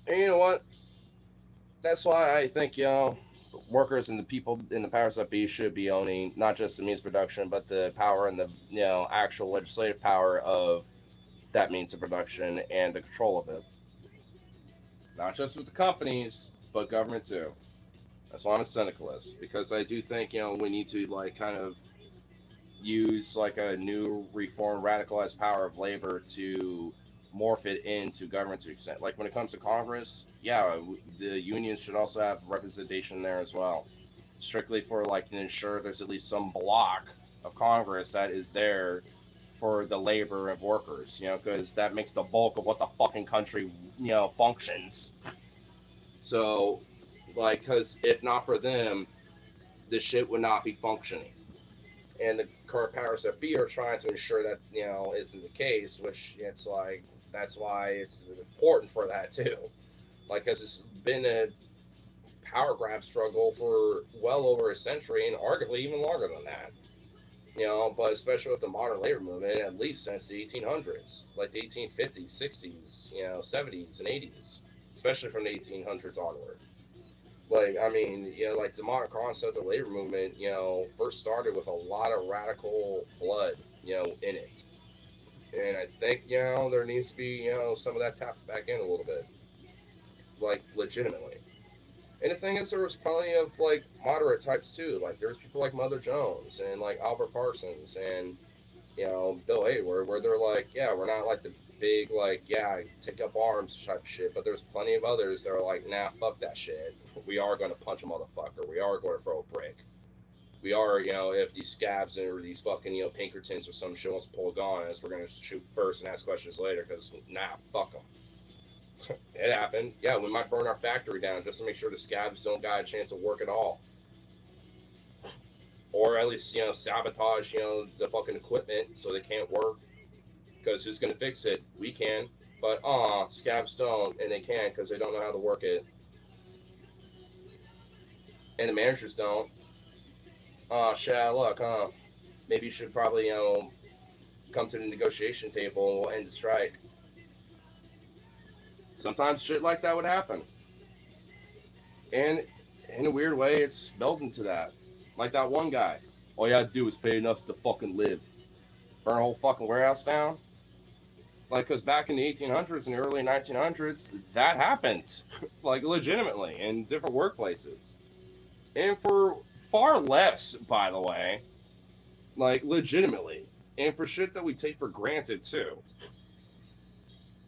And you know what? That's why I think, workers and the people in the powers that be should be owning not just the means of production, but the power and the, actual legislative power of that means of production and the control of it. Not just with the companies, but government too. That's why I'm a syndicalist, because I do think, we need to like kind of use like a new reformed radicalized power of labor to morph it into government to extent. Like when it comes to Congress, yeah, the unions should also have representation there as well, strictly for like to ensure there's at least some block of Congress that is there for the labor of workers, because that makes the bulk of what the fucking country, functions. So, like, because if not for them, this shit would not be functioning. And the current powers that be are trying to ensure that, isn't the case, which it's like, that's why it's important for that too. Like, because it's been a power grab struggle for well over a century and arguably even longer than that. But especially with the modern labor movement, at least since the 1800s, like the 1850s, 60s, 70s, and 80s, especially from the 1800s onward. Like, I mean, like the modern concept of labor movement, first started with a lot of radical blood, in it. And I think, there needs to be, some of that tapped back in a little bit. Like, legitimately. And the thing is, there was plenty of, like, moderate types, too. Like, there's people like Mother Jones and, like, Albert Parsons and, Bill Hayward, where they're like, yeah, we're not, like, the big, like, yeah, take up arms type shit. But there's plenty of others that are like, nah, fuck that shit. We are going to punch a motherfucker. We are going to throw a brick. We are, if these scabs or these fucking, Pinkertons or some shit wants to pull a gun on us, we're going to shoot first and ask questions later because, nah, fuck them. It happened. Yeah, we might burn our factory down just to make sure the scabs don't got a chance to work at all. Or at least, sabotage, the fucking equipment so they can't work. Because who's going to fix it? We can. But, scabs don't, and they can't because they don't know how to work it. And the managers don't. Shit, look, maybe you should probably, come to the negotiation table and we'll end the strike. Sometimes shit like that would happen. And in a weird way, it's building to that. Like that one guy. All you had to do was pay enough to fucking live. Burn a whole fucking warehouse down. Like, because back in the 1800s and the early 1900s, that happened. Like, legitimately, in different workplaces. And for far less, by the way. Like, legitimately. And for shit that we take for granted, too.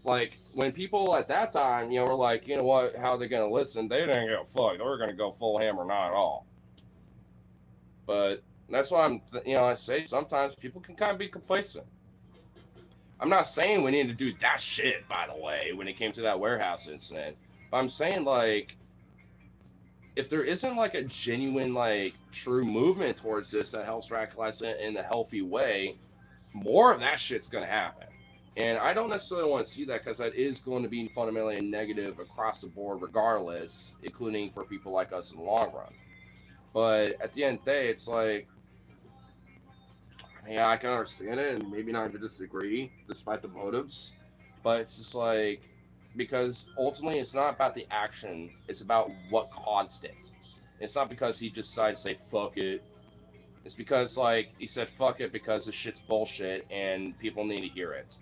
Like, when people at that time, were like, you know what, how are they going to listen? They didn't give a fuck. They were going to go full hammer, not at all. But that's why I say sometimes people can kind of be complacent. I'm not saying we need to do that shit, by the way, when it came to that warehouse incident. But I'm saying, like, if there isn't, like, a genuine, like, true movement towards this that helps radicalize it in a healthy way, more of that shit's going to happen. And I don't necessarily want to see that because that is going to be fundamentally a negative across the board regardless, including for people like us in the long run. But at the end of the day, it's like, yeah, I can understand it and maybe not even disagree despite the motives. But it's just like, because ultimately it's not about the action, it's about what caused it. It's not because he just decided to say, fuck it. It's because, like, he said, fuck it because this shit's bullshit and people need to hear it.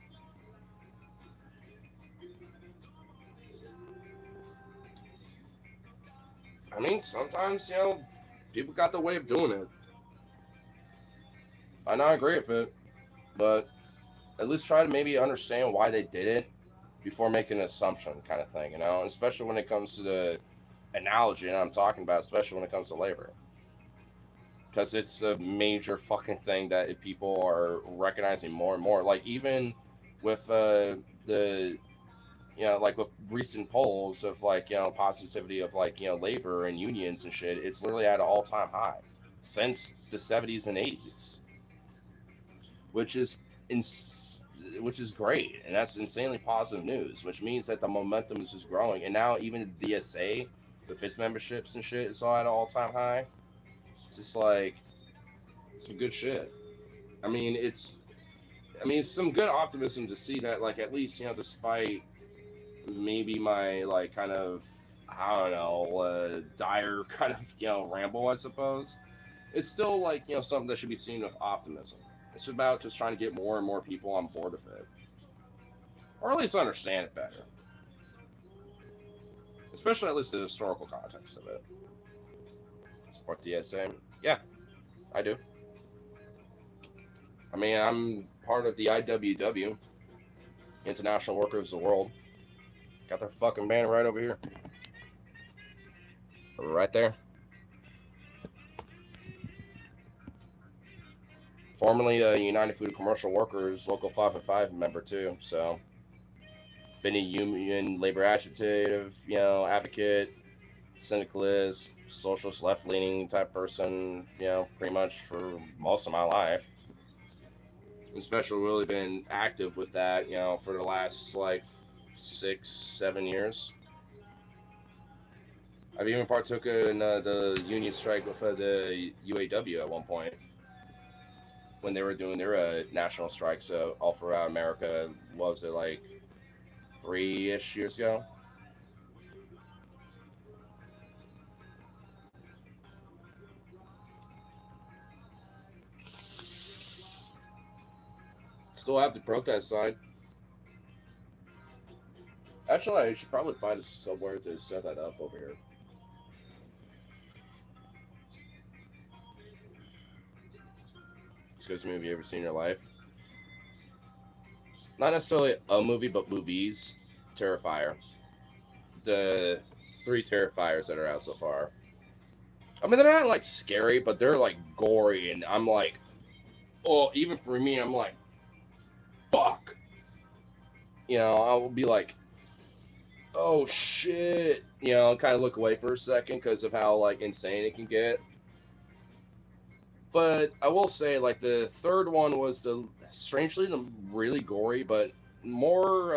I mean, sometimes, people got their way of doing it. I not agree with it, but at least try to maybe understand why they did it before making an assumption, kind of thing, especially when it comes to the analogy, and I'm talking about, especially when it comes to labor, because it's a major fucking thing that people are recognizing more and more. Like even with the like with recent polls of like positivity of like labor and unions and shit, it's literally at an all-time high since the 70s and 80s, which is which is great, and that's insanely positive news, which means that the momentum is just growing. And now even the DSA with its memberships and shit is all at an all-time high. It's just like some good shit. It's some good optimism to see that, like, at least despite maybe my like kind of, I don't know, dire kind of ramble, I suppose, it's still like something that should be seen with optimism. It's about just trying to get more and more people on board with it, or at least understand it better, especially at least the historical context of it. Support DSA, yeah, I do. I'm part of the IWW, International Workers of the World. Got their fucking banner right over here. Right there. Formerly a United Food Commercial Workers Local 505 member too, so been a union labor agitative, advocate, syndicalist, socialist, left-leaning type person, pretty much for most of my life. Especially really been active with that, for the last like 6-7 years. I've even partook in the union strike with the UAW at one point when they were doing their national strikes all throughout America. What was it, like 3-ish years ago? Still have the protest sign. Actually, I should probably find somewhere to set that up over here. Scariest movie you ever seen in your life? Not necessarily a movie, but movies. Terrifier. The 3 Terrifiers that are out so far. They're not like scary, but they're like gory, and I'm like, oh, even for me, I'm like, fuck. I will be like, oh shit. Kind of look away for a second because of how like insane it can get. But I will say, like, the third one was strangely really gory, but more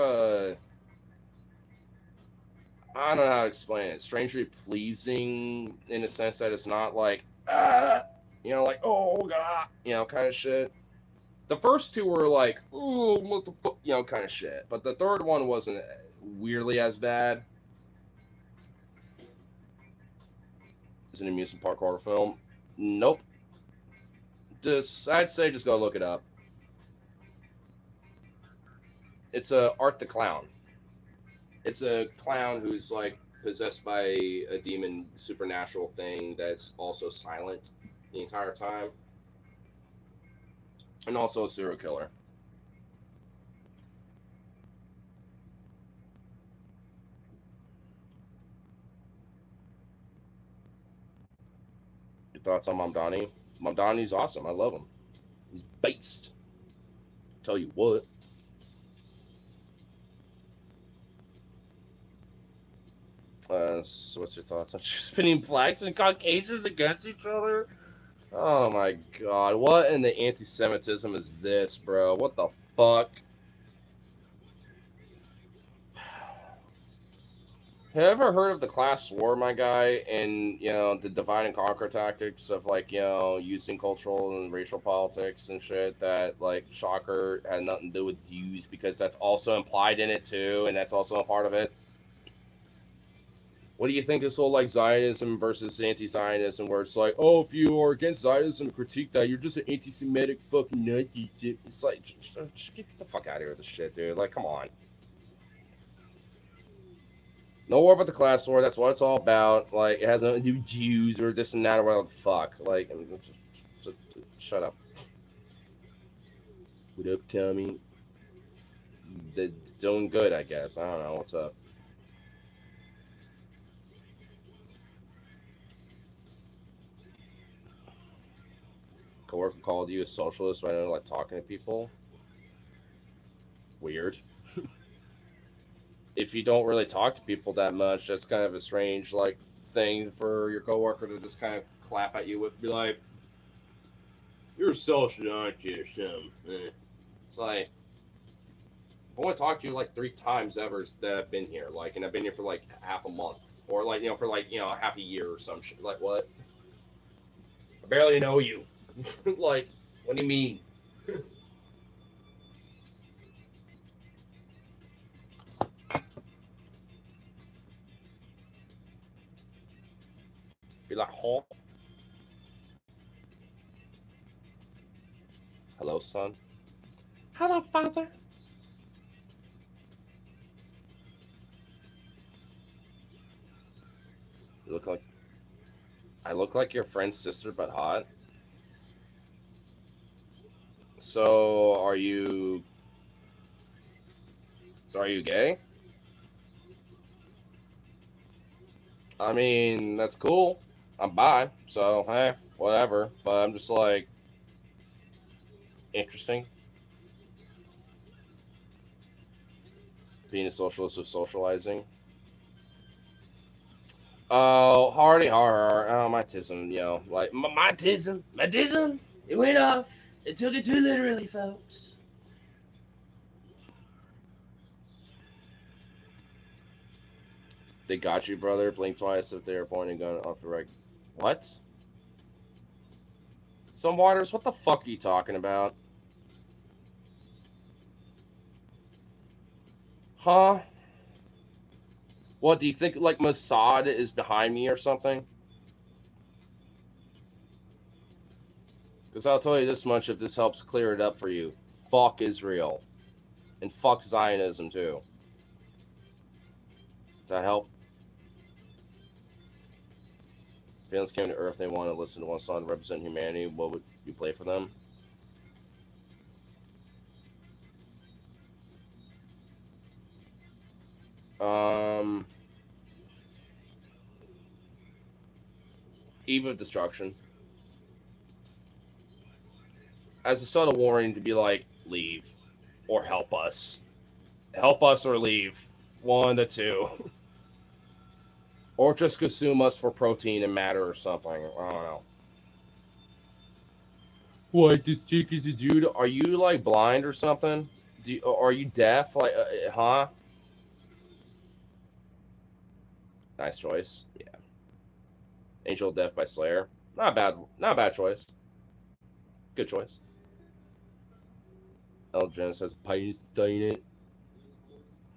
I don't know how to explain it. Strangely pleasing in the sense that it's not like like, oh god, kind of shit. The first 2 were like, oh, what the fuck, kind of shit. But the third one wasn't weirdly as bad. Is it an amusement park horror film? Nope. I'd say just go look it up. It's Art the Clown. It's a clown who's like possessed by a demon supernatural thing that's also silent the entire time. And also a serial killer. Your thoughts on Mamdani? Mamdani's awesome. I love him. He's based. Tell you what. So what's your thoughts on spinning flags and Caucasians against each other? Oh my god. What in the anti-Semitism is this, bro? What the fuck? Have you ever heard of the class war, my guy, and, the divide and conquer tactics of, like, using cultural and racial politics and shit that, like, shocker, had nothing to do with Jews, because that's also implied in it, too, and that's also a part of it? What do you think this whole, like, Zionism versus anti-Zionism, where it's like, oh, if you are against Zionism and critique that, you're just an anti-Semitic fucking Nazi. It's like, just get the fuck out of here with this shit, dude. Like, come on. No war about the class war. That's what it's all about. Like, it has nothing to do with Jews or this and that or whatever the fuck. Like, just shut up. What up, Tommy? It's doing good, I guess. I don't know what's up. Coworker called you a socialist when I don't like talking to people. Weird. If you don't really talk to people that much, that's kind of a strange like thing for your coworker to just kind of clap at you with, be like, "You're a socialist, aren't you?" Or something. It's like, I want to talk to you like 3 times ever that I've been here, like, and I've been here for like half a month, or like for like half a year or some shit. Like what? I barely know you. Like, what do you mean? Be like, huh? Hello, son. Hello, father. You look like I look like your friend's sister, but hot. So are you? So are you gay? I mean, that's cool. I'm bi, so hey, whatever. But I'm just like interesting. Being a socialist with socializing. Oh, hardy har. Oh, my tism, like my tism. It went off. It took it too literally, folks. They got you, brother. Blink twice if they're pointing a gun off the right. What? Some waters? What the fuck are you talking about? Huh? What, do you think, like, Mossad is behind me or something? Because I'll tell you this much if this helps clear it up for you. Fuck Israel. And fuck Zionism, too. Does that help? If aliens came to Earth, they want to listen to one song to represent humanity, what would you play for them? Eve of Destruction. As a subtle warning to be like, leave. Or help us. Help us or leave. One of the two. Or just consume us for protein and matter or something. I don't know. What, this chick is a dude? Are you, like, blind or something? Are you deaf? Like, huh? Nice choice. Yeah. Angel of Death by Slayer. Not a bad choice. Good choice. El Jen says Python it.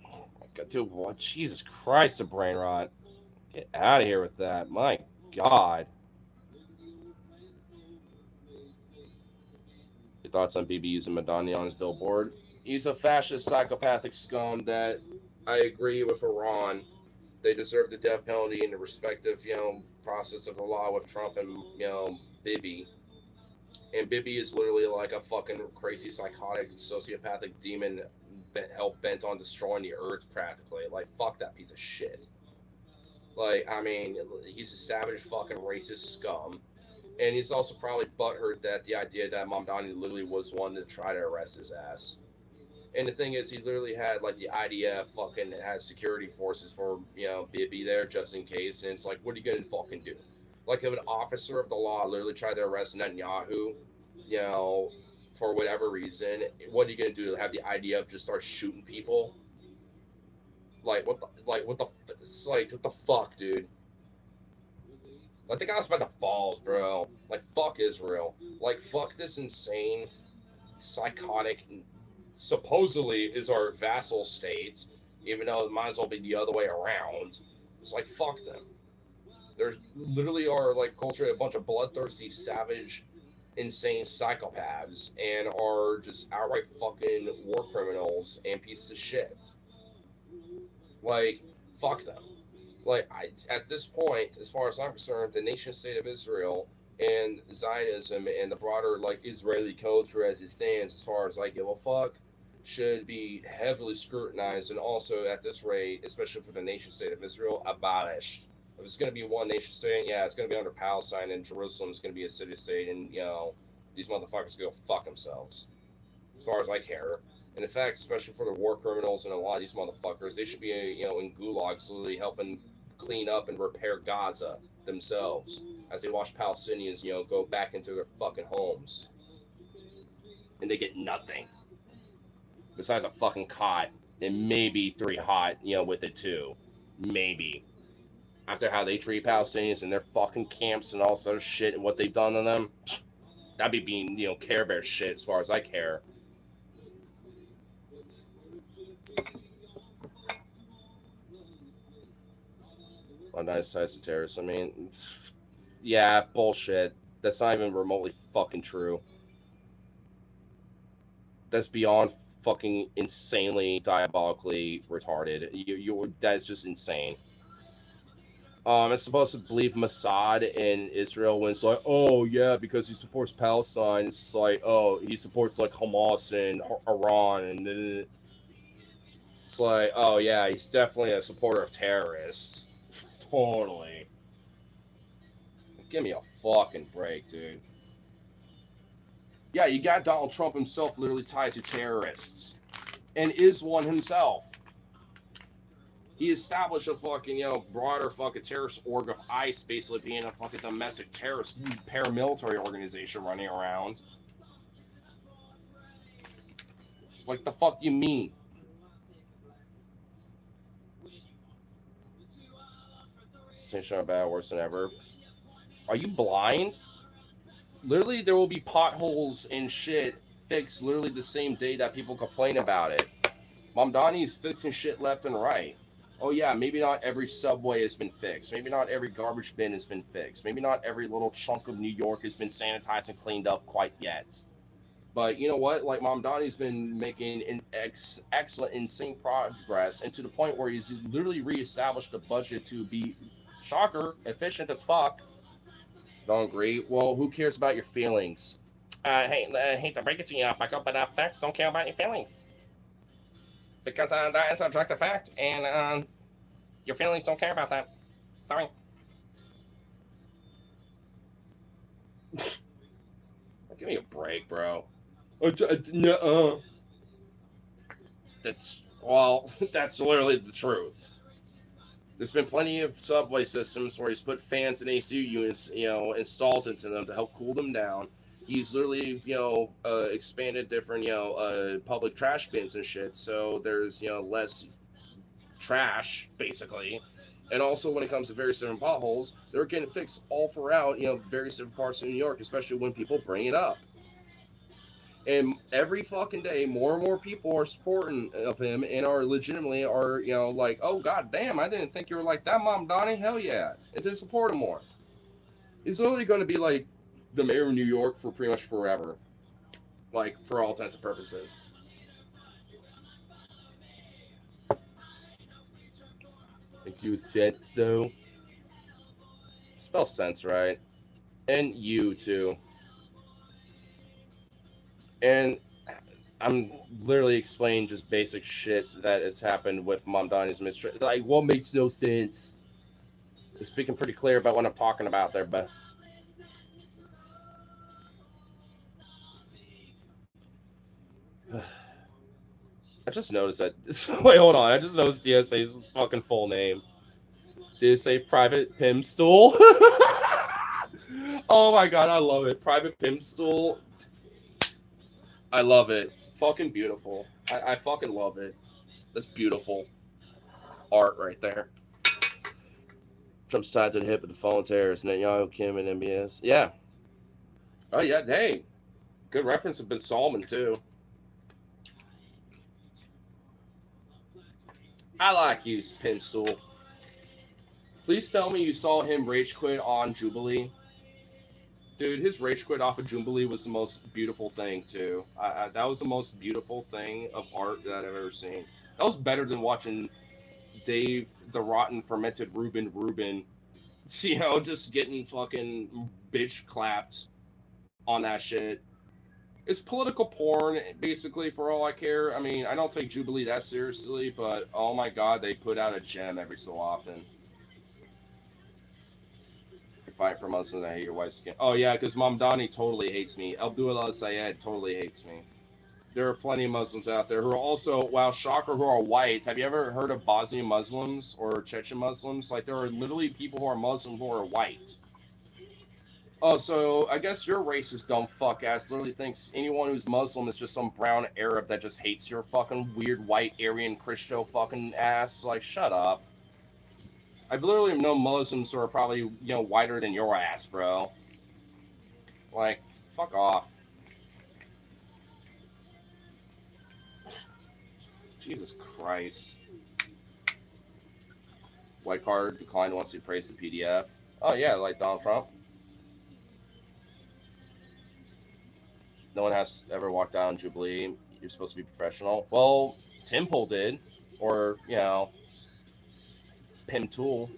Oh my god, dude, what? Jesus Christ, a brain rot. Get out of here with that. My god. Your thoughts on BB using Madonna on his billboard? He's a fascist, psychopathic scum that I agree with Iran. They deserve the death penalty in the respective, process of the law with Trump and, Bibi. And Bibi is literally like a fucking crazy, psychotic, sociopathic demon hell bent on destroying the earth practically. Like, fuck that piece of shit. Like, I mean, he's a savage fucking racist scum. And he's also probably butthurt that the idea that Mamdani literally was one to try to arrest his ass. And the thing is, he literally had, like, the IDF fucking had security forces for, Bibi there just in case. And it's like, what are you going to fucking do? Like, if an officer of the law literally tried to arrest Netanyahu, for whatever reason, what are you going to do? Have the IDF just start shooting people? Like, what the fuck, dude? Like, they got us by the balls, bro. Like, fuck Israel. Like, fuck this insane, psychotic, supposedly is our vassal state, even though it might as well be the other way around. It's like, fuck them. There's literally are, like, culture a bunch of bloodthirsty, savage, insane psychopaths and are just outright fucking war criminals and pieces of shit. Like, fuck them. Like, at this point, as far as I'm concerned, the nation state of Israel and Zionism and the broader, like, Israeli culture as it stands, as far as I give a fuck, should be heavily scrutinized, and also at this rate, especially for the nation state of Israel, abolished. If it's going to be one nation state, yeah, it's going to be under Palestine, and Jerusalem is going to be a city state, and these motherfuckers go fuck themselves. As far as I care. And in fact, especially for the war criminals and a lot of these motherfuckers, they should be in gulags, literally helping clean up and repair Gaza themselves as they watch Palestinians go back into their fucking homes, and they get nothing besides a fucking cot and maybe 3 hot with it too, maybe. After how they treat Palestinians and their fucking camps and all this other shit and what they've done to them, that'd be being Care Bear shit as far as I care. United States terrorists. I mean, yeah, bullshit. That's not even remotely fucking true. That's beyond fucking insanely diabolically retarded. That's just insane. It's supposed to believe Mossad in Israel when it's like, oh yeah, because he supports Palestine. It's like, oh, he supports like Hamas and Iran, and then it's like, oh yeah, he's definitely a supporter of terrorists. Totally. Give me a fucking break, dude. Yeah, you got Donald Trump himself literally tied to terrorists. And is one himself. He established a fucking, broader fucking terrorist org of ICE basically being a fucking domestic terrorist paramilitary organization running around. Like, the fuck you mean? Station about worse than ever. Are you blind? Literally, there will be potholes and shit fixed literally the same day that people complain about it. Mamdani is fixing shit left and right. Oh yeah, maybe not every subway has been fixed. Maybe not every garbage bin has been fixed. Maybe not every little chunk of New York has been sanitized and cleaned up quite yet. But you know what? Like, Mamdani's been making an excellent, insane progress, and to the point where he's literally reestablished the budget to be, shocker, efficient as fuck. Don't agree? Well, who cares about your feelings? Hey, I hate to break it to you, Bucko, but facts don't care about your feelings. Because that is a objective fact, and your feelings don't care about that. Sorry. Give me a break, bro. That's literally the truth. There's been plenty of subway systems where he's put fans and AC units, installed into them to help cool them down. He's literally, expanded different, public trash bins and shit. So there's, less trash, basically. And also when it comes to various different potholes, they're getting fixed all throughout, various different parts of New York, especially when people bring it up. And every fucking day, more and more people are supporting of him and are legitimately like, oh god damn, I didn't think you were like that, Mamdani. Hell yeah, and then support him more. He's literally going to be like the mayor of New York for pretty much forever, like for all intents and purposes. Makes you sense though. Spell sense right, and you too. And I'm literally explaining just basic shit that has happened with Mamdani's administration. Like, what makes no sense? I'm speaking pretty clear about what I'm talking about there, but I just noticed that. Wait, hold on. I just noticed DSA's fucking full name. Did it say Private Pimstool? Oh my god, I love it. Private Pimstool. I love it. Fucking beautiful. I fucking love it. That's beautiful art right there. Trump's tied to the hip of the phone terrorist. Netanyahu, Kim, and MBS. Yeah. Oh, yeah. Hey. Good reference of Ben Salman, too. I like you, Pimstool. Please tell me you saw him rage quit on Jubilee. Dude, his rage quit off of Jubilee was the most beautiful thing, too. That was the most beautiful thing of art that I've ever seen. That was better than watching Dave, the rotten fermented Reuben, just getting fucking bitch clapped on that shit. It's political porn, basically, for all I care. I mean, I don't take Jubilee that seriously, but oh my god, they put out a gem every so often. You fight for Muslims that hate your white skin. Oh yeah, because Mamdani totally hates me. Abdullah Sayed totally hates me. There are plenty of Muslims out there who are also, wow, shocker, who are white. Have you ever heard of Bosnian Muslims or Chechen Muslims? Like, there are literally people who are Muslim who are white. Oh, so I guess your racist dumb fuck ass literally thinks anyone who's Muslim is just some brown Arab that just hates your fucking weird white Aryan Christo fucking ass. Like, shut up. I've literally known Muslims who are probably, you know, whiter than your ass, bro. Like, fuck off. Jesus Christ. White card declined once he praised the PDF. Oh yeah, like Donald Trump. No one has ever walked out on Jubilee. You're supposed to be professional. Well, Timple did. Or, you know, Pim Tool.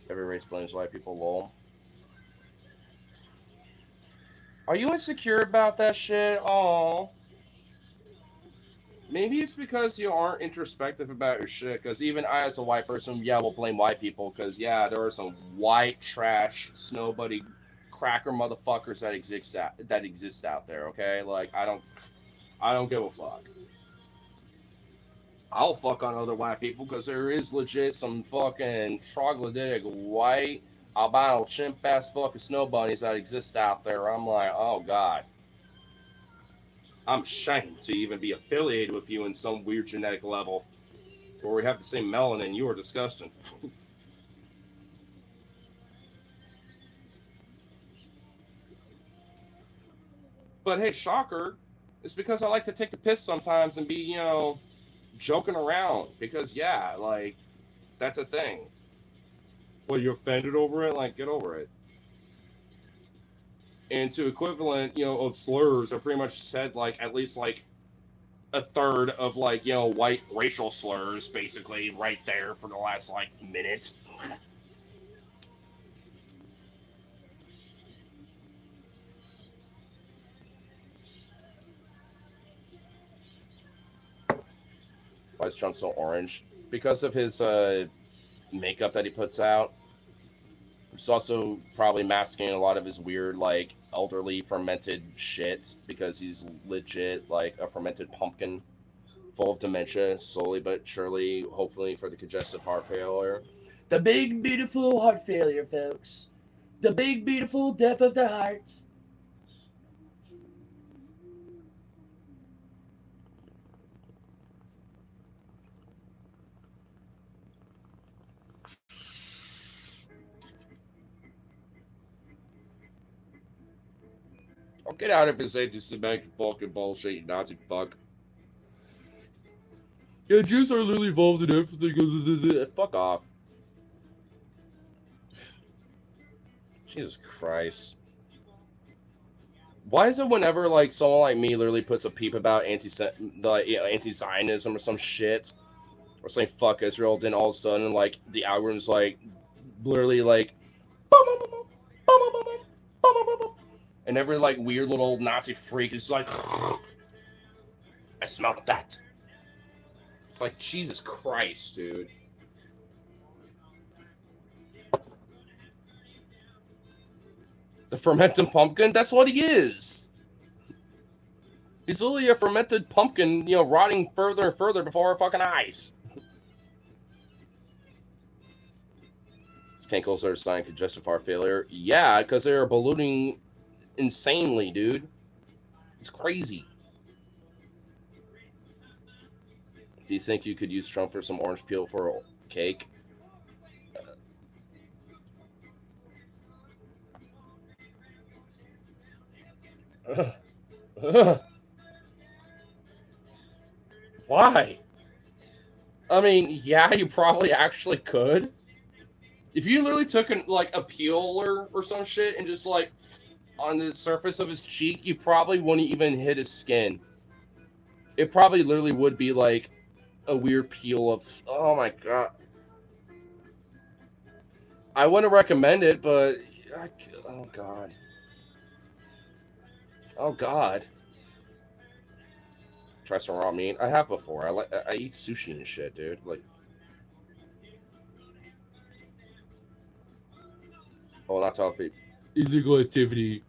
Every race blames white people, lol. Are you insecure about that shit? Aw. Maybe it's because you aren't introspective about your shit. Because even I, as a white person, yeah, will blame white people. Because, yeah, there are some white trash, snow buddy, cracker motherfuckers that exist out there, okay? Like, I don't give a fuck. I'll fuck on other white people because there is legit some fucking troglodytic white albino chimp ass fucking snow bunnies that exist out there. I'm like, oh god. I'm ashamed to even be affiliated with you in some weird genetic level where we have the same melanin. You are disgusting. But hey, shocker, it's because I like to take the piss sometimes and be, you know, joking around. Because, yeah, like, that's a thing. Well, you're offended over it? Like, get over it. And to equivalent, you know, of slurs are pretty much said, like, at least, like, a third of, like, you know, white racial slurs, basically, right there for the last, like, minute. Why is Trump so orange? Because of his makeup that he puts out. He's also probably masking a lot of his weird, like, elderly fermented shit because he's legit, like, a fermented pumpkin full of dementia, slowly but surely, hopefully for the congestive heart failure. The big, beautiful heart failure, folks. The big, beautiful death of the heart. Oh, get out of his anti-Semitic fucking bullshit, you Nazi fuck. Yeah, Jews are literally involved in everything. Fuck off. Jesus Christ. Why is it whenever, like, someone like me literally puts a peep about anti-Zionism or some shit, or saying fuck Israel, then all of a sudden, like, the algorithm's, like, literally, like, and every, like, weird little Nazi freak is like, I smell that. It's like, Jesus Christ, dude. The fermented pumpkin? That's what he is. He's literally a fermented pumpkin, you know, rotting further and further before our fucking eyes. Cankles are sign congestive heart failure. Yeah, because they're ballooning insanely, dude. It's crazy. Do you think you could use Trump for some orange peel for a cake? Why? I mean, yeah, you probably actually could. If you literally took like a peeler or some shit and just like on the surface of his cheek, you probably wouldn't even hit his skin. It probably literally would be like a weird peel of, oh my god. I wouldn't recommend it, but oh god. Oh god. Try some raw meat. I have before. I eat sushi and shit, dude. Like, oh, not tell people. Illegal activity.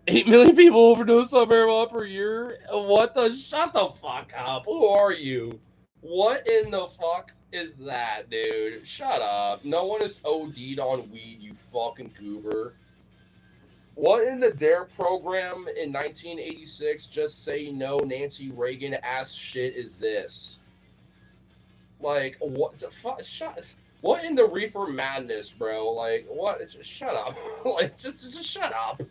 8 million people overdose on marijuana per year. What the? Shut the fuck up. Who are you? What in the fuck is that, dude? Shut up. No one is OD'd on weed, you fucking goober. What in the DARE program in 1986, just say no, Nancy Reagan ass shit is this? Like, what the fuck? What in the reefer madness, bro? Like, what? Just shut up. Like, just shut up.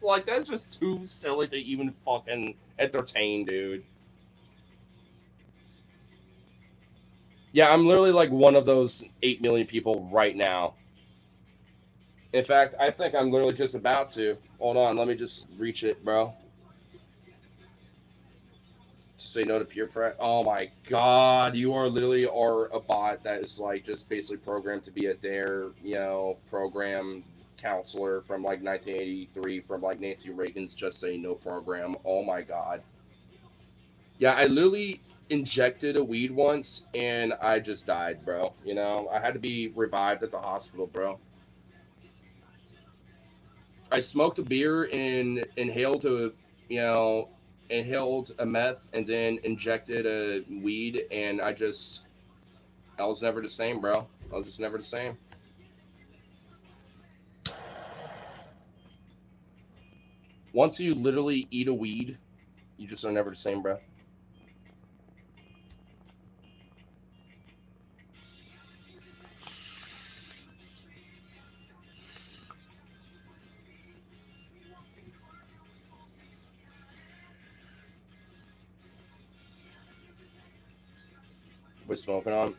Like, that's just too silly to even fucking entertain, dude. Yeah, I'm literally like one of those 8 million people right now. In fact, I think I'm literally just about to. Hold on, let me just reach it, bro. To say no to peer pressure. Oh my god, you are literally a bot that is like just basically programmed to be a DARE, program counselor from like 1983 from like Nancy Reagan's Just Say No program. Oh my god. Yeah, I literally injected a weed once and I just died, bro. I had to be revived at the hospital, bro. I smoked a beer and inhaled a meth and then injected a weed, and I was never the same, bro. I was just never the same. Once you literally eat a weed, you just are never the same, bro. We're smoking on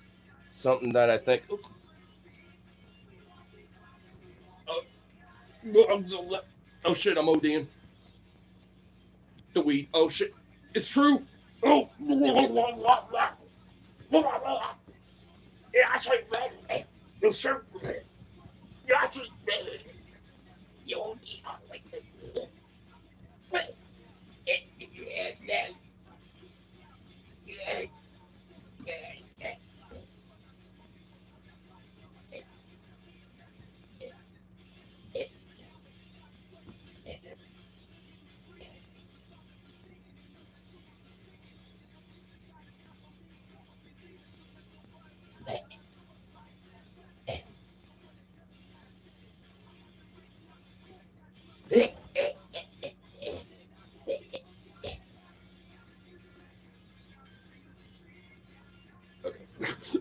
something that I think. Oh shit, I'm ODing. The weed. Oh shit, it's true. Oh. It's true.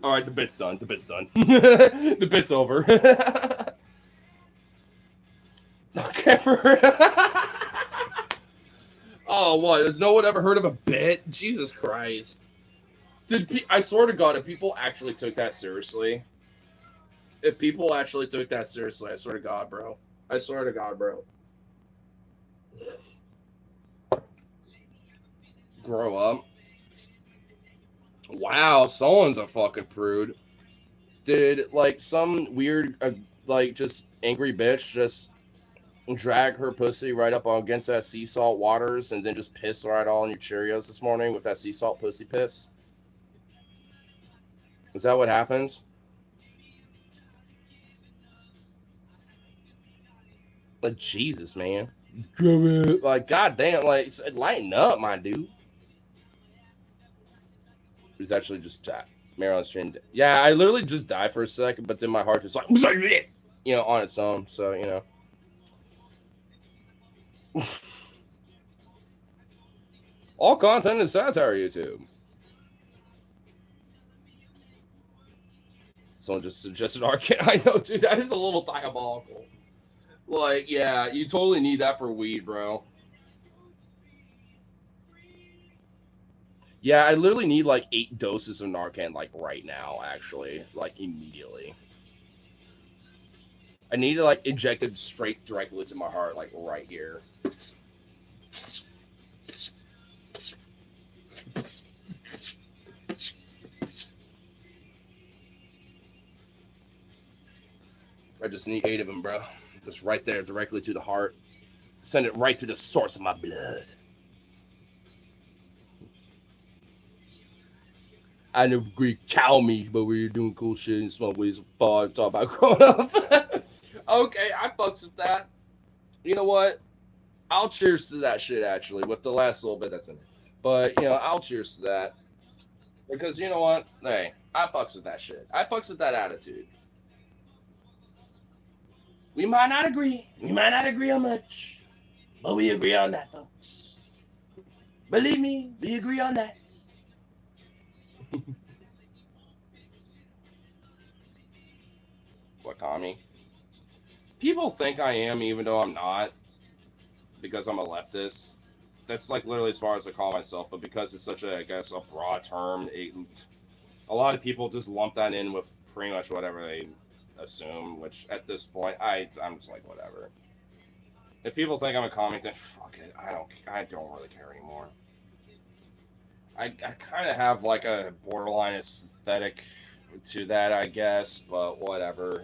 All right, the bit's done. The bit's over. Okay, oh, what? Has no one ever heard of a bit? Jesus Christ. I swear to God, if people actually took that seriously, I swear to God, bro. I swear to God, bro. Grow up. Wow, someone's a fucking prude. Did, like, some weird, just angry bitch just drag her pussy right up against that sea salt waters and then just piss right all in your Cheerios this morning with that sea salt pussy piss? Is that what happens? Like, Jesus, man. Like, goddamn, like, lighten up, my dude. It was actually just Maryland stream. Yeah, I literally just died for a second, but then my heart just like, on its own. So, all content is satire, YouTube. Someone just suggested Arcane. I know, dude, that is a little diabolical. Like, yeah, you totally need that for weed, bro. Yeah, I literally need like 8 doses of Narcan, like right now, actually, like immediately. I need to like inject it straight directly to my heart, like right here. I just need 8 of them, bro. Just right there, directly to the heart. Send it right to the source of my blood. I know Greek cow meat, but we were doing cool shit in small ways of far. Talk about growing up. Okay, I fucks with that. You know what? I'll cheers to that shit actually, with the last little bit that's in it. But I'll cheers to that. Because you know what? Hey, I fucks with that shit. I fucks with that attitude. We might not agree. We might not agree on much. But we agree on that, folks. Believe me, we agree on that. What, commie? People think I am, even though I'm not. Because I'm a leftist. That's like literally as far as I call myself, but because it's such a, I guess, a broad term, a lot of people just lump that in with pretty much whatever they assume, which at this point, I'm just like, whatever. If people think I'm a comic, then fuck it. I don't really care anymore. I kind of have like a borderline aesthetic to that, I guess, but whatever.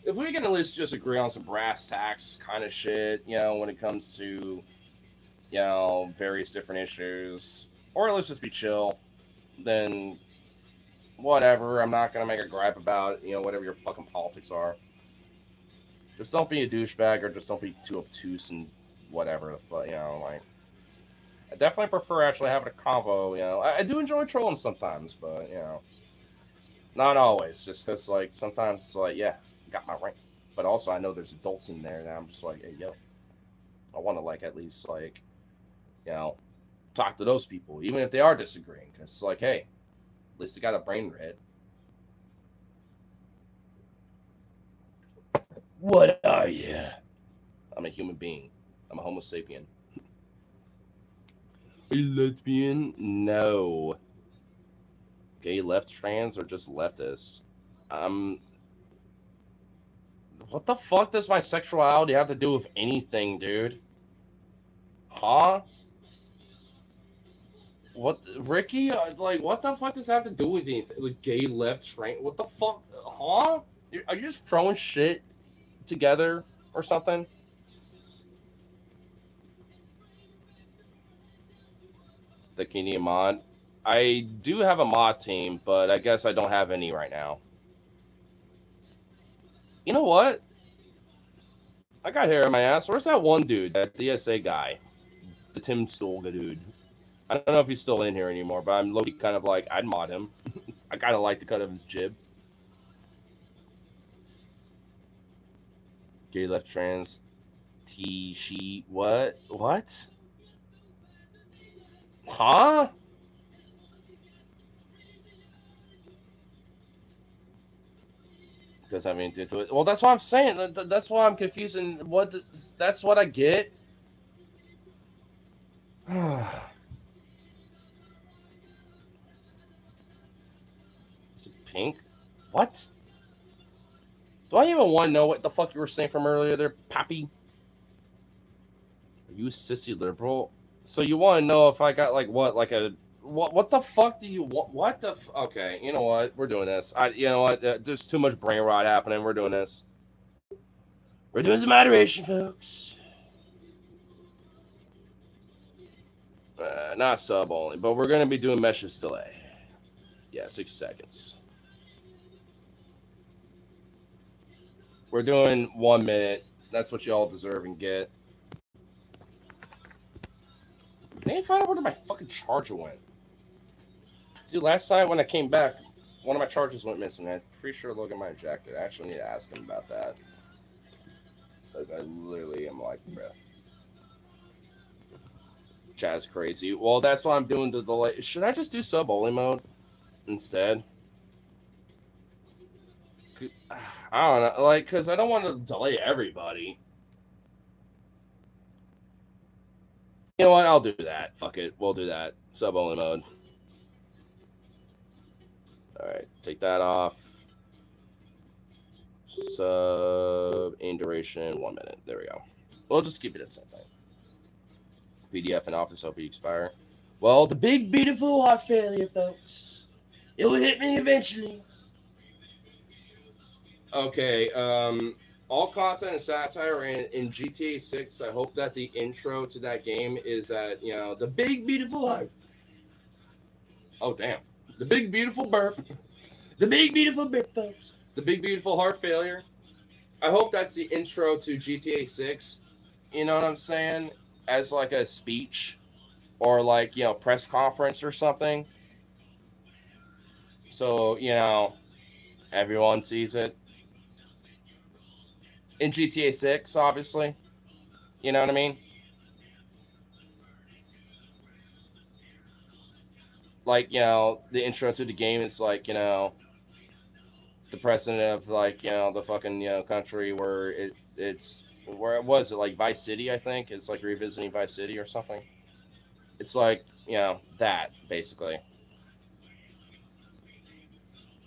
If we can at least just agree on some brass tacks kind of shit, when it comes to, various different issues, or let's just be chill, then whatever. I'm not going to make a gripe about, whatever your fucking politics are. Just don't be a douchebag, or just don't be too obtuse and whatever the fuck, like. I definitely prefer actually having a convo, I do enjoy trolling sometimes, but, not always, just because, like, sometimes it's like, yeah, got my rank. But also, I know there's adults in there, and I'm just like, hey, yo, I want to, like, at least, like, talk to those people, even if they are disagreeing, because it's like, hey, at least they got a brain red. What are you? I'm a human being. I'm a homo sapien. Are you lesbian? No. Gay, left, trans, or just leftist? What the fuck does my sexuality have to do with anything, dude? Huh? What, Ricky? Like, what the fuck does that have to do with anything? Like, gay, left, trans? What the fuck? Huh? Are you just throwing shit together or something? The Kenia mod. I do have a mod team, but I guess I don't have any right now. You know what? I got hair in my ass. Where's that one dude, that DSA guy? The Tim Stolga dude. I don't know if he's still in here anymore, but I'm low-key kind of like, I'd mod him. I kind of like the cut of his jib. Gay, left, trans, she, what? What? Huh? Does have anything to it? Well, that's what I'm saying. That's why I'm confusing. That's what I get. Is it pink? What? Do I even want to know what the fuck you were saying from earlier there, Pappy? Are you a sissy liberal? So you want to know if I got like what, like a what the fuck do you what the okay, you know what? We're doing this. You know what? There's too much brain rot happening. We're doing this. We're doing some moderation, folks. Not sub only, but we're gonna be doing meshes delay. Yeah, 6 seconds. We're doing 1 minute. That's what y'all deserve and get. I need to find out where my fucking charger went. Dude, last night when I came back, one of my chargers went missing. I'm pretty sure Logan might have jacked it. I actually need to ask him about that. Because I literally am like, bro. Chaz crazy. Well, that's why I'm doing the delay. Should I just do sub-only mode instead? I don't know. Like, because I don't want to delay everybody. You know what? I'll do that. Fuck it. We'll do that. Sub-only mode. Alright. Take that off. Sub in duration 1 minute. There we go. We'll just keep it at the same thing. PDF and Office hope you expire. Well, the big beautiful heart failure, folks. It will hit me eventually. Okay, all content and satire in GTA 6. I hope that the intro to that game is that, the big beautiful life. Oh, damn. The big beautiful burp. The big beautiful burp, folks. The big beautiful heart failure. I hope that's the intro to GTA 6. You know what I'm saying? As like a speech or like, press conference or something. So, everyone sees it. In GTA 6, obviously. You know what I mean? Like, the intro to the game is like, the president of like, the fucking, country where it's where it was it like Vice City, I think. It's like revisiting Vice City or something. It's like, that basically.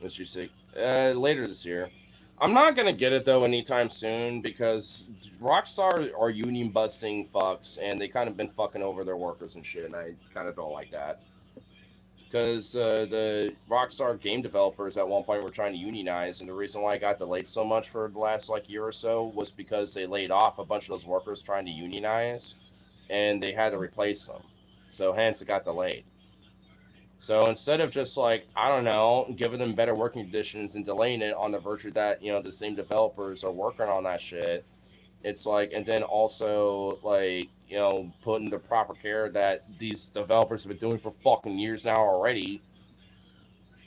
Let's just see. Later this year. I'm not gonna get it though anytime soon because Rockstar are union busting fucks and they kind of been fucking over their workers and shit, and I kind of don't like that. Because the Rockstar game developers at one point were trying to unionize, and the reason why it got delayed so much for the last like year or so was because they laid off a bunch of those workers trying to unionize, and they had to replace them. So hence it got delayed. So instead of just like, I don't know, giving them better working conditions and delaying it on the virtue that, the same developers are working on that shit, it's like, and then also like, putting the proper care that these developers have been doing for fucking years now already.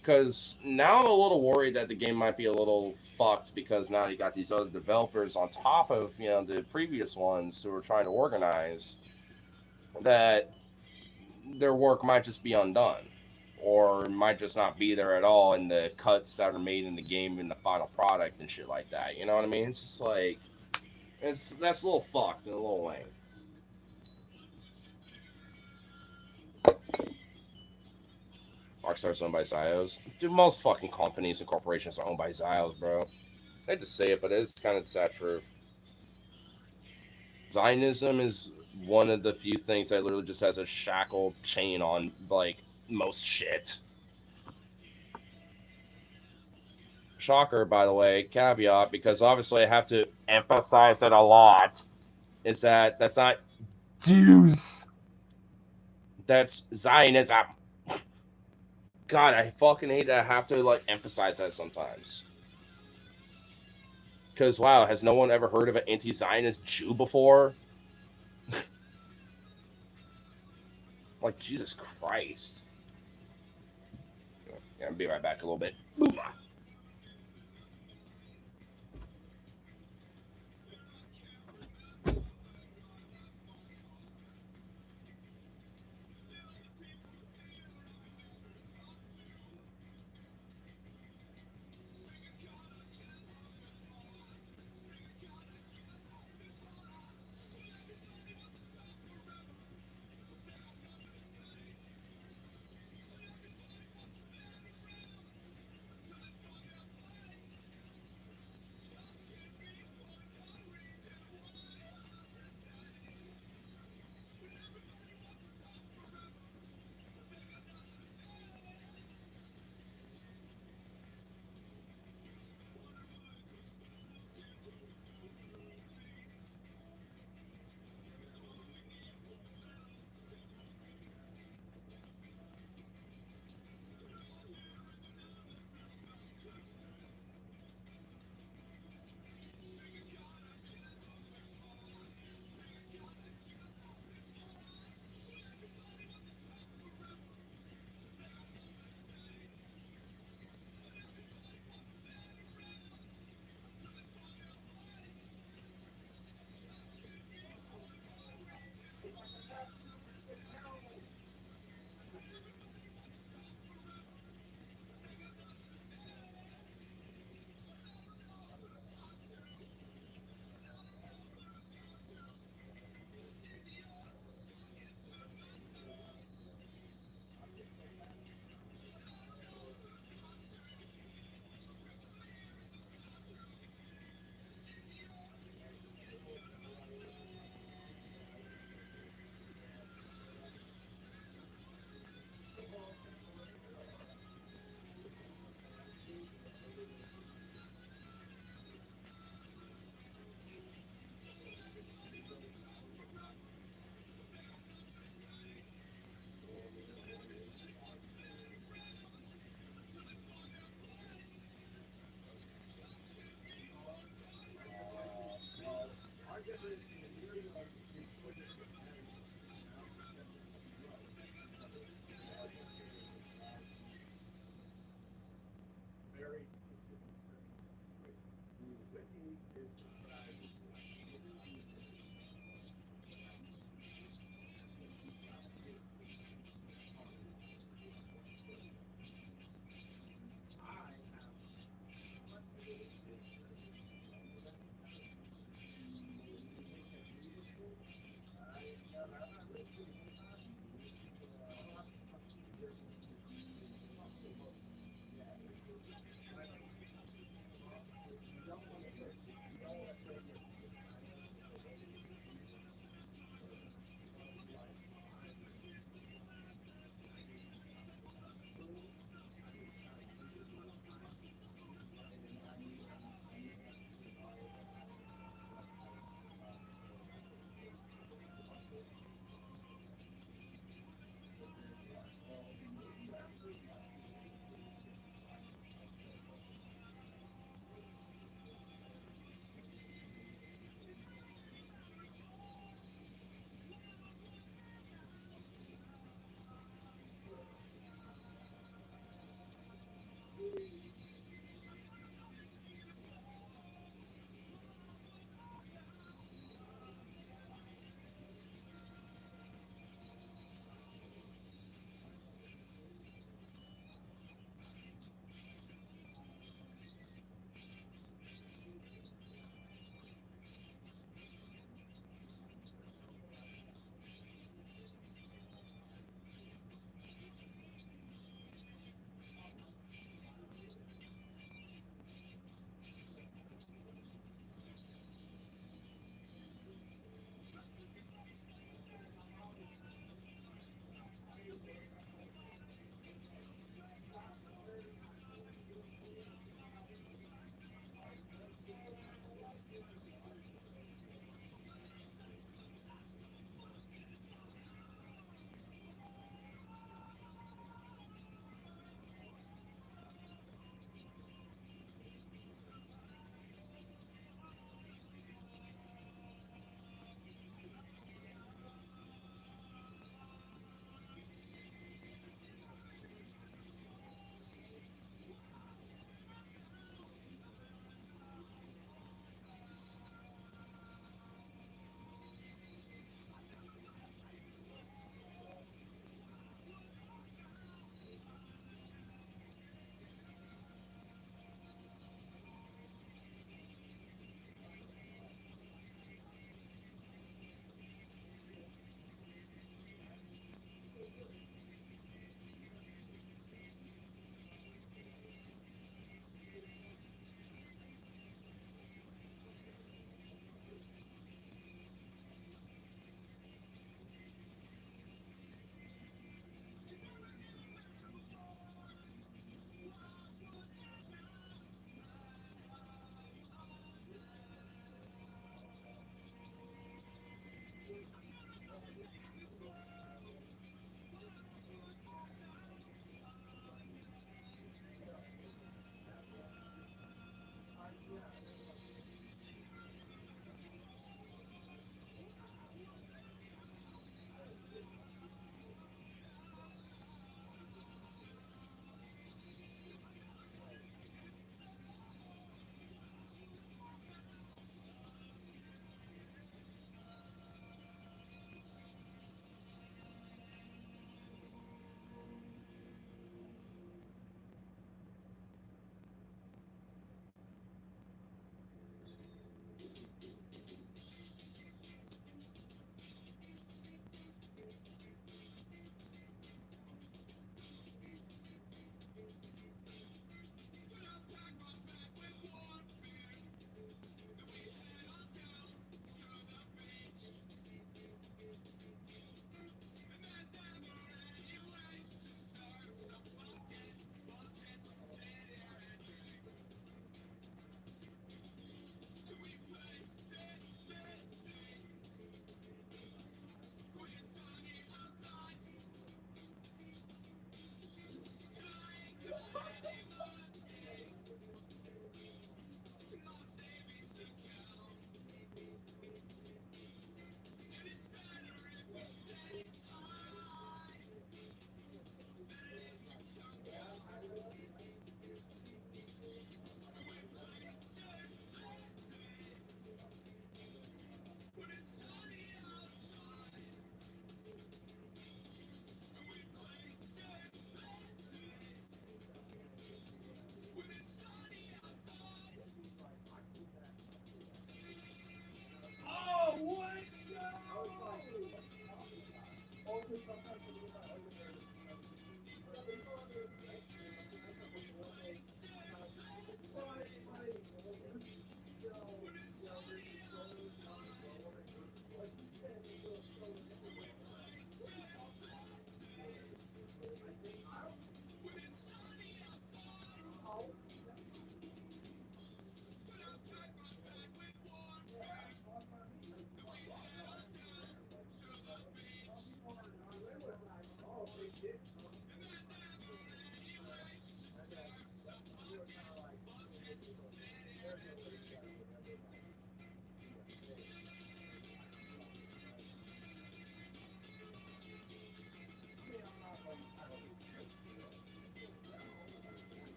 Because now I'm a little worried that the game might be a little fucked because now you got these other developers on top of, the previous ones who are trying to organize that their work might just be undone or might just not be there at all in the cuts that are made in the game in the final product and shit like that. You know what I mean? It's just like that's a little fucked and a little lame. Rockstar's owned by Zios. Dude, most fucking companies and corporations are owned by Zios, bro. I hate to say it, but it's kind of the sad truth. Zionism is one of the few things that literally just has a shackle chain on like most shit. Shocker, by the way, caveat, because obviously I have to emphasize it a lot, is that that's not Jews. That's Zionism. God, I fucking hate that I have to like emphasize that sometimes. Because wow, has no one ever heard of an anti-Zionist Jew before? Like Jesus Christ. Yeah, I'll be right back a little bit.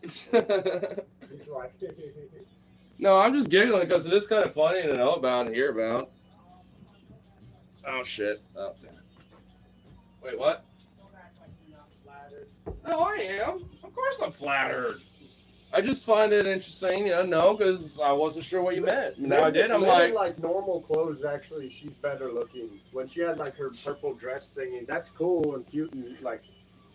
He's like, No, I'm just giggling because it is kind of funny to know about and hear about. Oh shit! Oh damn! Wait, what? Oh, I am. Of course, I'm flattered. I just find it interesting, no, because I wasn't sure what you meant. Now I did. I'm like normal clothes. Actually, she's better looking. When she had like her purple dress thingy, that's cool and cute and like,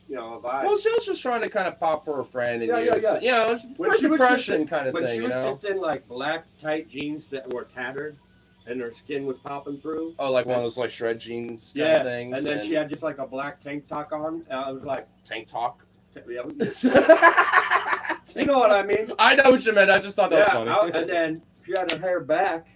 a vibe. well, she was just trying to kind of pop for a friend and Yeah, use, yeah. it's When first she was impression just- kind of When thing, she was just in like black tight jeans that were tattered, and her skin was popping through. Oh, like one of those like shred jeans kind Yeah, of things. and then she had just like a black tank top on. And I was like, tank talk. yeah, you know what I mean? I know what you meant. I just thought that was funny. And then she had her hair back,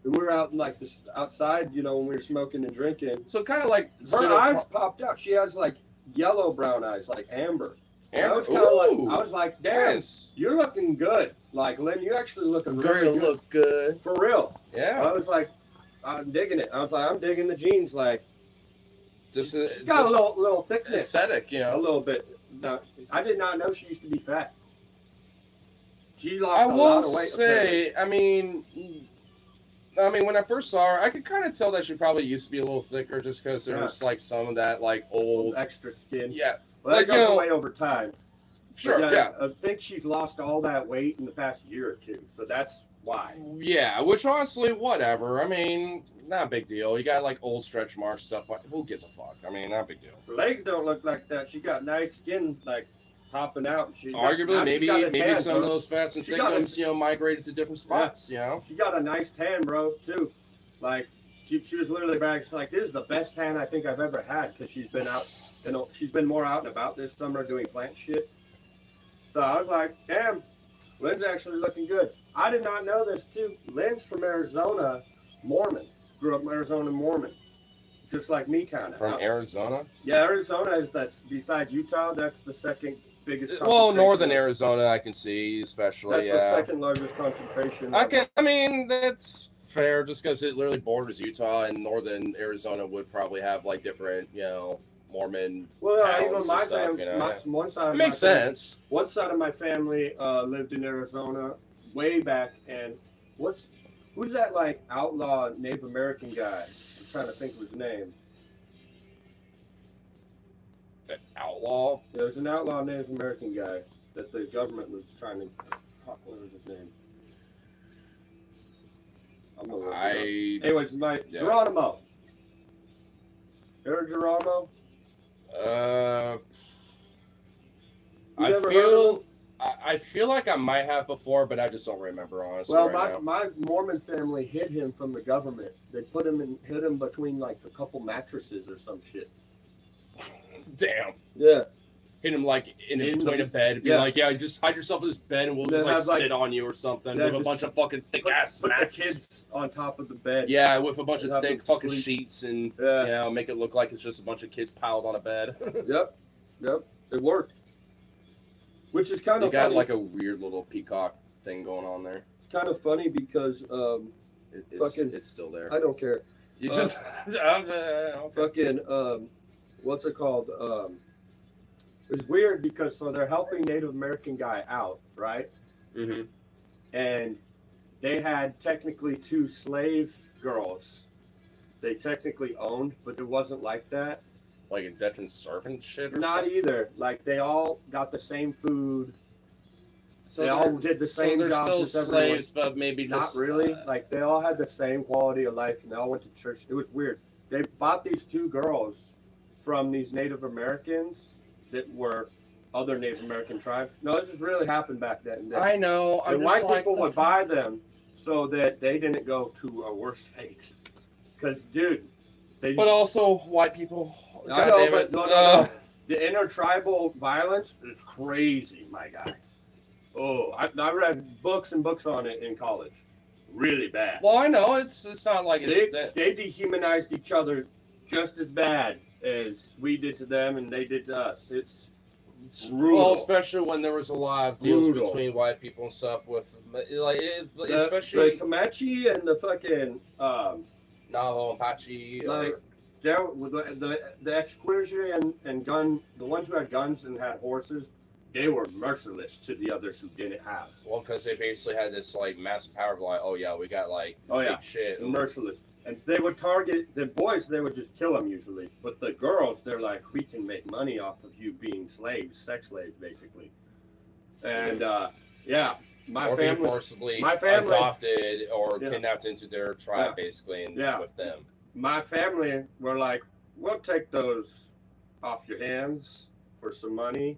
and we were out in like this outside, when we were smoking and drinking. So kind of like Her eyes popped out. She has like yellow brown eyes, like amber. And I was kind of Ooh, like, I was like, damn, nice. you're looking good. Like Lynn, you actually looking Girl, really you good. look good. For real. Yeah. I was like, I'm digging it. I was like, I'm digging the jeans. Like, Just, she's got just a little thickness. aesthetic, A little bit. No, I did not know she used to be fat. She lost I a will lot of weight. say, I mean, when I first saw her, I could kind of tell that she probably used to be a little thicker, just because there Yeah. was like some of that like old, Extra skin. yeah, Well, that like, goes away over time. sure, But yeah. I think she's lost all that weight in the past year or two, so that's why. Yeah, which honestly, whatever. I mean, not a big deal. You got like old stretch marks, stuff like. Who gives a fuck? I mean, not a big deal. Her legs don't look like that. She got nice skin, like popping out. Arguably, maybe some of those fats and She got thickums, migrated to different spots. She got a nice tan, bro, too. Like she was literally bragging. She's like, "This is the best tan I think I've ever had," because she's been out. She's been more out and about this summer doing plant shit. So I was like, "Damn, Lynn's actually looking good." I did not know this too. Lynn's from Arizona, Mormon. Grew up in Arizona, Mormon, just like me, kind of. From Arizona. Yeah, Arizona that's besides Utah. That's the second biggest. Well, concentration. northern Arizona, I can see, especially. That's Yeah. the second largest concentration. I mean, that's fair, just because it literally borders Utah, and northern Arizona would probably have like different, Mormon. Well, towns even and my stuff, family, one side. It makes sense. One side of my family lived in Arizona way back, and who's that like outlaw Native American guy? I'm trying to think of his name. Outlaw. There's an outlaw Native American guy that the government was trying to. Fuck, what was his name? I'm gonna look it up. Anyways, Yeah. Geronimo. Heard of Geronimo? You I never heard of feel. I feel like I might have before, but I just don't remember honestly. Well, right now. my Mormon family hid him from the government. They hid him between like a couple mattresses or some shit. Damn. Yeah. Hit him like in In between the- a bed. Be yeah. like, yeah, just hide yourself in this bed, and we'll Then just like have, like- sit on you or something Yeah, with a just bunch of fucking thick ass Put the mattresses. kids on top of the bed. Yeah, with a bunch And of have thick them fucking sleep. sheets and Yeah. make it look like it's just a bunch of kids piled on a bed. Yep. It worked. Which is kind You of got funny. like a weird little peacock thing going on there. It's kind of funny because It's still there. I don't care. You just okay. Fucking what's it called? It's weird because so they're helping Native American guy out, right? Mhm. And they had technically 2 slave girls they technically owned, but it wasn't like that. Like indentured servant shit or Not something? either. Like they all got the same food. So They all they're- did the same they're jobs still as everyone. slaves, but maybe Not just really. Like they all had the same quality of life, and they all went to church. It was weird. They bought these 2 girls from these Native Americans that were other Native American tribes. No, this just really happened back then. I know. I'm And just white like people the would buy them so that they didn't go to a worse fate. Because, dude, they But also white people. I God know, damn but it. no. The intertribal violence is crazy, my guy. Oh, I read books and books on it in college. Really bad. Well, I know it's not like it's that. They dehumanized each other just as bad as we did to them and they did to us. It's brutal. Well, especially when there was a lot of deals Brutal. between white people and stuff with like the especially Comanche and the fucking Navajo and Apache. like there the Exquisition and gun, the ones who had guns and had horses, they were merciless to the others who didn't have. Well, because they basically had this like massive power of like, oh yeah, we got like Oh, yeah. big shit. Merciless. And so they would target the boys, they would just kill them usually. But the girls, they're like, we can make money off of you being slaves, sex slaves, basically. And yeah, or being forcibly my family- adopted or Yeah. kidnapped into their tribe, Yeah. basically, and Yeah. with them. my family were like, we'll take those off your hands for some money.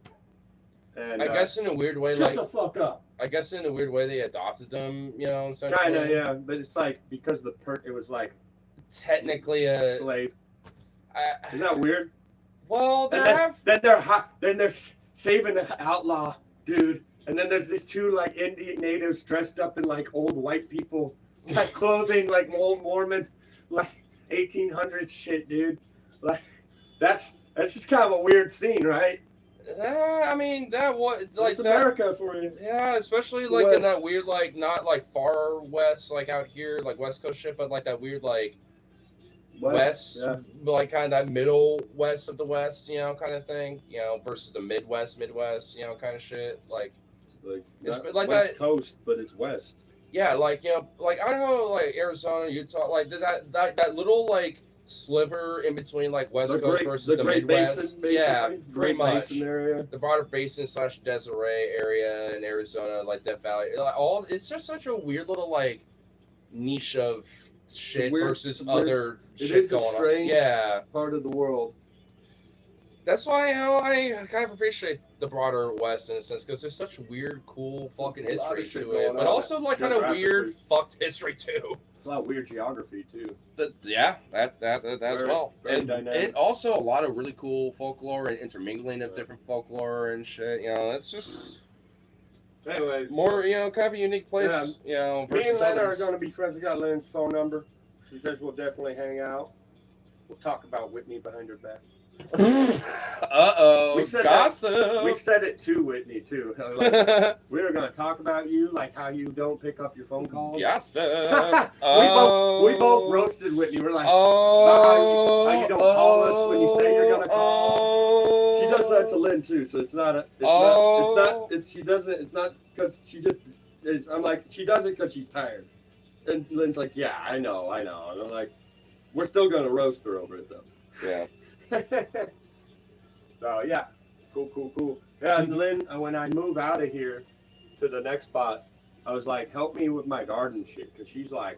And I guess in a weird way, shut like the fuck up. I guess in a weird way, they adopted them, you know, essentially. Kind of, yeah. But it's like, because it was like Technically, slave. I, Isn't that weird? well, they And then, have. then they're saving the outlaw dude, and then there's these two like Indian natives dressed up in like old white people type clothing, like old Mormon, like 1800 shit, dude. Like that's just kind of a weird scene, right? I mean, that was like That's that. America for you. Yeah, especially like in West. that weird, like not like far west, like out here, like West Coast shit, but like that weird, like west, yeah. like kind of that middle west of the West, you know, kind of thing, you know, versus the Midwest, you know, kind of shit. Like, Like, It's not like West that- Coast, but it's West. yeah, like, you know, like I know, like Arizona, Utah, like that little like sliver in between like West Coast versus the Great Midwest. Basin, Yeah, basically. pretty Great much. Basin area. The broader basin / Deseret area in Arizona, like Death Valley, like all it's just such a weird little like niche of shit weird- versus weird- other it shit is a going on. strange- Yeah, Part of the world. that's why you know, I kind of appreciate the broader West in a sense because there's such weird, cool fucking There's a lot history of shit to it, going but on also like kind of weird, geographically. fucked history too. A lot of weird geography too. Yeah, that as Very- well, very and dynamic. also a lot of really cool folklore and intermingling of different folklore and shit. You know, it's just Anyways, more, you know, kind of a unique place. You know, me and versus Lynn are others. going to be friends. I got Lynn's phone number. She says we'll definitely hang out. We'll talk about Whitney behind her back. Uh-oh, We said gossip. We said it to Whitney too. Like, we were going to talk about you, like how you don't pick up your phone calls. Gossip. We both roasted Whitney. We're like, Oh, how you don't call us when you say you're gonna call. She does that to Lynn too, so it's not. She doesn't. It's not because she just. I'm like, she does it because she's tired, and Lynn's like, yeah, I know, and I'm like, we're still gonna roast her over it though. Yeah. So yeah, cool. Yeah, and Lynn, when I move out of here to the next spot, I was like, help me with my garden shit, because she's like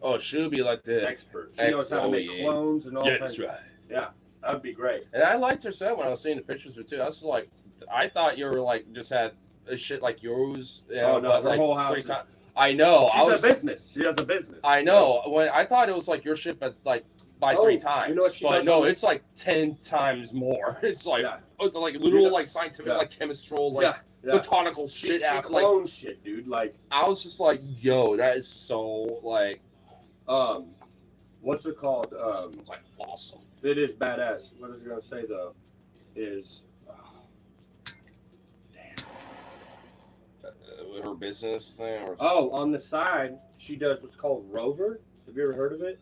Oh, she'll be like the expert. She knows how to make yeah. clones and all Yeah, kinds. that's right. Yeah, that would be great. And I liked her set when I was seeing the pictures of her too. I was like, I thought you were like just had a shit like yours. You know, Oh, no, but, her like, whole house 3 is- times. I know. I She's was. a business. She has a business. I know. When I thought it was like your shit, but like by Oh, 3 times. you know what she but does no, on- it's like 10 times more. It's like Yeah. like literal You know- like scientific Yeah. like chemistral like yeah. botanical She shit app. Like clones shit, dude. Like, I was just like, yo, that is so like what's it called? it's like awesome. It is badass. What I was gonna say though is, Her business thing. Or on the side she does what's called Rover. Have you ever heard of it?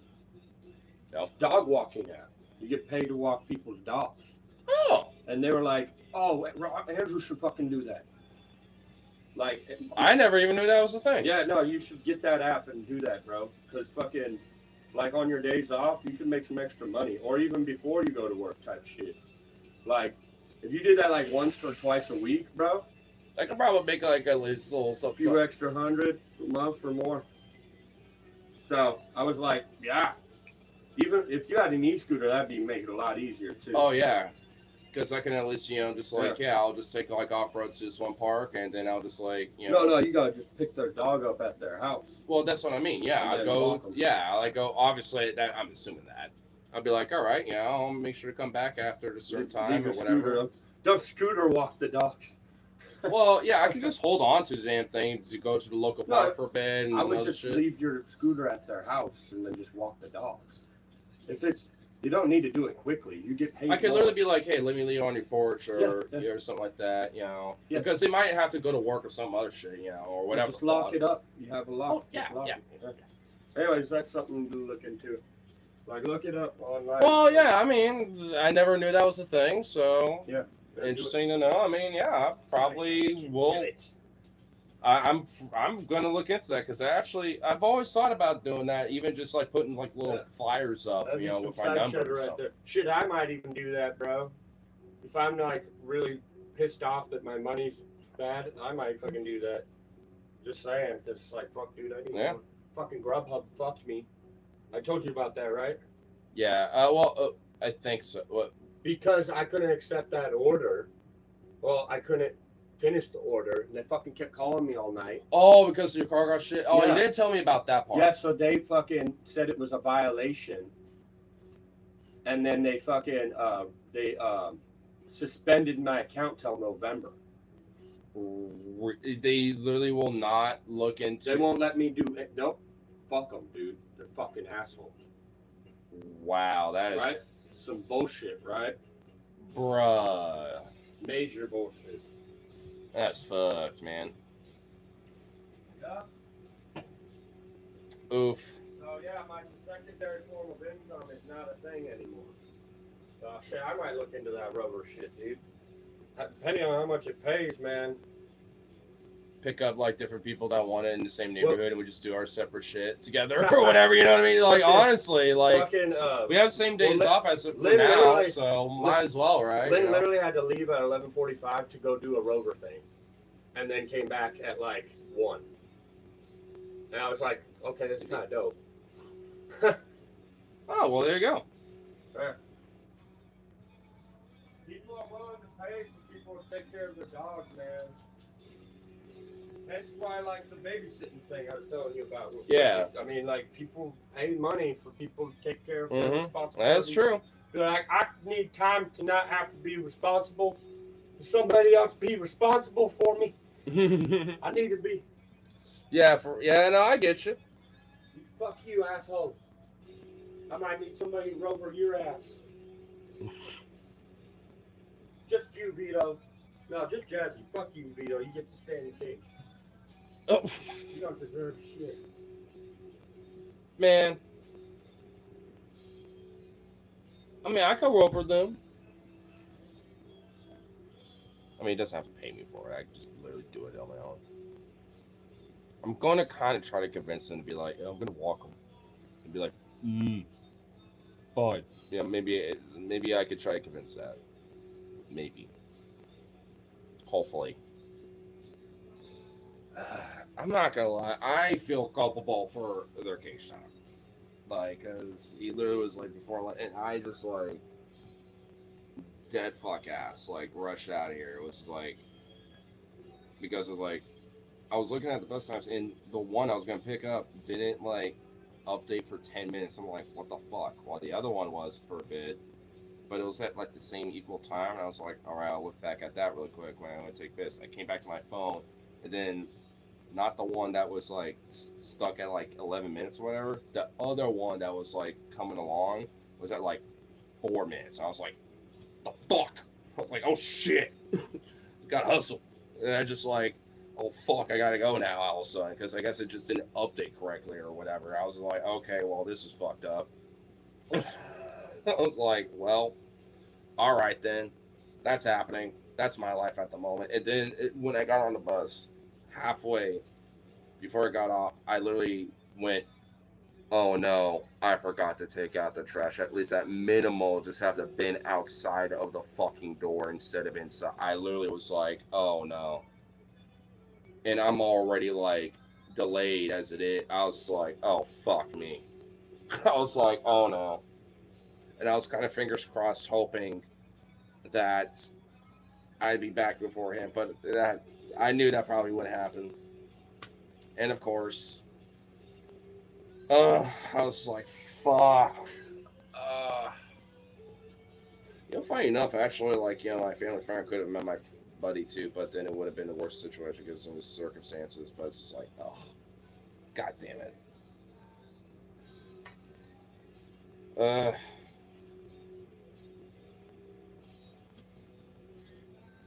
No. It's dog walking app. You get paid to walk people's dogs. Oh, And they were like, oh, Andrew should fucking do that. Like, I never even knew that was a thing. yeah, no, you should get that app and do that, bro. Because fucking, like on your days off, you can make some extra money. Or even before you go to work type shit. Like, if you did that like once or twice a week, bro, I could probably make like at least a little a something. few extra $100 a month or more. So I was like, yeah. Even if you had an e-scooter, that'd be make it a lot easier too. Oh yeah, because I can at least just like I'll just take like off road to this one park and then I'll just like No, you gotta just pick their dog up at their house. Well, that's what I mean. Yeah, And I then go. walk 'em. Yeah, I like go. Obviously, that I'm assuming that. I'll be like, all right, I'll make sure to come back after a certain time Leave or your scooter whatever. up. Don't scooter walk the dogs. Well, yeah, I can just hold on to the damn thing to go to the local No, park for a bit. And I would other just shit. leave your scooter at their house and then just walk the dogs. If it's, you don't need to do it quickly. You get paid. I could more. literally be like, hey, let me leave on your porch or Yeah. or something like that, Yeah. because they might have to go to work or some other shit, or whatever. Just lock it up. You have a lock. Oh, Just yeah, lock yeah. it. Anyways, that's something to look into. Like, look it up online. Well, yeah, I mean, I never knew that was a thing, so Yeah. interesting to know. I mean, yeah, I probably will. I'm gonna look into that because I've always thought about doing that, even just like putting like little flyers up, That'd you be know, some with my side number. cheddar Or right something. there. Shit, I might even do that, bro. If I'm like really pissed off that my money's bad, I might fucking do that. Just saying, just like fuck, dude. I need Yeah. more. Fucking Grubhub fucked me. I told you about that, right? Yeah. I think so. What? Because I couldn't accept that order. Well, I couldn't finish the order, and they fucking kept calling me all night. Oh, because your car got shit. Oh, Yeah. you didn't tell me about that part. Yeah, so they fucking said it was a violation, and then they fucking suspended my account till November. They literally will not look into. They won't let me do it. Nope. Fuck them, dude. They're fucking assholes. Wow, that is. Right? Some bullshit, right? Bruh. Major bullshit. That's fucked, man. Yeah. Oof. So yeah, my secondary form of income is not a thing anymore. Shit, I might look into that Rover shit, dude. Depending on how much it pays, man. Pick up like different people that want it in the same neighborhood, and we just do our separate shit together or whatever. You know what I mean? Like honestly, like Fucking, we have the same days Lynn- off as for Lynn now, literally- so might as well, right? Lynn You know? literally had to leave at 11:45 to go do a Rover thing, and then came back at like 1. And I was like, okay, this is kind of dope. Oh well, there you go. People are willing to pay for people to take care of their dogs, man. That's why, like the babysitting thing I was telling you about. Yeah. I mean, like people pay money for people to take care of their Mhm. responsibilities. That's true. They're like, I need time to not have to be responsible. Somebody else be responsible for me. I need to be. Yeah, no, I get you. Fuck you, assholes. I might need somebody to rover your ass. Just you, Vito. No, just Jazzy. Fuck you, Vito. You get to stand the king. Oh, You don't deserve shit. man. I mean, I could roll for them. I mean, he doesn't have to pay me for it. I can just literally do it on my own. I'm going to kind of try to convince him to be like, I'm going to walk him. And be like, fine. Yeah, maybe I could try to convince that. Maybe. Hopefully. I'm not going to lie. I feel culpable for their case shot. Like, because he literally was like before, and I just like dead fuck ass, like rushed out of here. It was just like, because it was like, I was looking at the bus times, and the one I was gonna pick up didn't like update for 10 minutes. I'm like, what the fuck? While the other one was for a bit, but it was at like the same equal time, and I was like, all right, I'll look back at that really quick when I'm gonna take this. I came back to my phone, and then not the one that was like stuck at like 11 minutes or whatever. The other one that was like coming along was at like 4 minutes. I was like, the fuck? I was like, oh shit, it's got hustle. And I just like, oh fuck, I gotta go now all of a sudden because I guess it just didn't update correctly or whatever. I was like, okay, well this is fucked up. I was like, well, all right then, that's happening. That's my life at the moment. And then when I got on the bus, halfway before I got off, I literally went, oh no, I forgot to take out the trash. At least at minimal, just have the bin outside of the fucking door instead of inside. I literally was like, oh no. And I'm already like delayed as it is. I was like, oh fuck me. I was like, oh no. And I was kind of fingers crossed hoping that I'd be back before him, but I knew that probably wouldn't happen. And of course, I was like, fuck. Funny enough, actually, like, my family friend could have met my buddy too, but then it would have been the worst situation because of the circumstances. But it's just like, oh, god damn it.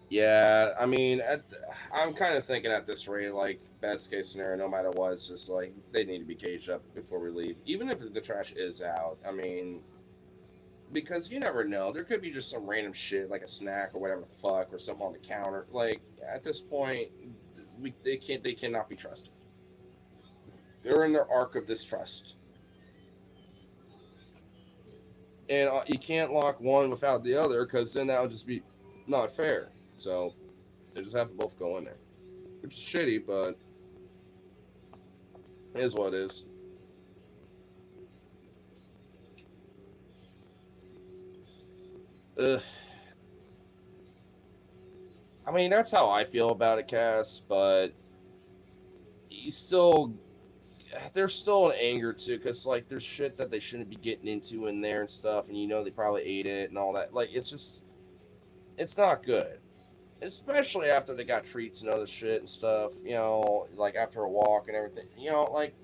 Yeah, I mean, I'm kind of thinking at this rate, like, best case scenario, no matter what, it's just like they need to be caged up before we leave. Even if the trash is out, I mean, because you never know. There could be just some random shit like a snack or whatever the fuck or something on the counter. Like at this point, they cannot be trusted. They're in their arc of distrust, and you can't lock one without the other because then that would just be not fair. So they just have to both go in there, which is shitty, but it is what it is. Ugh. I mean, that's how I feel about it, Cass, but there's still an anger too, because like there's shit that they shouldn't be getting into in there and stuff, and they probably ate it and all that. Like it's not good, especially after they got treats and other shit and stuff. Like after a walk and everything. Like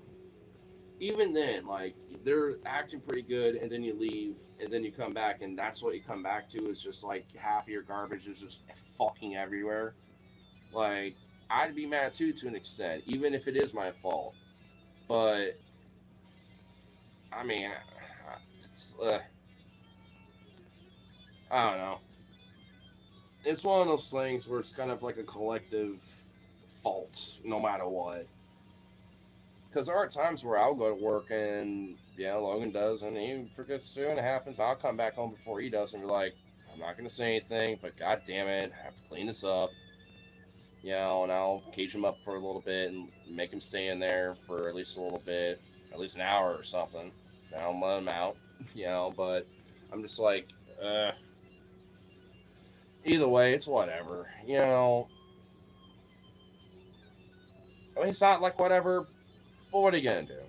even then, like they're acting pretty good, and then you leave, and then you come back, and that's what you come back to is just like half of your garbage is just fucking everywhere. Like I'd be mad too to an extent, even if it is my fault. But I mean, it's I don't know. It's one of those things where it's kind of like a collective fault, no matter what. Because there are times where I'll go to work and Logan does, and he forgets to, and it happens. I'll come back home before he does, and be like, I'm not gonna say anything, but god damn it, I have to clean this up. And I'll cage him up for a little bit and make him stay in there for at least a little bit, at least an hour or something. Then I'll let him out, but I'm just like, either way, it's whatever, I mean, it's not like whatever, but what are you gonna do?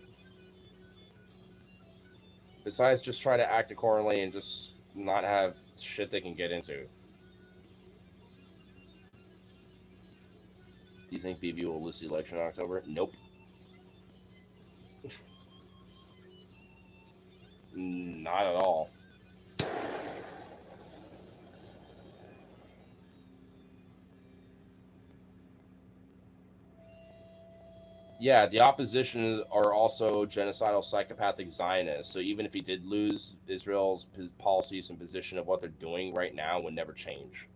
Besides just try to act accordingly and just not have shit they can get into. Do you think BB will lose the election in October? Nope. Not at all. Yeah, the opposition are also genocidal, psychopathic Zionists. So even if he did lose, Israel's policies and position of what they're doing right now would never change.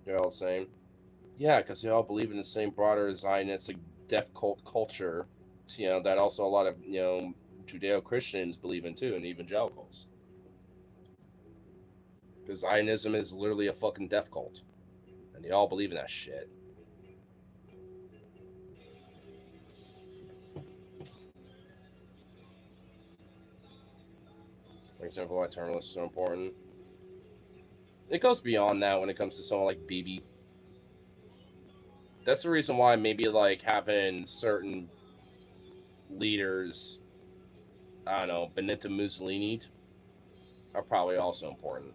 They're all the same. Yeah, because they all believe in the same broader Zionistic death cult culture, that also a lot of, Judeo-Christians believe in too, and evangelicals. Because Zionism is literally a fucking death cult. And they all believe in that shit. For example, why Terminalists is so important. It goes beyond that when it comes to someone like BB. That's the reason why maybe like having certain leaders, I don't know, Benito Mussolini, are probably also important.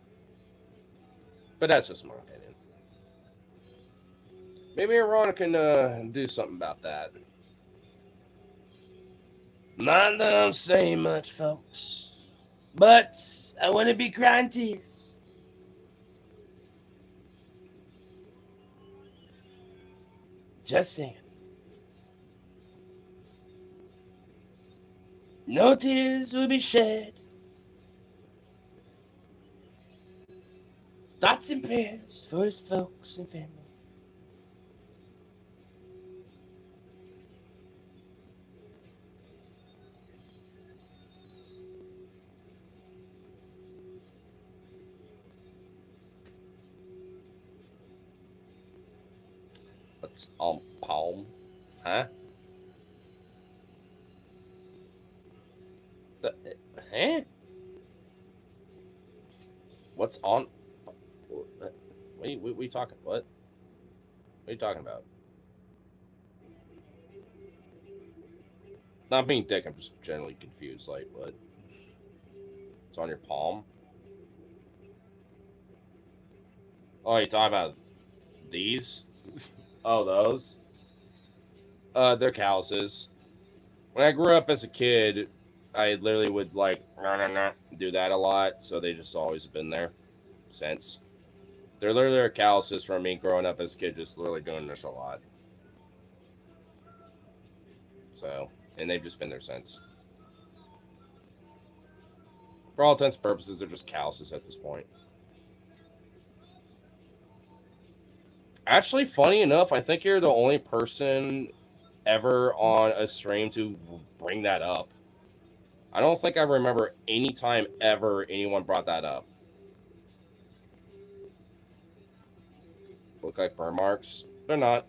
But that's just my opinion. Maybe Iran can do something about that. Not that I'm saying much, folks, but I want to be crying tears. Just saying. No tears will be shed. Thoughts and prayers for his folks and family. What's on palm? Huh? Huh? What's on? What are you talking? What? What are you talking about? Not being dick, I'm just generally confused. Like, what? It's on your palm? Oh, you talking about these? Oh, those? They're calluses. When I grew up as a kid, I literally would like do that a lot, so they just always have been there since. They're literally a calluses from me growing up as a kid, just literally doing this a lot. So, and they've just been there since. For all intents and purposes, they're just calluses at this point. Actually, funny enough, I think you're the only person ever on a stream to bring that up. I don't think I remember any time ever anyone brought that up. Look like burn marks. They're not.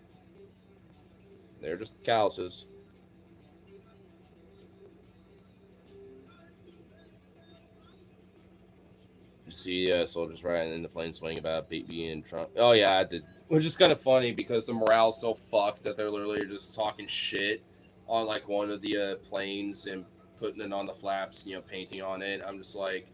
They're just calluses. You see soldiers riding in the plane swing about being Trump. Oh yeah, I did. Which is kind of funny because the morale's so fucked that they're literally just talking shit on like one of the planes and putting it on the flaps, you know, painting on it. I'm just like,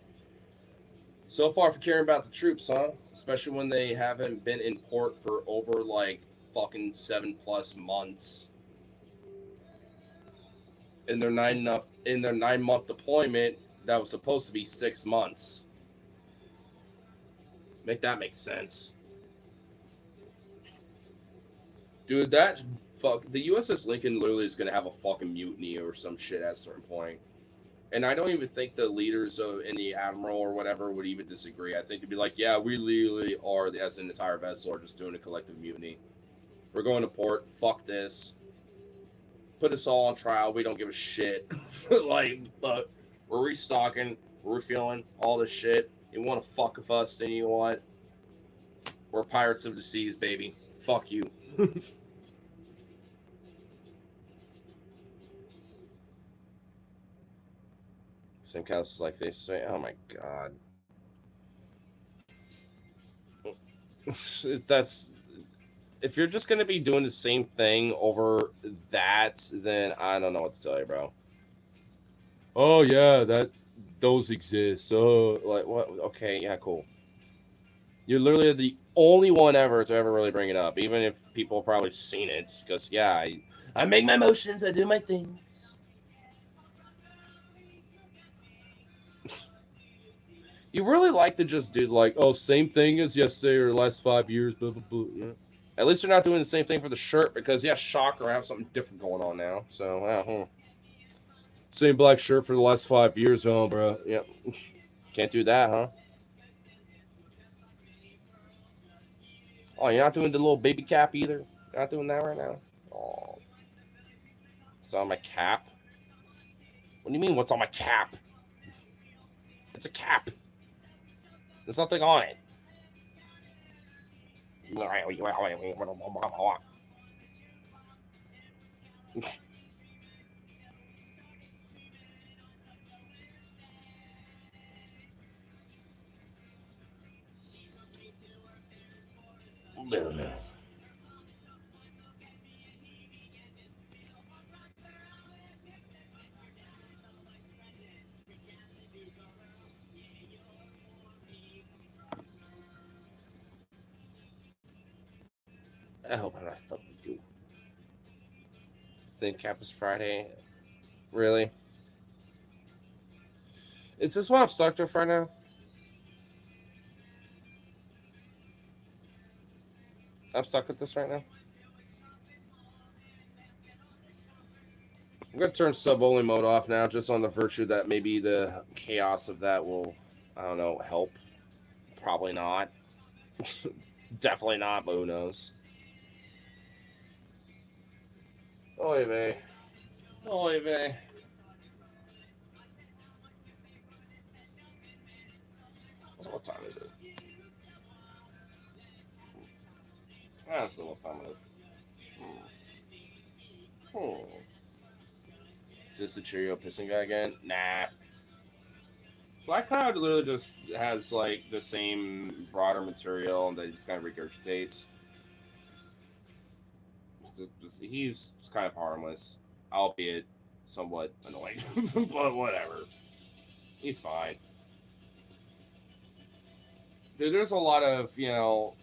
so far for caring about the troops, huh? Especially when they haven't been in port for over like fucking 7+ months. In their 9-month deployment, that was supposed to be 6 months. Make that make sense. Dude, that fuck the USS Lincoln literally is gonna have a fucking mutiny or some shit at a certain point. And I don't even think the leaders of any admiral or whatever would even disagree. I think it'd be like, yeah, we literally are, as an entire vessel, are just doing a collective mutiny. We're going to port. Fuck this. Put us all on trial. We don't give a shit. Like, we're restocking. We're refueling all this shit. You want to fuck with us, then you know what? We're pirates of the seas, baby. Fuck you. Same cast like they say. Oh my god. That's if you're just gonna be doing the same thing over that, then I don't know what to tell you, bro. Oh yeah, those exist. So like what? Okay, yeah, cool. You're literally the only one ever to ever really bring it up, even if people have probably seen it. Because yeah, I make my motions, I do my things. You really like to just do like, oh, same thing as yesterday or the last 5 years, blah blah blah. Yeah. At least you're not doing the same thing for the shirt because yeah, shocker, I have something different going on now. So same black shirt for the last 5 years, huh, bro? Yeah, can't do that, huh? Oh, you're not doing the little baby cap either? You're not doing that right now? Oh. It's on my cap? What do you mean, what's on my cap? It's a cap. There's nothing on it. No. I hope I'm not stuck with you. St. Cap is Friday. Really? Is this what I'm stuck with right now? I'm stuck with this right now. I'm gonna turn sub-only mode off now, just on the virtue that maybe the chaos of that will, I don't know, help. Probably not. Definitely not, but who knows? Oy vey. Oy vey. What time is it? Let's see what time it is. Is this the Cheerio pissing guy again? Nah. Black Cloud literally just has like the same broader material and that he just kind of regurgitates. He's kind of harmless, albeit somewhat annoying, but whatever. He's fine. Dude, there's a lot of,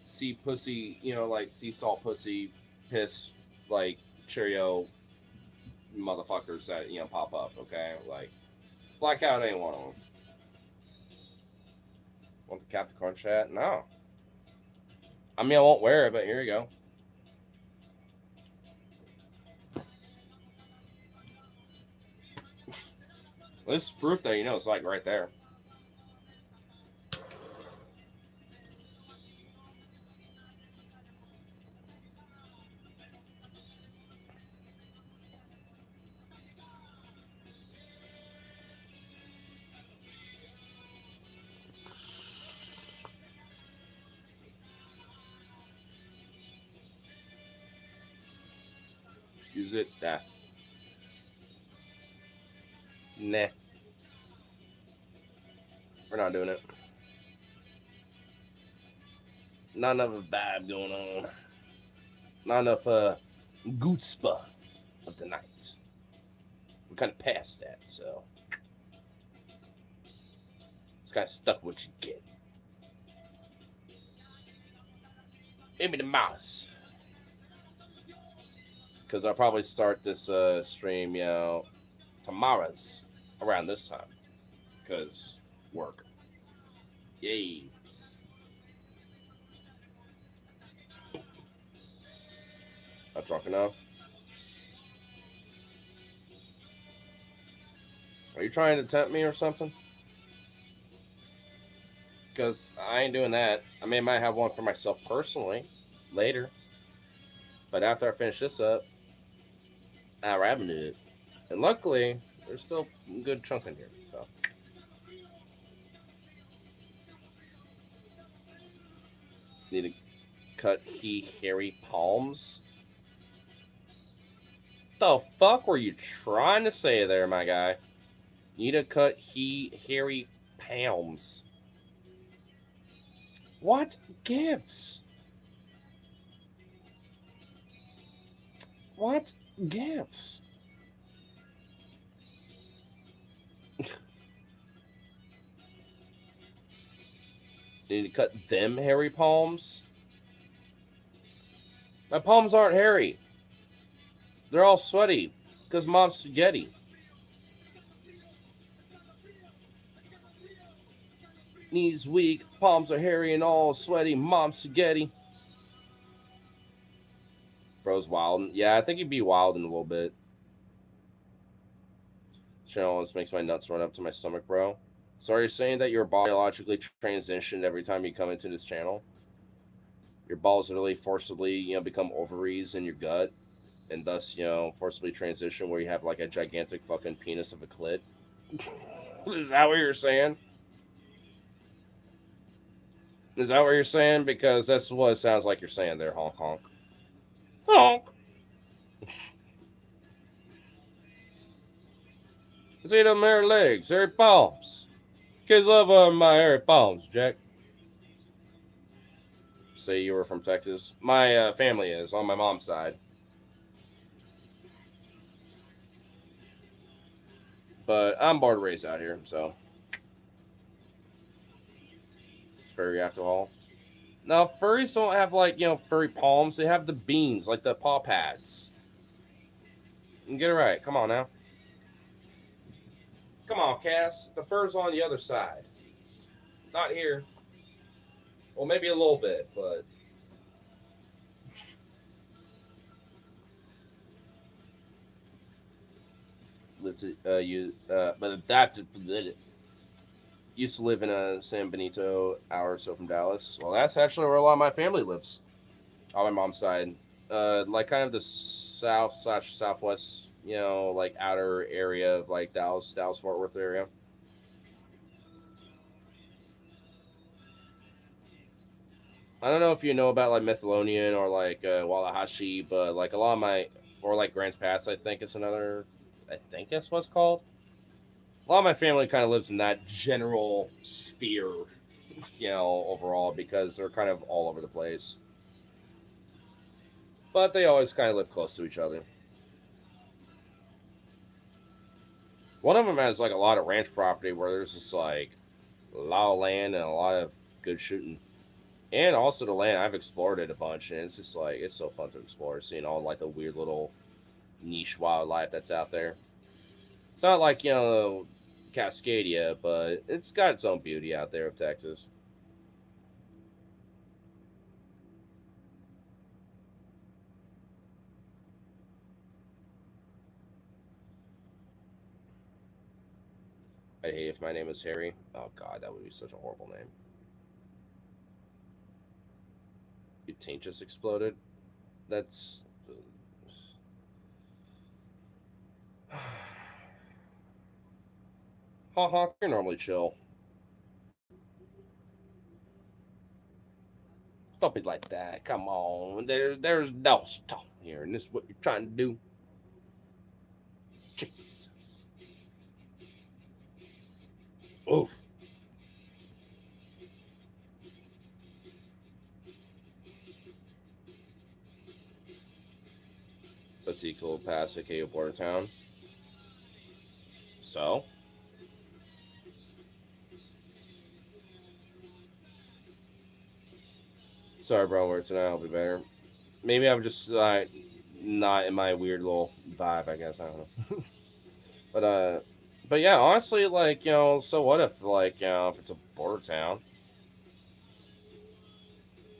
sea pussy, like sea salt pussy, piss, like, Cheerio motherfuckers that, pop up, okay? Like, Blackout ain't one of them. Want the Captain Crunch hat? No. I mean, I won't wear it, but here you go. Well, this is proof that you know it's like right there. Use it. Nah. Nah. We're not doing it. Not enough of a vibe going on. Not enough gutzpah of the night. We're kind of past that, so it's kind of stuck with what you get. Maybe the mouse. Because I'll probably start this stream, tomorrow's around this time. Because work. Yay. Not drunk enough. Are you trying to tempt me or something? Because I ain't doing that. I might have one for myself personally later. But after I finish this up, I'll rabbit it. And luckily, there's still a good chunk in here. So need to cut hairy palms. The fuck were you trying to say there, my guy? Need to cut hairy palms. What gives? What gives? Need to cut them hairy palms? My palms aren't hairy. They're all sweaty because mom's spaghetti. Knees weak, palms are hairy and all sweaty, mom's spaghetti. Bro's wild. Yeah, I think he'd be wild in a little bit. Channel always makes my nuts run up to my stomach, bro. So are you saying that you're biologically transitioned every time you come into this channel? Your balls literally forcibly, become ovaries in your gut, and thus, forcibly transition where you have like a gigantic fucking penis of a clit? Is that what you're saying? Is that what you're saying? Because that's what it sounds like you're saying there, honk honk. Honk! See them hairy legs, hairy palms. Kids love my hairy palms, Jack. Say you were from Texas. My family is, on my mom's side. But I'm born and raised out here, so. It's furry after all. Now, furries don't have, furry palms. They have the beans, like the paw pads. Get it right. Come on now. Come on, Cass. The fur's on the other side. Not here. Well, maybe a little bit, but... used to live in San Benito, hour or so from Dallas. Well, that's actually where a lot of my family lives, on my mom's side. Like kind of the southwest, outer area of like Dallas Fort Worth area. I don't know if you know about like Mythalonian or like Wallahashi, but like a lot of or like Grants Pass, I think that's what it's called. A lot of my family kind of lives in that general sphere, overall, because they're kind of all over the place. But they always kind of live close to each other. One of them has like a lot of ranch property where there's just like a lot of land and a lot of good shooting. And also the land, I've explored it a bunch, and it's just like, it's so fun to explore, seeing all like the weird little niche wildlife that's out there. It's not like, Cascadia, but it's got its own beauty out there of Texas. I'd hate if my name was Harry. Oh god, that would be such a horrible name. Your taint just exploded. That's haha, you're normally chill. Don't be like that. Come on. There's no stop here, and this is what you're trying to do. Jesus. Oof. Let's see, cool pass Acadia border town. So? Sorry, bro, words tonight. I'll be better. Maybe I'm just not in my weird little vibe, I guess. I don't know. but yeah, honestly, like, so what if, like, if it's a border town?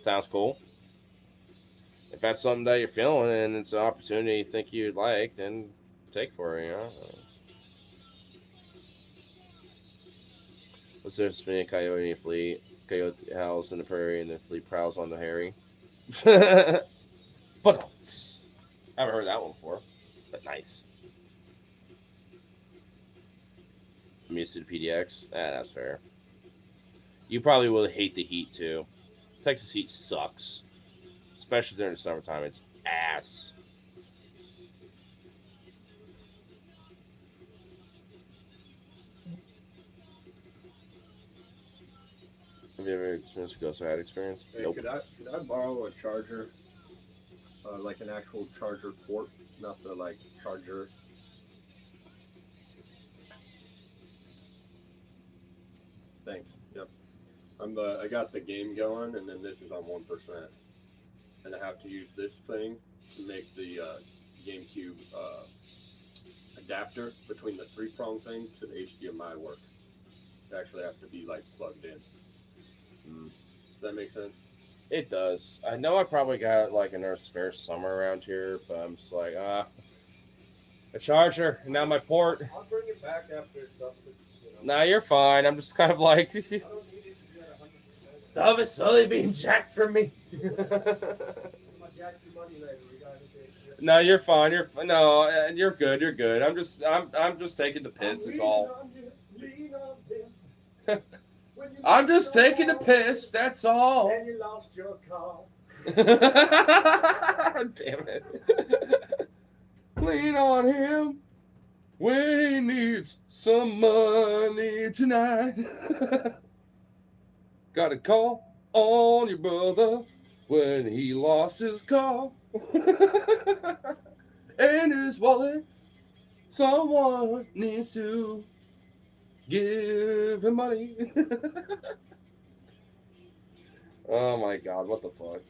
Sounds cool. If that's something that you're feeling and it's an opportunity you think you'd like, then take for it, What's there spinning a coyote and a fleet? Coyote howls in the prairie and the fleet prowls on the Harry. But I haven't heard that one before. But nice. I'm used to the PDX. That's fair. You probably will hate the heat too. Texas heat sucks. Especially during the summertime. It's ass. Have you ever experienced a ghost ride experience? Hey, Nope. could I borrow a charger, like an actual charger port, not the like charger? Thanks. Yep. I got the game going, and then this is on 1%, and I have to use this thing to make the GameCube adapter between the 3-prong thing to the HDMI work. It actually has to be like plugged in. Does that make sense? It does. I know I probably got like a spare somewhere around here, but I'm just like, a charger, and now my port. I'll bring it back after it's up to, Nah, you're fine. I'm just kind of like, stuff is slowly being jacked from me. No, you're fine. You're good. You're good. I'm just taking the piss. Is all. I'm just taking the piss. That's all. And you lost your car. Damn it. Lean on him when he needs some money tonight. Gotta call on your brother when he lost his car and his wallet. Someone needs to give him money. Oh my god, what the fuck?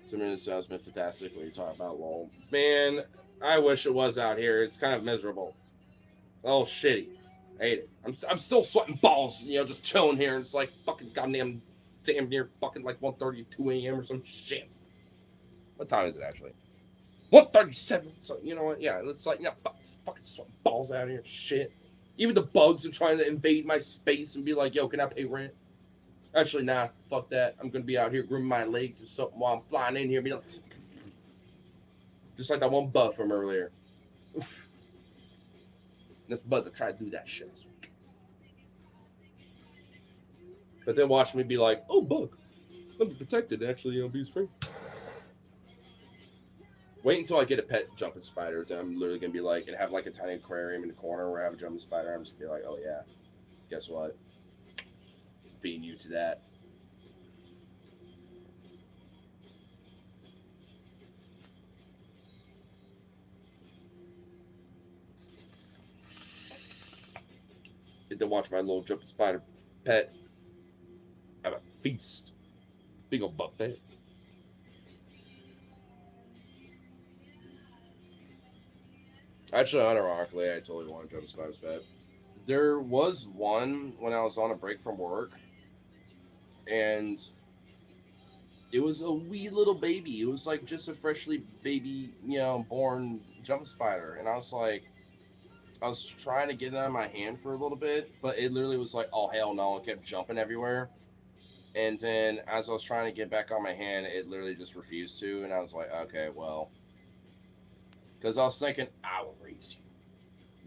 Some of this has been fantastic when you talk about LOL. Man, I wish it was out here. It's kind of miserable. It's all shitty. I hate it. I'm still sweating balls, just chilling here. And it's like fucking damn near fucking like 1:30, 2 a.m. or some shit. What time is it actually? 1:37. So you know what? Yeah, it's like fucking sweating balls out here. Shit. Even the bugs are trying to invade my space and be like, yo, can I pay rent? Actually, nah, fuck that. I'm gonna be out here grooming my legs or something while I'm flying in here. Be like, just like that one bug from earlier. This bug that tried to do that shit this week. But then watch me be like, oh, bug. Let me protect it, actually, bees free. Wait until I get a pet jumping spider. Then I'm literally gonna be like, and have like a tiny aquarium in the corner where I have a jumping spider. I'm just gonna be like, oh yeah, guess what? Feeding you to that. And then watch my little jumping spider pet have a feast. Big old buffet. Actually, unironically, I totally want to jump spiders bed. There was one when I was on a break from work, and it was a wee little baby. It was like just a freshly baby, born jump spider, and I was trying to get it out of my hand for a little bit, but it literally was like, oh hell no, and kept jumping everywhere. And then as I was trying to get back on my hand, it literally just refused to, and I was like, okay, well, because I was thinking, I will raise you.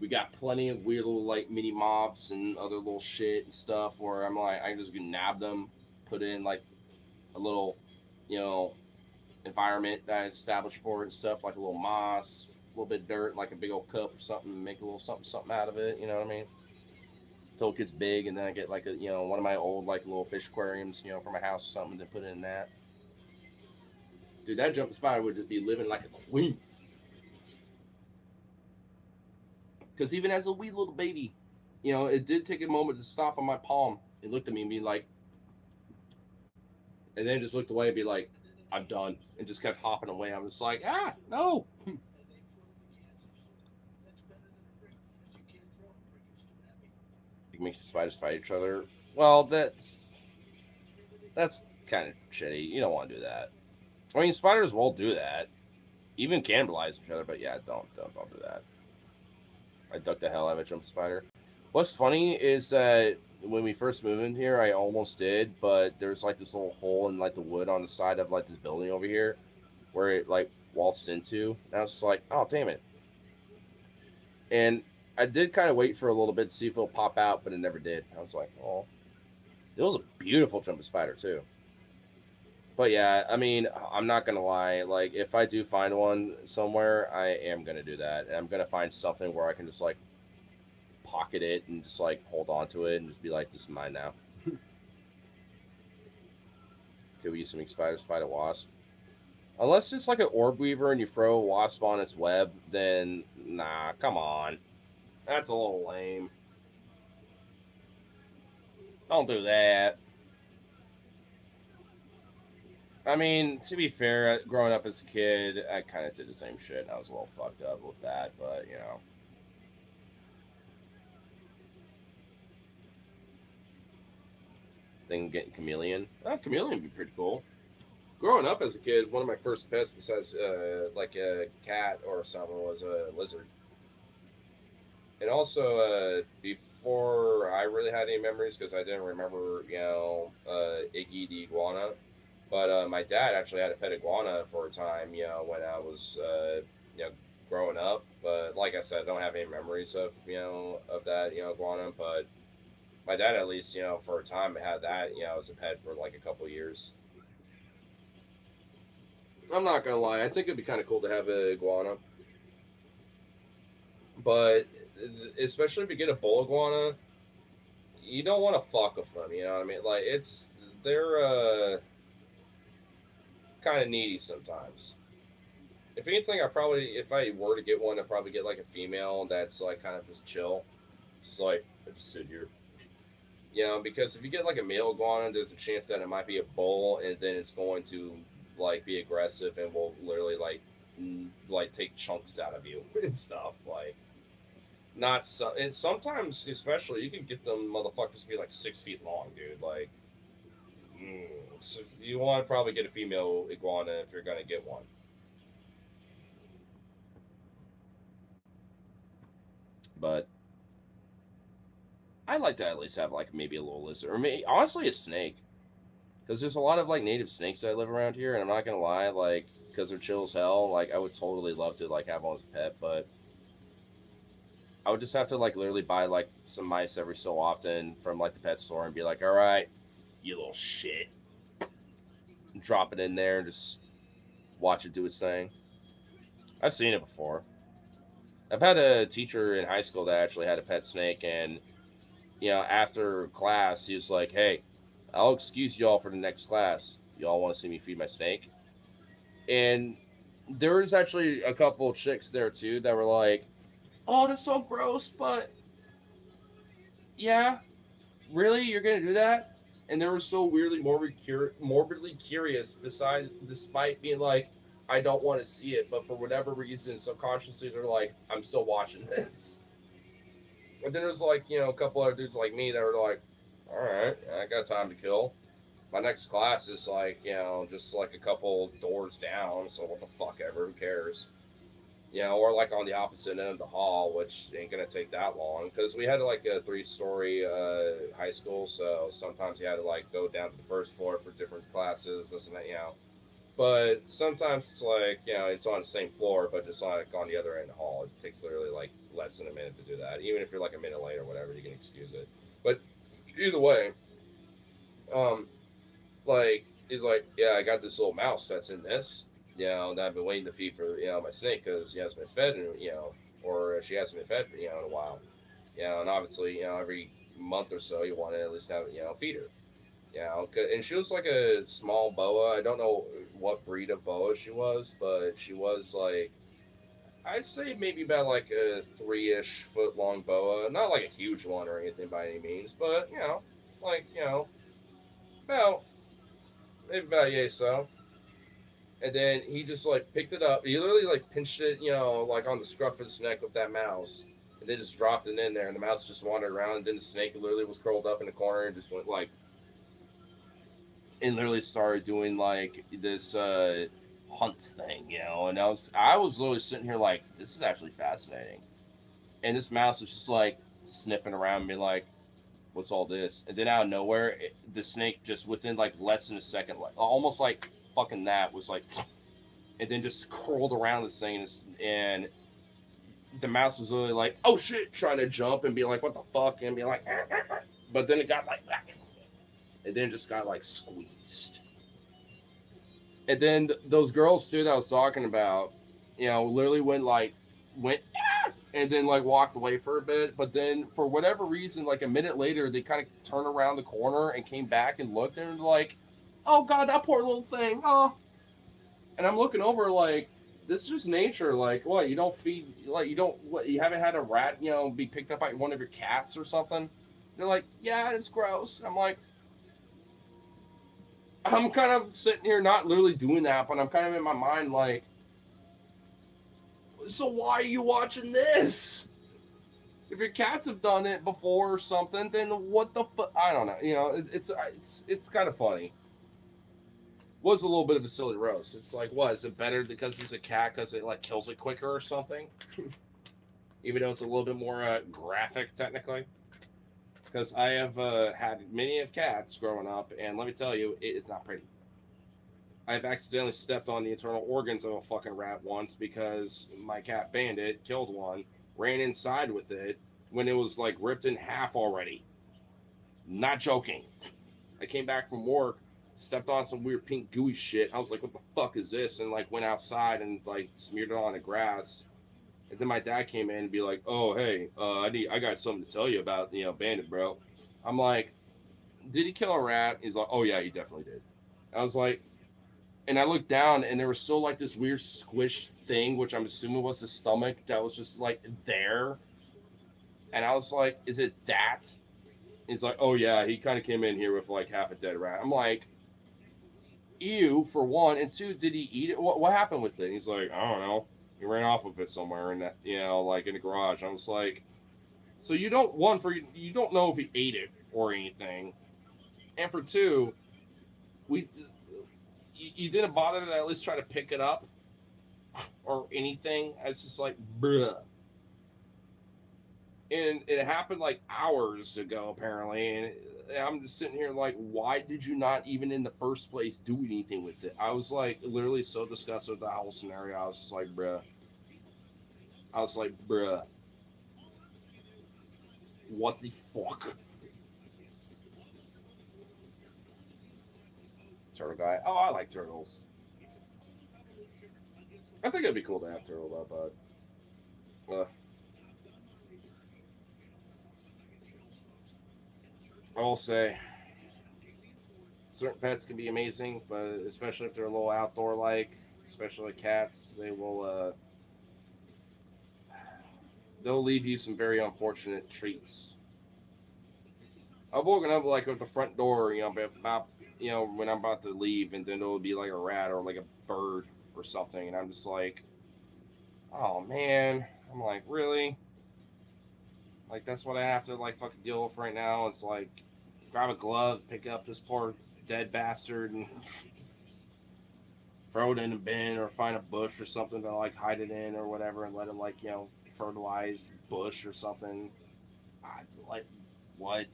We got plenty of weird little like mini mobs and other little shit and stuff where I'm like, I just can nab them, put in like a little, environment that I established for it and stuff, like a little moss, a little bit of dirt, like a big old cup or something, make a little something out of it. You know what I mean? Until it gets big, and then I get like a one of my old like little fish aquariums, for my house or something to put in that. Dude, that jump spider would just be living like a queen. Because even as a wee little baby, it did take a moment to stop on my palm. It looked at me and be like, and then just looked away and be like, I'm done. And just kept hopping away. I'm just like, no. It makes spiders fight each other. Well, that's kind of shitty. You don't want to do that. I mean, spiders will do that. Even cannibalize each other, but yeah, don't do that. I ducked the hell out of a jump spider. What's funny is that when we first moved in here, I almost did, but there's like this little hole in like the wood on the side of like this building over here where it like waltzed into. And I was just like, oh, damn it. And I did kind of wait for a little bit to see if it'll pop out, but it never did. I was like, oh. It was a beautiful jumping spider, too. But yeah, I mean, I'm not going to lie. Like, if I do find one somewhere, I am going to do that. And I'm going to find something where I can just, like, pocket it and just, like, hold on to it and just be like, this is mine now. Could we use some spiders fight a wasp? Unless it's like an orb weaver and you throw a wasp on its web, then, nah, come on. That's a little lame. Don't do that. I mean, to be fair, growing up as a kid, I kind of did the same shit. And I was a little fucked up with that, but, Thing getting chameleon. Chameleon would be pretty cool. Growing up as a kid, one of my first pets besides, like a cat or something was a lizard. And also, before I really had any memories, because I didn't remember, Iggy the iguana. But my dad actually had a pet iguana for a time, when I was, growing up. But like I said, I don't have any memories of, of that, iguana. But my dad, at least, for a time, had that, as a pet for like a couple of years. I'm not going to lie. I think it'd be kind of cool to have an iguana. But especially if you get a bull iguana, you don't want to fuck with them, you know what I mean? Like, they're kind of needy sometimes. If anything, if I were to get one, I'd probably get like a female that's like kind of just chill. Just like, I just sit here. Because if you get like a male iguana, there's a chance that it might be a bull, and then it's going to like be aggressive and will literally like take chunks out of you and stuff. Like, and sometimes, especially, you can get them motherfuckers to be like 6 feet long, dude. Like, so you want to probably get a female iguana if you're gonna get one. But I'd like to at least have like maybe a little lizard, or maybe honestly a snake, because there's a lot of like native snakes that live around here, and I'm not gonna lie, like, because they're chill as hell. Like, I would totally love to like have one as a pet, but I would just have to like literally buy like some mice every so often from like the pet store and be like, all right, you little shit, and drop it in there and just watch it do its thing. I've seen it before. I've had a teacher in high school that actually had a pet snake, and after class, he was like, hey, I'll excuse y'all for the next class. Y'all want to see me feed my snake? And there was actually a couple of chicks there, too, that were like, oh, that's so gross, but yeah, really? You're going to do that? And they were so weirdly morbidly curious, despite being like, I don't want to see it, but for whatever reason, subconsciously they're like, I'm still watching this. And then there's like, a couple other dudes like me that were like, all right, I got time to kill. My next class is like, just like a couple doors down, so what the fuck ever, who cares? Or like on the opposite end of the hall, which ain't gonna take that long because we had like a 3-story high school, so sometimes you had to like go down to the first floor for different classes, this and that. But sometimes it's like, it's on the same floor, but just like on the other end of the hall. It takes literally like less than a minute to do that. Even if you're like a minute late or whatever, you can excuse it. But either way, like he's like, yeah, I got this little mouse that's in this. That I've been waiting to feed for, my snake because he hasn't been fed, or she hasn't been fed, in a while. And obviously, every month or so, you want to at least have, feed her. And she was like a small boa. I don't know what breed of boa she was, but she was like, I'd say maybe about like a 3-ish foot long boa. Not like a huge one or anything by any means, but, about, maybe about yay so. And then he just like picked it up. He literally like pinched it, like on the scruff of his neck with that mouse. And then just dropped it in there. And the mouse just wandered around. And then the snake literally was curled up in the corner and just went like, and literally started doing like this hunt thing, And I was literally sitting here like, this is actually fascinating. And this mouse was just like sniffing around me like, what's all this? And then out of nowhere, the snake just within like less than a second, like almost like fucking that was like, and then just curled around this thing, and the mouse was literally like, oh shit, trying to jump and be like, what the fuck, and be like, but then it got like that, and then just got like squeezed. And then those girls too that I was talking about, literally went and then like walked away for a bit, but then for whatever reason, like a minute later, they kind of turned around the corner and came back and looked and were like, oh god, that poor little thing. Oh. And I'm looking over like, this is just nature. Like, what, you don't feed, like, you haven't had a rat, be picked up by one of your cats or something? They're like, yeah, it's gross. I'm like, I'm kind of sitting here not literally doing that, but I'm kind of in my mind like, so why are you watching this? If your cats have done it before or something, then what the fuck? I don't know. It's kind of funny. Was a little bit of a silly roast. It's like, what, is it better because he's a cat because it like kills it quicker or something? Even though it's a little bit more graphic technically. Because I have had many of cats growing up, and let me tell you, it is not pretty. I've accidentally stepped on the internal organs of a fucking rat once because my cat Bandit killed one, ran inside with it when it was like ripped in half already. Not joking. I came back from work, stepped on some weird pink gooey shit. I was like, what the fuck is this? And like went outside and like smeared it on the grass. And then my dad came in and be like, oh, hey, I got something to tell you about, Bandit, bro. I'm like, did he kill a rat? He's like, oh yeah, he definitely did. I was like, and I looked down and there was still like this weird squish thing, which I'm assuming was the stomach that was just like there. And I was like, is it that? He's like, oh yeah, he kind of came in here with like half a dead rat. I'm like, ew, for one. And two, did he eat it? What happened with it? And he's like, I don't know. He ran off with it somewhere in that, like in the garage. I was like, so you don't know if he ate it or anything. And for two, you didn't bother to at least try to pick it up or anything. It's just like, bruh. And it happened like hours ago, apparently. And I'm just sitting here like, why did you not even in the first place do anything with it? I was like literally so disgusted with the whole scenario. I was just like, bruh. What the fuck? Turtle guy. Oh, I like turtles. I think it'd be cool to have turtle though, but I will say certain pets can be amazing, but especially if they're a little outdoor like, especially cats, they'll leave you some very unfortunate treats. I've woken up like at the front door, about when I'm about to leave, and then it'll be like a rat or like a bird or something, and I'm just like, oh man. I'm like, really? Like, that's what I have to, like, fucking deal with right now. It's like, grab a glove, pick up this poor dead bastard, and throw it in a bin, or find a bush or something to, like, hide it in or whatever, and let him, like, fertilize bush or something. Like, what?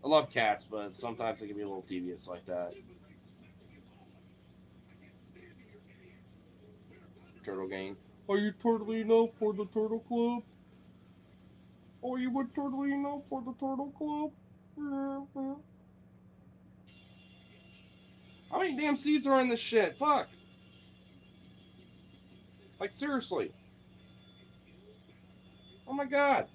I love cats, but sometimes they can be a little devious like that. Turtle Gang. Are you turtly enough for the Turtle Club? Are you turtly enough for the Turtle Club? How many damn seeds are in this shit? Fuck. Like, seriously. Oh my god.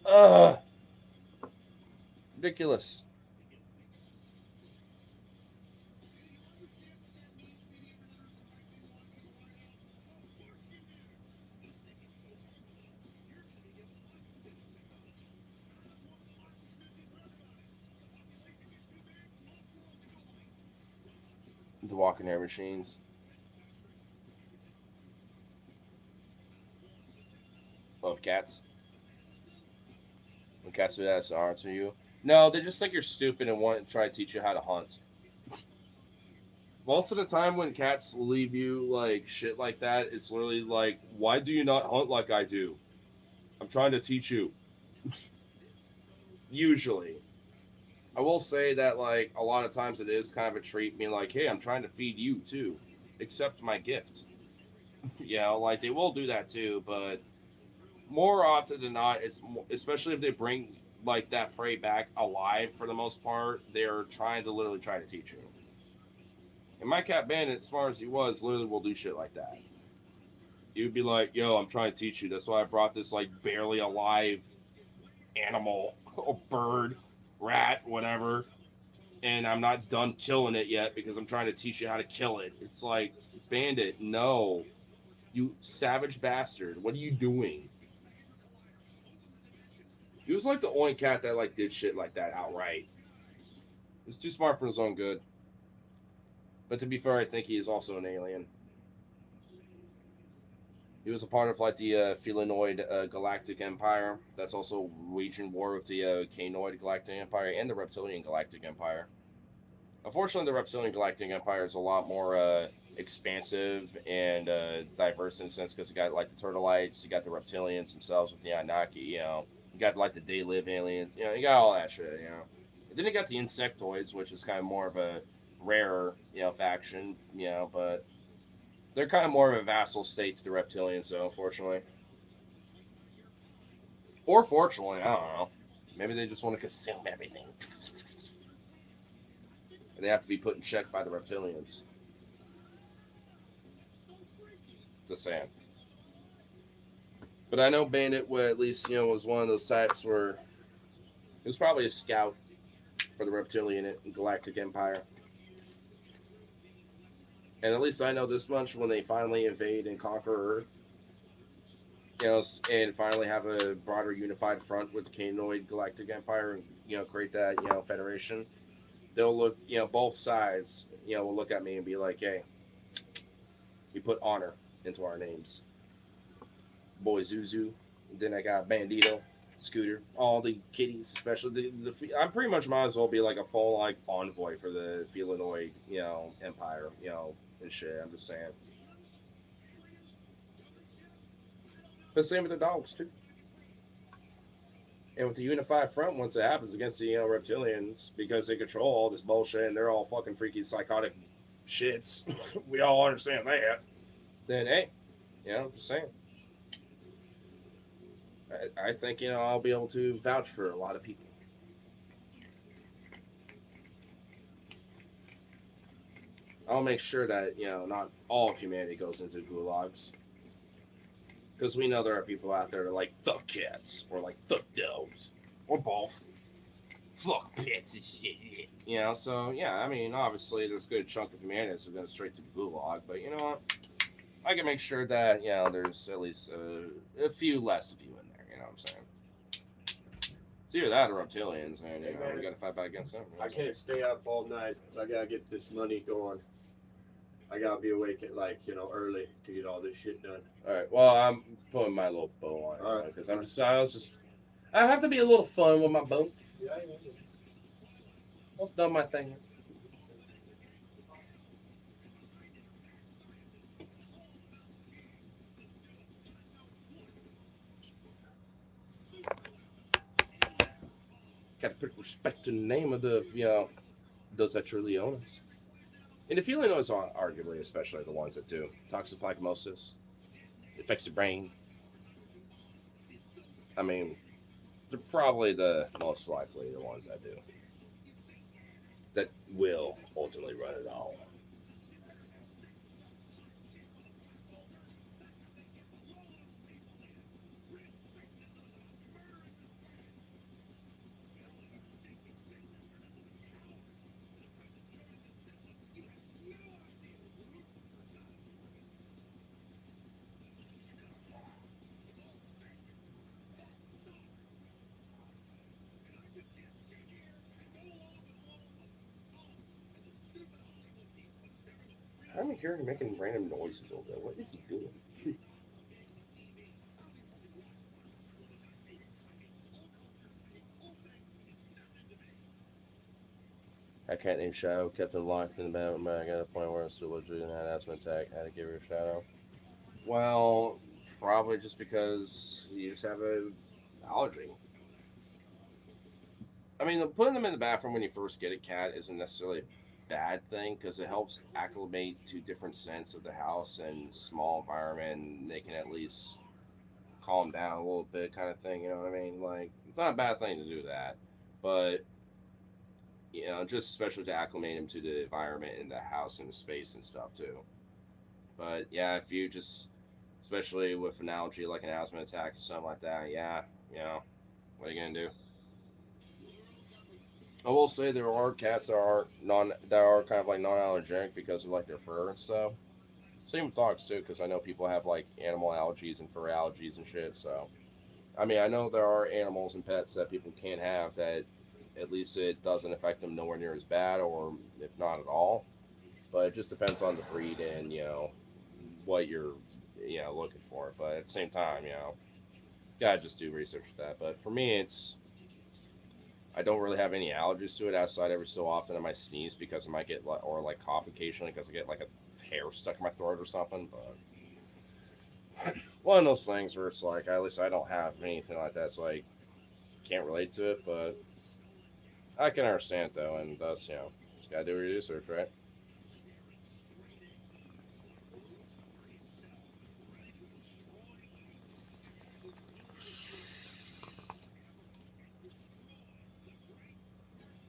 Ugh. Ridiculous. The walking air machines. Love cats. When cats do that, it's an honor to you. No, they just think you're stupid and want to try to teach you how to hunt. Most of the time when cats leave you like shit like that, it's literally like, why do you not hunt like I do? I'm trying to teach you. Usually. I will say that like a lot of times it is kind of a treat being like, hey, I'm trying to feed you too. Accept my gift. Like they will do that too, but more often than not, it's especially if they bring like that prey back alive for the most part, they're trying to literally try to teach you. And my cat Bandit, as smart as he was, literally will do shit like that. He would be like, yo, I'm trying to teach you. That's why I brought this like barely alive animal or bird, rat, whatever. And I'm not done killing it yet because I'm trying to teach you how to kill it. It's like, Bandit, no. You savage bastard. What are you doing? He was like the only cat that like did shit like that outright. He's too smart for his own good. But to be fair, I think he is also an alien. He was a part of like the Felinoid Galactic Empire. That's also waging war with the Canoid Galactic Empire and the Reptilian Galactic Empire. Unfortunately, the Reptilian Galactic Empire is a lot more expansive and diverse in a sense because you got like the Turtleites, you got the Reptilians themselves with the Anunnaki, you got like the They Live aliens, you got all that shit, And then you got the Insectoids, which is kind of more of a rarer, faction, but they're kind of more of a vassal state to the Reptilians, though, unfortunately. Or fortunately, I don't know. Maybe they just want to consume everything. And they have to be put in check by the Reptilians. Just saying. But I know Bandit, at least, was one of those types where he was probably a scout for the Reptilian and Galactic Empire. And at least I know this much: when they finally invade and conquer Earth, and finally have a broader unified front with the Canoid Galactic Empire and, create that, federation, they'll look, both sides, will look at me and be like, hey, we put honor into our names. Boy Zuzu, then I got Bandito, Scooter, all the kitties, especially I pretty much might as well be like a full like envoy for the Felinoid, empire, and shit. I'm just saying. But same with the dogs too. And with the unified front, once it happens against the Reptilians, because they control all this bullshit and they're all fucking freaky psychotic shits, we all understand that. Then hey, I'm just saying. I think I'll be able to vouch for a lot of people. I'll make sure that not all of humanity goes into gulags, because we know there are people out there that are like fuck cats or like fuck dogs or both. Fuck pets and shit. So yeah, I mean obviously there's a good chunk of humanity that's going straight to the gulag, but you know what? I can make sure that there's at least a few less of you in there. You know what I'm saying? It's either that or reptilians, and Hey, man. we got to fight back against them. I can't stay up all night. I gotta get this money going. I gotta be awake at early to get all this shit done. All right. Well, I'm putting my little bow on All right. because I have to be a little fun with my bow. Yeah. I've done my thing. Got to put respect to the name of those that truly own us. And the feeling is arguably, especially the ones that do. Toxoplasmosis, affects your brain. I mean, they're probably the most likely the ones that do. That will ultimately run it all. I'm hearing him making random noises over there. What is he doing? I can't name Shadow. Kept him locked in the bedroom. I got a point where it's still legit and had asthma attack. Had to give her a Shadow. Well, probably just because you just have an allergy. I mean, putting them in the bathroom when you first get a cat isn't necessarily a bad thing because it helps acclimate to different scents of the house and small environment. And they can at least calm down a little bit, kind of thing. You know what I mean? Like, it's not a bad thing to do that, but just especially to acclimate them to the environment and the house and the space and stuff too. But yeah, if you just, especially with an allergy like an asthma attack or something like that, what are you gonna do? I will say there are cats that are kind of like non-allergenic because of like their fur and stuff. Same with dogs too, because I know people have like animal allergies and fur allergies and shit. So, I mean, I know there are animals and pets that people can't have that at least it doesn't affect them nowhere near as bad, or if not at all. But it just depends on the breed and what you're looking for. But at the same time, gotta just do research for that. But for me, I don't really have any allergies to it outside every so often I might sneeze because I might get like cough occasionally because I get like a hair stuck in my throat or something. But one of those things where it's like at least I don't have anything like that, so I can't relate to it. But I can understand it though, and thus just gotta do research, right?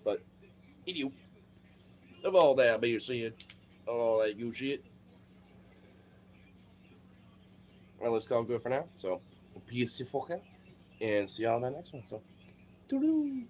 But idiot of all that being said, all that good shit. Well, let's call it good for now. So, peace, fucker, and see y'all in the next one. So, toodaloo.